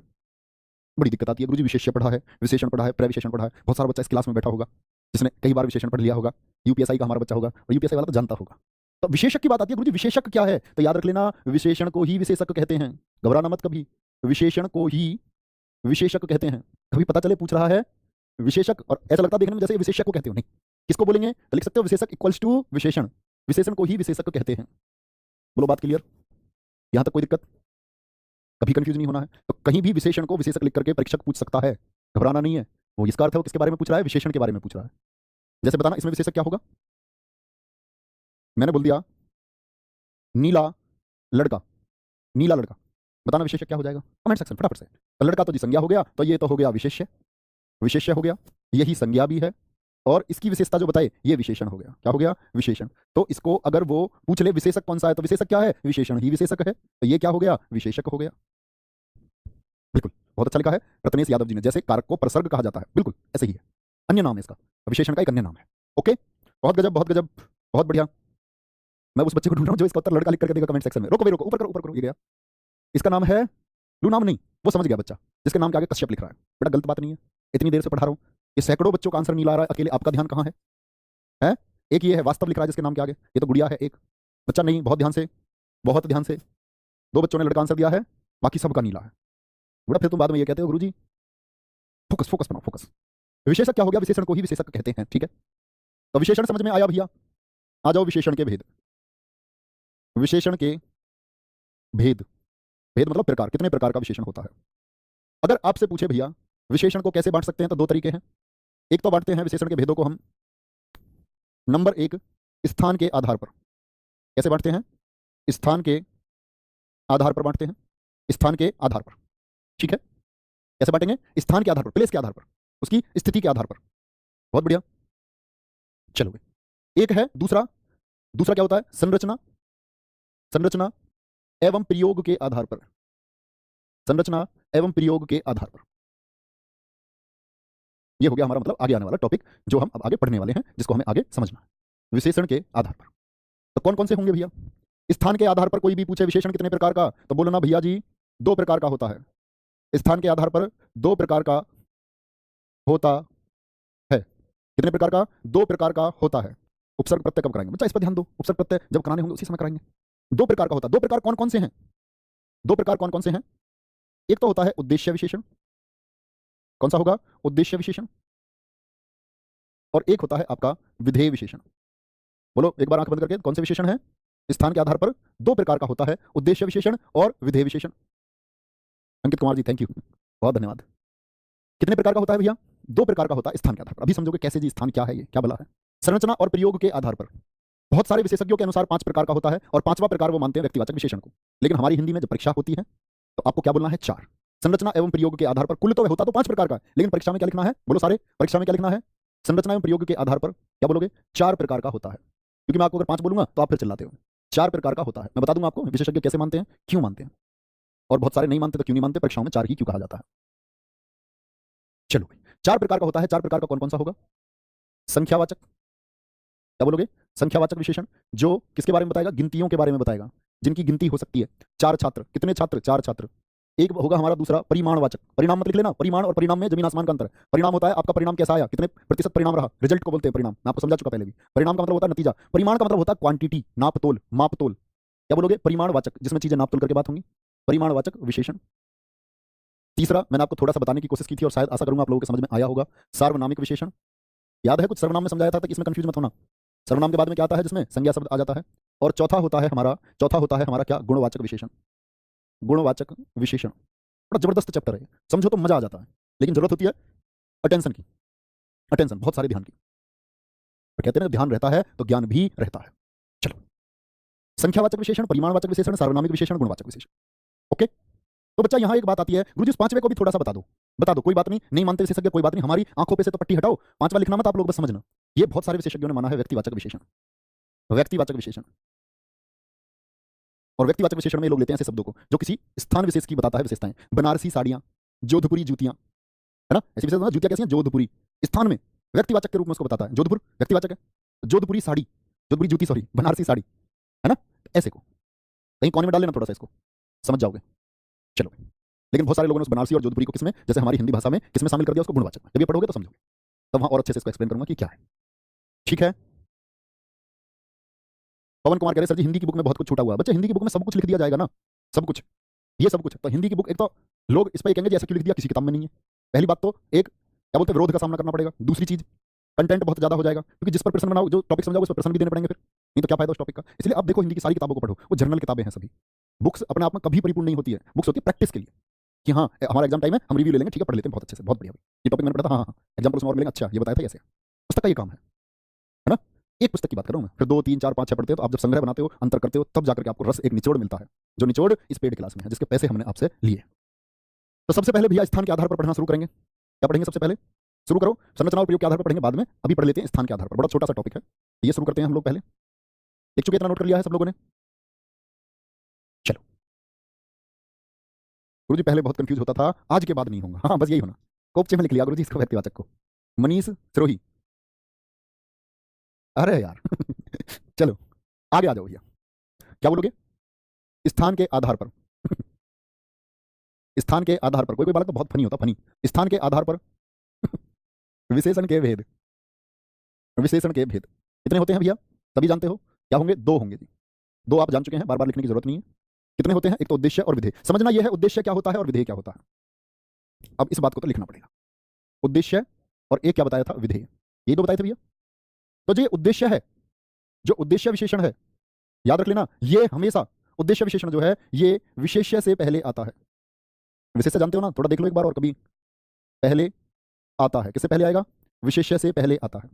बड़ी दिक्कत आती है। गुरुजी विशेष्य पढ़ा है, विशेषण पढ़ा है, प्रविशेषण पढ़ा है। बहुत सारा बच्चा इस क्लास में बैठा होगा जिसने कई बार विशेषण पढ़ लिया होगा। यूपीएसआई का हमारा बच्चा होगा, और यूपीएसआई वाला तो जानता होगा। तो विशेषक की बात आती है, गुरुजी विशेषक क्या है? तो याद रख लेना, विशेषण को ही विशेषक कहते हैं। घबराना मत कभी, विशेषण को ही विशेषक कहते हैं। कभी पता चले पूछ रहा है विशेषक, और ऐसा लगता है देखने में जैसे विशेषक को कहते हो, नहीं। किसको बोलेंगे? तो लिख सकते हो विशेषक इक्वल्स टू विशेषण, विशेषण को ही विशेषक कहते हैं। बोलो, बात क्लियर? यहां तक कोई दिक्कत? कभी कंफ्यूज नहीं होना है। तो कहीं भी विशेषण को विशेषक लिख करके परीक्षक पूछ सकता है, घबराना नहीं है। वो इसका अर्थ है वो किसके बारे में पूछ रहा है? विशेषण के बारे में पूछ रहा है। जैसे बताना इसमें विशेषक क्या होगा? मैंने बोल दिया नीला लड़का, नीला लड़का। बताना विशेषक क्या हो जाएगा? कमेंट सेक्शन फटाफट से। तो लड़का तो जी संज्ञा हो गया, तो ये तो हो गया विशेष्य, विशेष्य हो गया। यही संज्ञा भी है, और इसकी विशेषता जो बताए ये विशेषण हो गया। क्या हो गया? विशेषण। तो इसको अगर वो पूछ ले विशेषक कौन सा है, तो विशेषक क्या है? विशेषण ही विशेषक है। तो ये क्या हो गया? विशेषक हो गया। बिल्कुल, बहुत अच्छा लिखा है रत्नेश यादव जी ने। जैसे कारक को प्रसर्ग कहा जाता है, बिल्कुल ऐसे ही है, अन्य नाम है इसका, विशेषण का एक अन्य नाम है। ओके, बहुत गजब, बहुत गजब, बहुत बढ़िया। मैं उस बच्चे को ढूंढ रहा हूं जो इसका उत्तर लड़का लिख करके देगा कमेंट सेक्शन में। रोको भाई रोको, ऊपर करो, ऊपर करो। ये गया, इसका नाम है लू, नाम नहीं, वो समझ गया बच्चा जिसके नाम के आगे कश्यप लिख रहा है। बेटा गलत बात नहीं है, इतनी देर से पढ़ा रहा हूं, ये सैकड़ों बच्चों का आंसर नहीं ला रहा है, अकेले आपका ध्यान कहां है? है एक ये है वास्तव लिख रहा है जिसके नाम के आगे, ये तो गुड़िया है। एक बच्चा नहीं, बहुत ध्यान से, बहुत ध्यान से। दो बच्चों ने लड़का आंसर दिया है, बाकी सबका नीला है। बेटा फिर तुम बाद में ये कहते हो गुरुजी फोकस फोकस बनाओ, फोकस। विशेषक क्या हो गया? विशेषण को ही विशेषक कहते हैं। ठीक है, तो विशेषण समझ में आया भैया? आ जाओ विशेषण के भेद। विशेषण के भेद, भेद मतलब प्रकार, कितने प्रकार का विशेषण होता है? अगर आपसे पूछे भैया विशेषण को कैसे बांट सकते हैं, तो दो तरीके हैं। एक तो बांटते हैं विशेषण के भेदों को हम नंबर एक, स्थान के आधार पर। कैसे बांटते हैं? स्थान के आधार पर बांटते हैं, स्थान के आधार पर। ठीक है, कैसे बांटेंगे? स्थान के आधार पर, प्लेस के आधार पर, उसकी स्थिति के आधार पर। बहुत बढ़िया, चलो भाई। एक है दूसरा, दूसरा क्या होता है? संरचना, संरचना एवं प्रयोग के आधार पर, संरचना एवं प्रयोग के आधार पर। यह हो गया हमारा मतलब आगे आने वाला टॉपिक जो हम अब आगे पढ़ने वाले हैं, जिसको हमें आगे समझना है। विशेषण के आधार पर तो कौन कौन से होंगे भैया? स्थान के आधार पर कोई भी पूछे विशेषण कितने प्रकार का, तो बोलना भैया जी दो प्रकार का होता है। स्थान के आधार पर दो प्रकार का होता है। कितने प्रकार का? दो प्रकार का होता है। उपसर्ग प्रत्यय कब कराएंगे बच्चा? इस पर ध्यान दो, उपसर्ग प्रत्यय जब कराने होंगे उसी समय कराएंगे। दो प्रकार का होता है। दो प्रकार कौन कौन से हैं? दो प्रकार कौन कौन से हैं? एक तो होता है उद्देश्य विशेषण। कौन सा होगा? उद्देश्य विशेषण। और एक होता है आपका विधेय विशेषण। बोलो एक बार आंख बंद करके, कौन से विशेषण है? स्थान के आधार पर दो प्रकार का होता है, उद्देश्य विशेषण और विधेय विशेषण। अंकित कुमार जी थैंक यू, बहुत धन्यवाद। कितने प्रकार का होता है भैया? दो प्रकार का होता है स्थान के आधार पर। अभी समझोगे कैसे जी, स्थान क्या है, ये क्या बोला है। संरचना और प्रयोग के आधार पर बहुत सारे विशेषज्ञों के अनुसार पांच प्रकार का होता है, और पांचवा प्रकार वो मानते हैं व्यक्तिवाचक विशेषण को। लेकिन हमारी हिंदी में जब परीक्षा होती है तो आपको क्या बोलना है? चार। संरचना एवं प्रयोग के आधार पर, कुल तो होता तो पांच प्रकार का, लेकिन परीक्षा में क्या लिखना है? बोलो सारे, परीक्षा में क्या लिखना है? संरचना एवं प्रयोग के आधार पर क्या बोलोगे? चार प्रकार का होता है। क्योंकि मैं आपको अगर पांच बोलूंगा तो आप फिर चिल्लाते हो। चार प्रकार का होता है। मैं बता दूंगा आपको विशेषज्ञ कैसे मानते हैं, क्यों मानते हैं, और बहुत सारे नहीं मानते तो क्यों नहीं मानते, परीक्षाओं में चार ही क्यों कहा जाता है। चलो भाई, चार प्रकार का होता है, चार प्रकार का कौन कौन सा होगा? संख्यावाचक, क्या बोलोगे? संख्यावाचक विशेषण, जो किसके बारे में बताएगा? गिनतियों के बारे में बताएगा, जिनकी गिनती हो सकती है। चार छात्र, कितने छात्र? चार छात्र। एक होगा हमारा दूसरा परिमाणवाचक, परिणाम मत लिख लेना, परिमाण और परिणाम में जमीन आसमान का अंतर है। परिणाम होता है आपका परिणाम कैसा आया, कितने प्रतिशत परिणाम रहा, रिजल्ट को बोलते हैं परिणाम, मैं आपको समझा चुका पहले भी। परिणाम का मतलब होता है नतीजा, परिमाण का मतलब होता है क्वांटिटी, नापतोल, मापतोल। क्या बोलोगे? परिमाणवाचक, जिसमें चीजें नापतोल करके बात होंगी, परिमाणवाचक विशेषण। तीसरा मैंने आपको थोड़ा सा बताने की कोशिश की थी और शायद आशा करूंगा आप लोगों के समझ में आया होगा, सार्वनामिक विशेषण। याद है कुछ सर्वनाम में समझाया था कि इसमें कंफ्यूज मत होना, सर्वनाम के बाद में क्या आता है जिसमें संज्ञा शब्द आ जाता है। और चौथा होता है हमारा क्या? गुणवाचक विशेषण। गुणवाचक विशेषण बड़ा जबरदस्त चैप्टर है, समझो तो मजा आ जाता है, लेकिन जरूरत होती है अटेंशन की, अटेंशन, बहुत सारे ध्यान की। और कहते हैं ना, ध्यान रहता है तो ज्ञान भी रहता है। चलो, संख्यावाचक विशेषण, परिमाणवाचक विशेषण, सार्वनामिक विशेषण, गुणवाचक विशेषण। ओके, तो बच्चा यहां एक बात आती है, गुरुजी उस पांचवे को भी थोड़ा सा बता दो, कोई बात नहीं, नहीं मानते विशेषज्ञ कोई बात नहीं, हमारी आंखों पे से तो पट्टी हटाओ, पांचवा लिखना मत आप लोग, बस समझना। ये बहुत सारे विशेषज्ञों ने माना है व्यक्तिवाचक विशेषण, व्यक्तिवाचक विशेषण। और व्यक्तिवाचक विशेषण में लोग लेते हैं ऐसे शब्दों को जो किसी स्थान विशेष की बताता है विशेषताएं। बनारसी साड़ियां, जोधपुरी जूतियां, है ना, ऐसी विशेषता। जूतियां कैसी हैं? जोधपुरी, स्थान में व्यक्तिवाचक के रूप में उसको बताता है। जोधपुर व्यक्तिवाचक है, जोधपुरी साड़ी, जोधपुरी जूती, सॉरी, बनारसी साड़ी, है ना। ऐसे को कहीं कोने में डाल लेना थोड़ा सा, इसको समझ जाओगे। चलो, लेकिन बहुत सारे लोगों ने उस बनारसी और जोधपुरी को किसमें, जैसे हमारी हिंदी भाषा में किसमें शामिल कर दिया? उसको गुणवाचक में। जब ये पढ़ोगे तो समझोगे, तब वहां और अच्छे से इसको एक्सप्लेन करूंगा कि क्या है। ठीक है। पवन कुमार कह रहे सर जी हिंदी की बुक में बहुत कुछ छूटा हुआ है। बच्चे, हिंदी की बुक में सब कुछ लिख दिया जाएगा ना, सब कुछ, ये सब कुछ। तो हिंदी की बुक, एक तो लोग इस पर ये कहेंगे जैसे क्यों लिख दिया, किसी किताब में नहीं है। पहली बात तो एक क्या बोलते हैं, विरोध का सामना करना पड़ेगा। दूसरी चीज, कंटेंट बहुत ज्यादा हो जाएगा, क्योंकि जिस पर प्रश्न बनाओ, जो टॉपिक समझाओ, उस पर प्रश्न भी देने पड़ेंगे फिर, नहीं तो क्या फायदा उस टॉपिक का। इसलिए आप देखो हिंदी की सारी किताबों को पढ़ो, वो जर्नल किताबें हैं सभी। बुक्स अपने आप में कभी परिपूर्ण नहीं होती है, बुक्स होती है प्रैक्टिस के लिए, कि हाँ हमारा एग्जाम टाइम है, हम रिव्यू ले लेंगे, ठीक है, पढ़ लेते हैं बहुत अच्छे से, बहुत बढ़िया, ये टॉपिक मैंने पढ़ा था, हाँ हाँ, एग्जाम्पल उसमें और मिलेंगे, अच्छा ये बताया था, ऐसे पुस्तक का ये काम है ना। एक पुस्तक की बात कर रहा हूं मैं, फिर 2 3 4 5 6 पढ़ते हो, तो आप जब संग्रह बनाते हो, अंतर करते हो, तब जाकर के आपको रस, एक निचोड़ मिलता है, जो निचोड़ इस पेड क्लास में है, जिसके पैसे हमने आपसे लिए। तो सबसे पहले भैया स्थान के आधार पर पढ़ना शुरू करेंगे। क्या पढ़ेंगे सबसे पहले? शुरू करो, संरचना और प्रयोग के आधार पर पढ़ेंगे बाद में, अभी पढ़ लेते हैं स्थान के आधार पर, बड़ा छोटा सा टॉपिक है, ये शुरू करते हैं हम लोग। पहले लिख चुके, इतना नोट कर लिया है सब लोगों ने? चलो, गुरुजी पहले बहुत कंफ्यूज होता था, आज के बाद नहीं होगा, हाँ बस यही होना। कोपचे में लिख लिया गुरुजी इसको, व्यक्तिवाचक को। मनीष सिरोही, अरे यार चलो आगे आ जाओ भैया, क्या बोलोगे? स्थान के आधार पर स्थान के आधार पर, कोई कोई बालक तो बहुत फनी होता, फनी। स्थान के आधार पर विशेषण के भेद, विशेषण के भेद कितने होते हैं भैया? सभी जानते हो क्या होंगे? 2 होंगे जी, 2 आप जान चुके हैं, बार बार लिखने की जरूरत नहीं है। कितने होते हैं? एक तो उद्देश्य और विधेय, समझना यह है उद्देश्य क्या होता है और विधेय क्या होता है। अब इस बात को तो लिखना पड़ेगा, उद्देश्य और एक क्या बताया था, विधेय, ये 2 बताए थे भैया। तो जो ये उद्देश्य है, जो उद्देश्य विशेषण है, याद रख लेना, ये हमेशा उद्देश्य विशेषण जो है ये विशेष्य से पहले आता है। विशेष्य जानते हो ना, थोड़ा देख लो एक बार और, कभी पहले आता है, किससे पहले आएगा? विशेष्य से पहले आता है।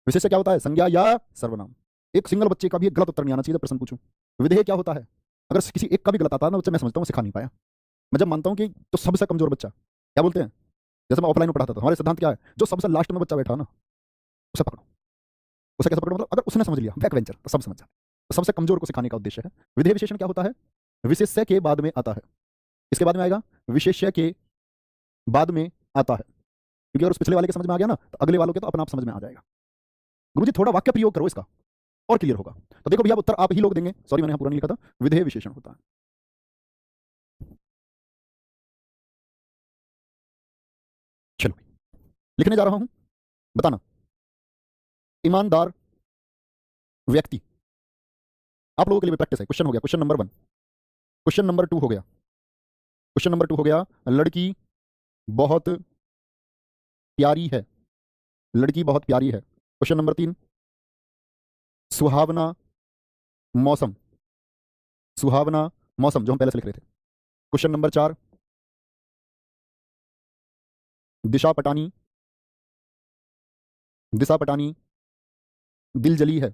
विशेष्य क्या होता है? संज्ञा या सर्वनाम। एक सिंगल बच्चे का भी एक गलत उत्तर नहीं आना चाहिए जब प्रश्न पूछूं। विधेय क्या होता है? अगर किसी एक का भी गलत आता है ना बच्चा, मैं समझता हूँ सिखा नहीं पाया। मैं जब मानता हूँ कि तो सबसे कमजोर बच्चा, क्या बोलते हैं, जैसे मैं ऑफलाइन में पढ़ाता था, हमारे सिद्धांत क्या है, जो सबसे लास्ट में बच्चा बैठा ना, उसे पकड़ो। उसे कैसे पकड़ो? मतलब अगर उसने समझ लिया, बैक वेंचर, तो सब समझ जाते। तो सबसे कमजोर को सिखाने का उद्देश्य है। विधेय विशेषण क्या होता है? विशेष्य के बाद में आता है। इसके बाद में आएगा, विशेष्य के बाद में आता है, क्योंकि अगर उस पिछले वाले के समझ में आ गया ना, तो अगले वालों के तो अपना आप समझ में आ जाएगा। गुरुजी थोड़ा वाक्य प्रयोग करो इसका, और क्लियर होगा। तो देखो भैया उत्तर आप ही लोग देंगे, सॉरी मैंने यहाँ पूरा नहीं लिखा था, विधेय विशेषण होता है। चलो लिखने जा रहा हूं, बताना। ईमानदार व्यक्ति, आप लोगों के लिए प्रैक्टिस है, क्वेश्चन हो गया, क्वेश्चन नंबर 1। क्वेश्चन नंबर 2 हो गया, क्वेश्चन नंबर 2 हो गया, लड़की बहुत प्यारी है, लड़की बहुत प्यारी है। क्वेश्चन नंबर 3, सुहावना मौसम, सुहावना मौसम, जो हम पहले से लिख रहे थे। क्वेश्चन नंबर 4, दिशा पटानी, दिशा पटानी दिल जली है।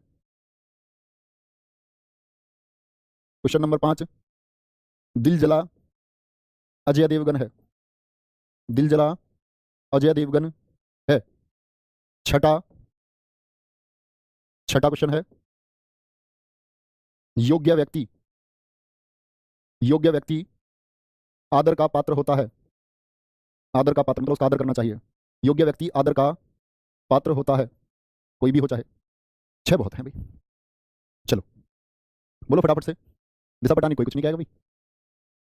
क्वेश्चन नंबर 5, दिल जला अजय देवगन है, दिल जला अजय देवगन है। छठा, छठा क्वेश्चन है, योग्य व्यक्ति, योग्य व्यक्ति आदर का पात्र होता है, आदर का पात्र मतलब उसका आदर करना चाहिए। योग्य व्यक्ति आदर का पात्र होता है, कोई भी हो चाहे। 6 बहुत हैं भाई। चलो बोलो फटाफट से, दिशा पटानी कोई कुछ नहीं कहेगा भाई।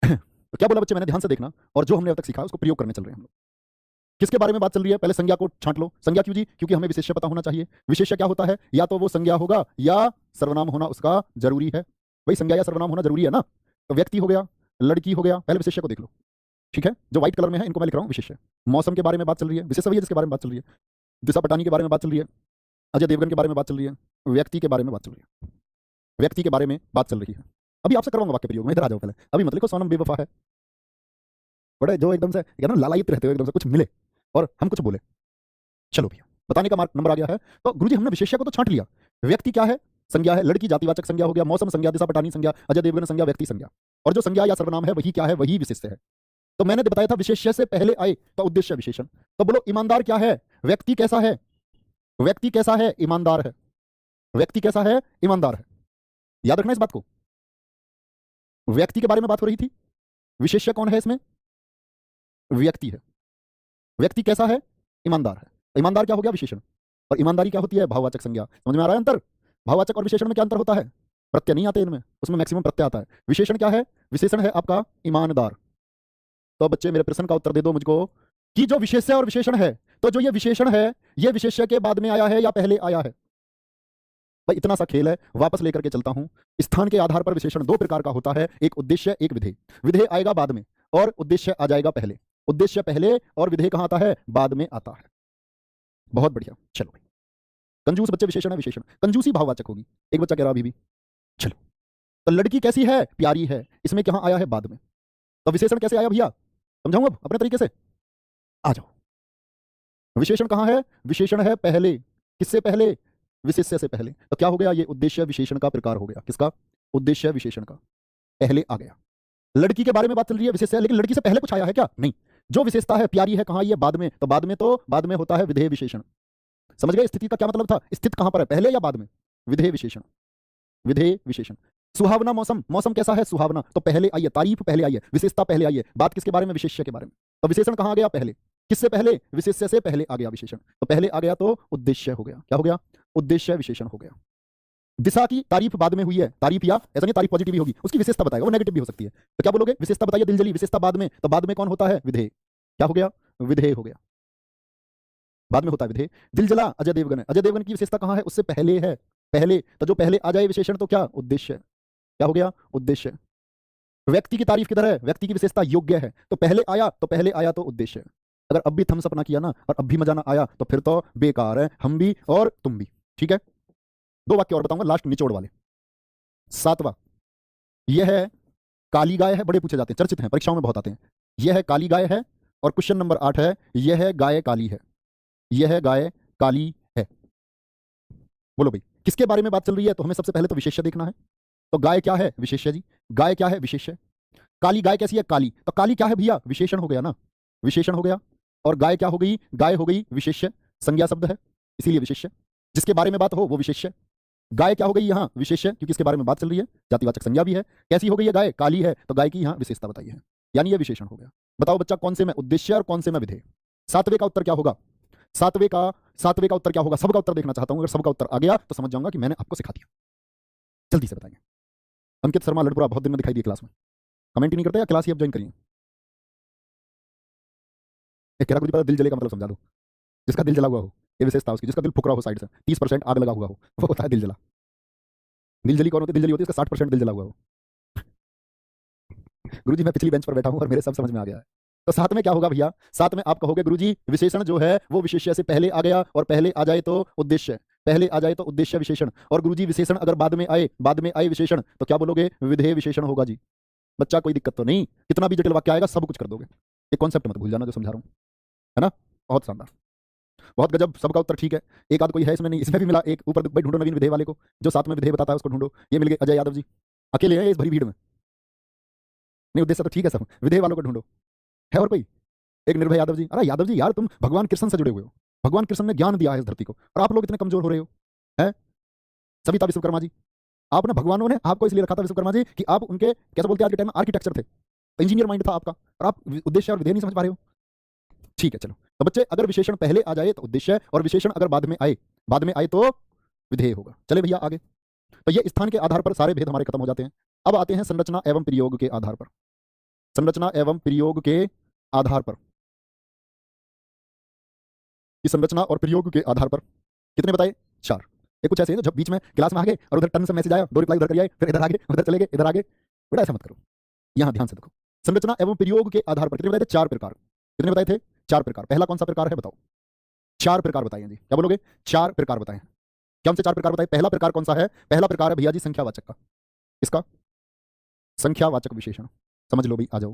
तो क्या बोला बच्चे, मैंने ध्यान से देखना और जो हमने अब तक सीखा उसको प्रयोग करने चल रहे हैं हम लोग। किसके बारे में बात चल रही है? पहले संज्ञा को छांट लो। संज्ञा क्यों जी? क्योंकि हमें विशेष्य पता होना चाहिए। विशेष्य क्या होता है? या तो वो संज्ञा होगा या सर्वनाम होना उसका जरूरी है। भाई संज्ञा या सर्वनाम होना जरूरी है ना। तो व्यक्ति हो गया, लड़की हो गया, पहले विशेष्य को देख लो। ठीक है, जो व्हाइट कलर में है इनको मैं लिख रहा हूँ विशेष्य। मौसम के बारे में बात चल रही है, विशेष वही है जिसके बारे में बात चल रही है। दिशा पटानी के बारे में बात चल रही है, अजय देवगन के बारे में बात चल रही है, व्यक्ति के बारे में बात चल रही है। व्यक्ति के बारे में बात चल रही है। अभी आपसे करवाऊंगा वाक्य प्रयोग में, इधर आ जाओ पहले। अभी मत लिखो सोनम बेवफा है। बड़े जो एकदम से ना लालायित रहते हो, एकदम से कुछ मिले और हम कुछ बोले। चलो भैया, बताने का मार्क नंबर आ गया है। तो गुरुजी हमने विशेष्य को तो छांट लिया। व्यक्ति क्या है? संज्ञा है। लड़की जातिवाचक संज्ञा हो गया, मौसम संज्ञा, दिशा पटानी संज्ञा, अजय देवगन संज्ञा, व्यक्ति संज्ञा। और जो संज्ञा या सर्वनाम है वही क्या है? वही विशेष्य है। तो मैंने बताया था विशेष्य से पहले आए तो उद्देश्य विशेषण। तो बोलो ईमानदार क्या है? व्यक्ति कैसा है? व्यक्ति कैसा है? ईमानदार है। व्यक्ति कैसा है? ईमानदार है। याद रखना इस बात को। व्यक्ति के बारे में बात हो रही थी, विशेष्य कौन है इसमें? व्यक्ति है। व्यक्ति कैसा है? ईमानदार है। ईमानदार क्या हो गया? विशेषण। और ईमानदारी क्या होती है? भाववाचक संज्ञा। समझ में आ रहा है अंतर? भाववाचक और विशेषण में क्या अंतर होता है? प्रत्यय नहीं आते इनमें, उसमें मैक्सिमम प्रत्यय आता है। विशेषण क्या है? विशेषण है आपका ईमानदार। तो बच्चे मेरे प्रश्न का उत्तर दे दो मुझको कि जो विशेष्य और विशेषण है, तो जो ये विशेषण है ये विशेष्य के बाद में आया है या पहले आया है? भाई इतना सा खेल है, वापस लेकर के चलता हूं। स्थान के आधार पर विशेषण 2 प्रकार का होता है, एक उद्देश्य, एक विधेय। विधेय आएगा बाद में और उद्देश्य आ जाएगा पहले। उद्देश्य पहले और विधेय कहां आता है? बाद में आता है। बहुत बढ़िया। चलो भाई, कंजूस बच्चे विशेषण है, विशेषण। कंजूसी भाववाचक होगी, एक बच्चा कह रहा अभी भी। चलो, तो लड़की कैसी है? प्यारी है, इसमें कहां आया है? बाद में। तो विशेषण कैसे आया भैया? समझाऊं अब अपने तरीके से? आ जाओ। विशेषण कहां है? विशेषण है पहले। किससे पहले? विशेष्य से पहले। तो क्या हो गया? ये उद्देश्य विशेषण का प्रकार हो गया। किसका? उद्देश्य विशेषण का। पहले आ गया। लड़की के बारे में बात चल रही है, विशेष्य, लेकिन लड़की से पहले कुछ आया है क्या? नहीं। जो विशेषता है प्यारी है, कहां ये? बाद में। तो बाद में होता है विधेय विशेषण। समझ गए स्थिति का क्या मतलब था? स्थित कहां पर है, पहले या बाद में? विधेय विशेषण। विधेय विशेषण। सुहावना मौसम, मौसम कैसा है? सुहावना। तो पहले आई है, तारीफ पहले आई है, विशेषता पहले आई है। बात किसके बारे में? विशेष्य के बारे में। तो विशेषण कहां आ गया? पहले। किससे पहले? विशेष्य से पहले आ गया विशेषण। तो पहले आ गया तो उद्देश्य हो गया। क्या हो गया? उद्देश्य विशेषण हो गया। दिशा की तारीफ बाद में हुई है, तारीफ या ऐसा नहीं तारीफ पॉजिटिव भी होगी, उसकी विशेषता बताएगा, वो नेगेटिव भी हो सकती है। तो क्या बोलोगे? विशेषता बताइए, दिलजली, विशेषता बाद में। तो बाद में कौन होता है? विधेय। क्या हो गया? विधेय हो गया। बाद में होता है विधेय। दिल जला, अजय देवगन है। अजय देवगन की विशेषता कहां है? उससे पहले है। पहले, तो जो पहले आ जाए विशेषण तो क्या? उद्देश्य। क्या हो गया? उद्देश्य। व्यक्ति की तारीफ किधर है? व्यक्ति की विशेषता योग्य है, तो पहले आया तो उद्देश्य। अगर अब भी थम्स अप ना किया ना और अब भी मजा ना आया तो फिर तो बेकार है, हम भी और तुम भी। ठीक है, 2 वाक्य और बताऊंगा लास्ट, निचोड़ वाले। 7वां, यह है काली गाय है। बड़े पूछे जाते हैं, चर्चित हैं, परीक्षाओं में बहुत आते हैं। यह है काली गाय है। और क्वेश्चन नंबर 8 है, यह है गाय काली है। यह गाय काली है। बोलो भाई, किसके बारे में बात चल रही है? तो हमें सबसे पहले तो विशेष्य देखना है। तो गाय क्या है? विशेष्य जी। गाय क्या है? विशेष्य। काली गाय कैसी है? काली। तो काली क्या है भैया? विशेषण हो गया ना, विशेषण हो गया। और गाय क्या हो गई? गाय हो गई विशेष्य, संज्ञा शब्द है इसीलिए विशेष्य। जिसके बारे में बात हो वो विशेष्य। गाय क्या हो गई यहाँ? विशेष्य, क्योंकि इसके बारे में बात चल रही है, जातिवाचक संज्ञा भी है। कैसी हो गई है गाय? काली है, तो गाय की यहाँ विशेषता बताई है, यानी ये विशेषण हो गया। बताओ बच्चा, कौन से में उद्देश्य और कौन से में विधेय? 7वें का उत्तर क्या होगा? 7वें का उत्तर क्या होगा? सबका उत्तर देखना चाहता हूं, अगर सबका उत्तर आ गया तो समझ जाऊंगा कि मैंने आपको सिखा दिया। जल्दी से बताइए। अंकित शर्मा लड़पुरा, बहुत दिन में दिखाई दिए क्लास में, कमेंट ही नहीं करते या क्लास ही अब ज्वाइन करिए। एक कह रहा दिल जले का मतलब समझा दो। जिसका दिल जला हुआ हो, ये विशेषता उसकी, जिसका दिल फुकरा हो साइड से, 30% आग लगा हुआ हो, वो होता है दिल जला। दिल जली कौन होती है? दिल जली होती है इसका 60% दिल जला हुआ हो। गुरुजी मैं पिछली बेंच पर बैठा हूं और मेरे सब समझ में आ गया है। तो 7 में क्या होगा भैया? 7 में आप कहोगे गुरुजी विशेषण जो है वो विशेष्य से पहले आ गया, और पहले आ जाए तो उद्देश्य, पहले आ जाए तो उद्देश्य विशेषण। और गुरुजी विशेषण अगर बाद में आए विशेषण, तो क्या बोलोगे? विधेय विशेषण होगा जी। बच्चा कोई दिक्कत तो नहीं, कितना भी जटिल वाक्य आएगा सब कुछ कर दोगे। ये कॉन्सेप्ट मत भूल जाना जो समझा रहा हूं, है ना? बहुत शानदार, बहुत गजब। सबका उत्तर ठीक है। एक आध कोई है इसमें नहीं, इसमें भी मिला। एक ऊपर भाई ढूंढो नवीन विधेय वाले को, जो 7 में विधेय बताता है उसको ढूंढो। ये मिल गए अजय यादव जी, अकेले हैं इस भरी भीड़ में। नहीं, उद्देश्य तो ठीक है सब, विधेय वालों को ढूंढो। है और कोई? एक निर्भय यादव जी। अरे यादव जी यार, तुम भगवान कृष्ण से जुड़े हुए हो, भगवान कृष्ण ने ज्ञान दिया है इस धरती को, और आप लोग इतने कमजोर हो रहे हो। है सविता विश्वकर्मा जी, आपने, भगवानों ने आपको इसलिए रखा था विश्वकर्मा जी कि आप उनके, कैसे बोलते हैं आज के टाइम में, आर्किटेक्चर थे, इंजीनियर माइंड था आपका, और आप उद्देश्य और विधेय नहीं समझ पा रहे हो। ठीक है, चलो। तो बच्चे अगर विशेषण पहले आ जाए तो उद्देश्य, और विशेषण अगर बाद में आए तो विधेय होगा। चले भैया आगे। तो ये स्थान के आधार पर सारे भेद हमारे खत्म हो जाते हैं। अब आते हैं संरचना एवं प्रयोग के आधार पर। संरचना एवं प्रयोग के आधार पर, इस संरचना और प्रयोग के आधार पर कितने बताए? 4। ये कुछ ऐसे हैं तो जब बीच में क्लास में आ गए और उधर टर्न से मैसेज आया, 2 रिप्लाई उधर कर आए, फिर इधर आगे, उधर चले गए, इधर आगे, बेटा ऐसा मत करो। यहां ध्यान से देखो, संरचना एवं प्रयोग के आधार पर कितने बताए थे? 4 प्रकार। कितने बताए थे? 4 प्रकार। पहला कौन सा प्रकार है बताओ? 4 प्रकार बताइए जी। क्या बोलोगे? 4 प्रकार बताएं। क्या हमसे 4 प्रकार बताए? पहला प्रकार कौन सा है? पहला प्रकार है भैया जी संख्यावाचक का। इसका संख्यावाचक विशेषण। समझ लो भाई, आ जाओ।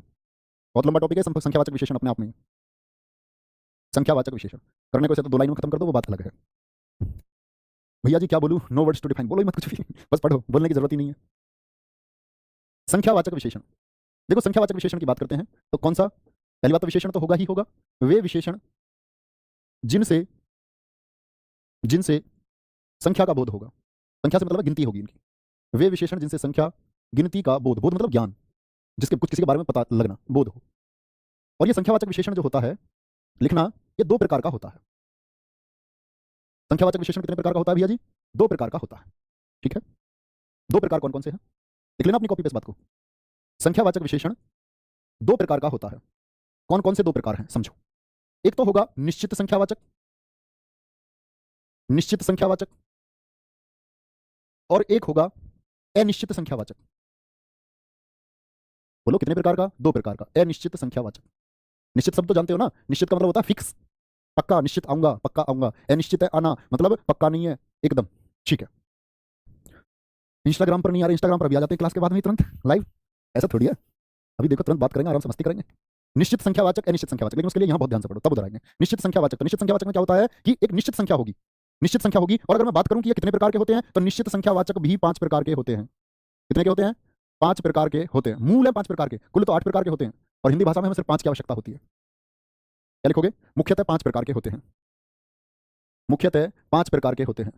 बहुत लंबा टॉपिक है संख्यावाचक विशेषण अपने आप में। संख्यावाचक विशेषण करने को से तो 2 लाइन में खत्म कर दो, वो बात अलग है। भैया जी क्या बोलूं? No words to define. बोलो ही मत कुछ भी, बस पढ़ो, बोलने की जरूरत ही नहीं है। संख्यावाचक विशेषण। देखो संख्यावाचक विशेषण की बात करते हैं तो कौन सा? पहली बात तो विशेषण तो होगा ही होगा। वे विशेषण जिनसे जिनसे संख्या का बोध होगा। संख्या से मतलब गिनती होगी इनकी। वे विशेषण जिनसे संख्या गिनती का बोध, बोध मतलब ज्ञान, जिसके कुछ किसी के बारे में पता लगना, बोध हो। और ये संख्यावाचक विशेषण जो होता है लिखना, ये 2 प्रकार का होता है। संख्यावाचक विशेषण कितने प्रकार का होता है भैया जी? 2 प्रकार का होता है। ठीक है, 2 प्रकार कौन कौन से हैं? लिख लेना अपनी कॉपी पे इस बात को। संख्यावाचक विशेषण 2 प्रकार का होता है। कौन कौन से 2 प्रकार हैं समझो। एक तो होगा निश्चित संख्यावाचक, निश्चित संख्यावाचक, और एक होगा अनिश्चित संख्यावाचक। बोलो कितने प्रकार का? 2 प्रकार का। अनिश्चित संख्यावाचक। निश्चित शब्द तो जानते हो ना, निश्चित का मतलब होता है फिक्स, पक्का, निश्चित आऊंगा, पक्का आऊंगा। अनिश्चित है आना, मतलब पक्का नहीं है एकदम। ठीक है, इंस्टाग्राम पर नहीं आ रहे, इंस्टाग्राम पर भी आ जाते हैं क्लास के बाद में तुरंत लाइव। ऐसा थोड़ी है, अभी देखो तुरंत बात करेंगे, आराम से मस्ती करेंगे। निश्चित संख्यावाचक, अनिश्चित संख्यावाचक, लेकिन उसके लिए यहां बहुत ध्यान से पढ़ो, तब उधर आएंगे। निश्चित संख्यावाचक, तो निश्चित संख्यावाचक में क्या होता है कि एक निश्चित संख्या होगी, निश्चित संख्या होगी। और अगर मैं बात करूं कि ये कितने प्रकार के होते हैं, तो निश्चित संख्यावाचक भी 5 प्रकार के होते हैं। कितने के होते हैं? 5 प्रकार के होते हैं। मूल है 5 प्रकार के, कुल तो 8 प्रकार के होते हैं, और हिंदी भाषा में हमें सिर्फ 5 की आवश्यकता होती है। क्या लिखोगे? मुख्यतः 5 प्रकार के होते हैं। मुख्यतः 5 प्रकार के होते हैं।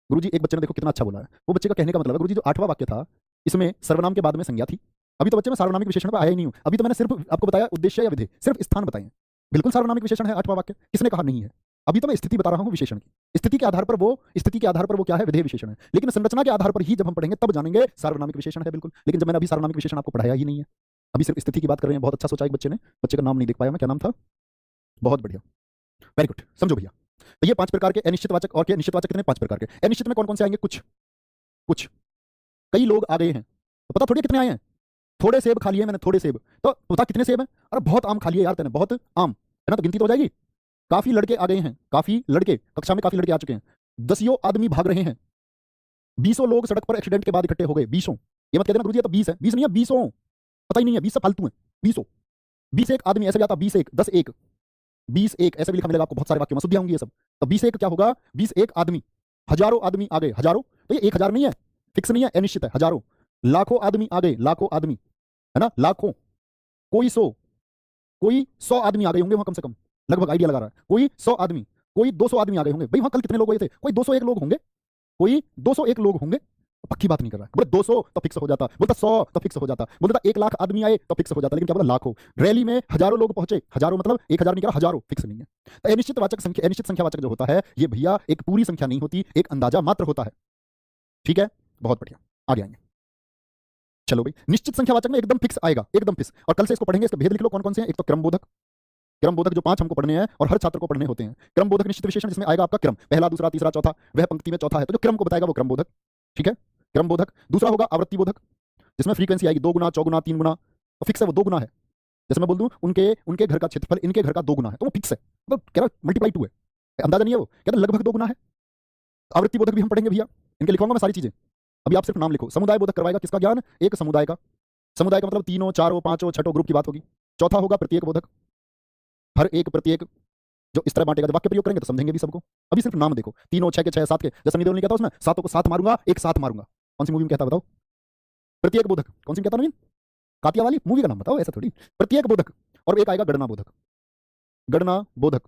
गुरुजी एक बच्चे ने देखो कितना अच्छा बोला है। वो बच्चे का कहने का मतलब है गुरुजी जो 8वां वाक्य था, इसमें सर्वनाम के बाद में संज्ञा थी। अभी तो बच्चे मैं सार्वनामिक विशेषण पर आया ही नहीं हूं। अभी तो मैंने सिर्फ आपको बताया उद्देश्य या विधेय, सिर्फ स्थान बताए। बिल्कुल सार्वनामिक विशेषण है 8वां वाक्य, किसने कहा नहीं है? अभी तो मैं स्थिति बता रहा हूं विशेषण की। स्थिति के आधार पर वो क्या है? विधेय विशेषण है। लेकिन संरचना के आधार पर ही जब हम पढ़ेंगे तब जानेंगे सार्वनामिक विशेषण है बिल्कुल। लेकिन जब मैंने अभी सार्वनामिक विशेषण आपको पढ़ाया ही नहीं है, अभी सिर्फ स्थिति की बात कर रहे हैं। बहुत अच्छा सोचा एक बच्चे ने, बच्चे का नाम नहीं देख पाया मैं, क्या नाम था? बहुत बढ़िया, वेरी गुड। समझो भैया, तो ये 5 प्रकार के अनिश्चितवाचक, और क्या निश्चितवाचक कितने? 5 प्रकार के। अनिश्चित में कौन कौन से आएंगे? कुछ कई लोग आ गए हैं, तो पता थोड़ी कितने आए हैं। थोड़े सेब खा लिए मैंने, थोड़े सेब, तो पता कितने सेब हैं? अरे बहुत आम खा लिए यार तूने, बहुत आम है ना, तो गिनती तो हो जाएगी। काफी लड़के आ गए हैं, काफी लड़के, कक्षा में काफी लड़के आ चुके हैं। 10 आदमी भाग रहे हैं। 20 लोग सड़क पर एक्सीडेंट के बाद इकट्ठे हो गए। 20। ये मत कह देना गुरुजी ये तो 20 है, 20 नहीं है, 20। पता ही नहीं है, 20 से फालतू है। 20 20 एक आदमी ऐसे भी आता, 20 एक, 10 एक, 20 एक ऐसे भी लिखा मिलेगा आपको बहुत सारे वाक्यों में, शुद्धियां होंगी ये सब। तो 20 एक क्या होगा? 20 एक आदमी, हजारों आदमी आ गए, हजारों। तो ये 1000 नहीं है, फिक्स नहीं है, अनिश्चित है, हजारों। लाखों आदमी आ गए, लाखों आदमी है ना, लाखों। कोई 100 आदमी आ गए होंगे वहां, कम से कम लगभग आइडिया लगा रहा है। कोई 100 आदमी, कोई 200 आदमी आ गए होंगे। भाई वहां कल कितने लोग हुए थे? कोई 201 लोग होंगे, कोई 201 लोग होंगे। पक्की बात नहीं कर रहा है। बोले 200 तो फिक्स हो जाता, बोलता 100 तो फिक्स हो जाता, बोलता 1 लाख आदमी आए तो फिक्स हो जाता, लेकिन क्या बोला? लाखों। रैली में हजारों लोग पहुंचे, हजारों मतलब 1000 नहीं कह रहा, हजारों, फिक्स नहीं है। तो अनिश्चितवाचक संख्या, अनिश्चित संख्यावाचक जो होता है ये भैया एक पूरी संख्या नहीं होती, एक अंदाजा मात्र होता है। ठीक है, बहुत बढ़िया, आगे आएंगे। चलो भाई, निश्चित संख्यावाचक में एकदम फिक्स आएगा, एकदम फिक्स। और कल से इसको पढ़ेंगे, इसके भेद लिख लो कौन कौन से हैं। एक तो क्रमबोधक, क्रमबोधक जो 5 हमको पढ़ने हैं और हर छात्र को पढ़ने होते हैं। क्रमबोधक निश्चित विशेषण जिसमें आएगा आपका क्रम, पहला, दूसरा, तीसरा, चौथा, वह पंक्ति में चौथा है, तो जो क्रम को बताएगा वो क्रमबोधक। ठीक है, क्रमबोधक। दूसरा होगा आवृत्ति बोधक, जिसमें फ्रीक्वेंसी आएगी 2 गुना, 4 गुना, 3 गुना, तो फिक्स है वो 2 गुना है। जैसे मैं बोल दूं उनके उनके घर का क्षेत्रफल इनके घर का 2 गुना है, तो वो फिक्स है, मतलब कह रहा मल्टीप्लाई 2 है, अंदाजा नहीं है वो, कहता लगभग 2 गुना है। आवृत्ति बोधक भी हम पढ़ेंगे भैया, इनके लिखवाऊंगा मैं सारी चीजें, अभी आप सिर्फ नाम लिखो। समुदाय बोधक करवाएगा किसका ज्ञान? एक समुदाय का। समुदाय का मतलब 3, 4, 5, 6 ग्रुप की बात होगी। चौथा होगा प्रत्येक बोधक, हर एक प्रत्येक जो इस तरह बांटेगा, जब वाक्य प्रयोग करेंगे तो समझेंगे भी सबको। अभी सिर्फ नाम देखो, 3, 6 के 6, 7 के, जैसा निदेव ने कहता उसमें 7 को 7 मारूंगा, एक साथ मारूंगा। कौन सी मूवी में कहता बताओ? प्रत्येक बोधक। कौन सी कहता नवीन? कातिया वाली मूवी का नाम बताओ, ऐसा थोड़ी। प्रत्येक बोधक। और एक आएगा गणना बोधक, गणना बोधक।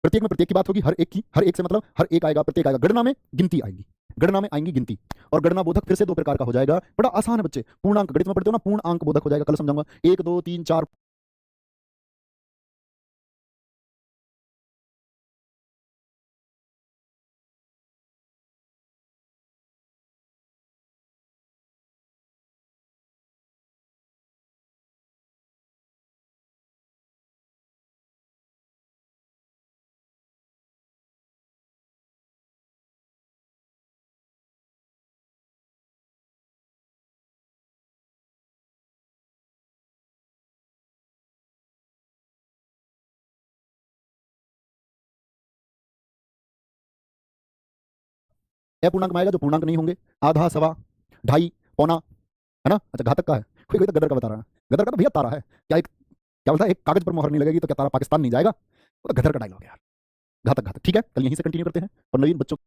प्रत्येक में प्रत्येक की बात होगी, हर एक की, हर एक से मतलब हर एक आएगा, प्रत्येक आएगा। गणना में गिनती आएगी, गणना में आएंगी गिनती। और गणना बोधक फिर से 2 प्रकार का हो जाएगा, बड़ा आसान है बच्चे, पूर्णांक, गणित में पढ़ते हो ना, पूर्णांक बोधक हो जाएगा, कल समझाऊंगा। 1, 2, 3, 4 अपूर्णांक में आएगा जो पूर्णांक नहीं होंगे, आधा, सवा, ढाई, पौना, है ना। अच्छा घातक का है, कोई कोई तो गदर का बता रहा है। गदर का तो भैया तारा है, क्या एक क्या बोलता है, एक कागज पर मोहर नहीं लगेगी तो क्या तारा पाकिस्तान नहीं जाएगा, वो तो गदर का डायलॉग है यार। घातक घातक। ठीक है, कल यहीं से कंटिन्यू करते हैं और नवीन बच्चों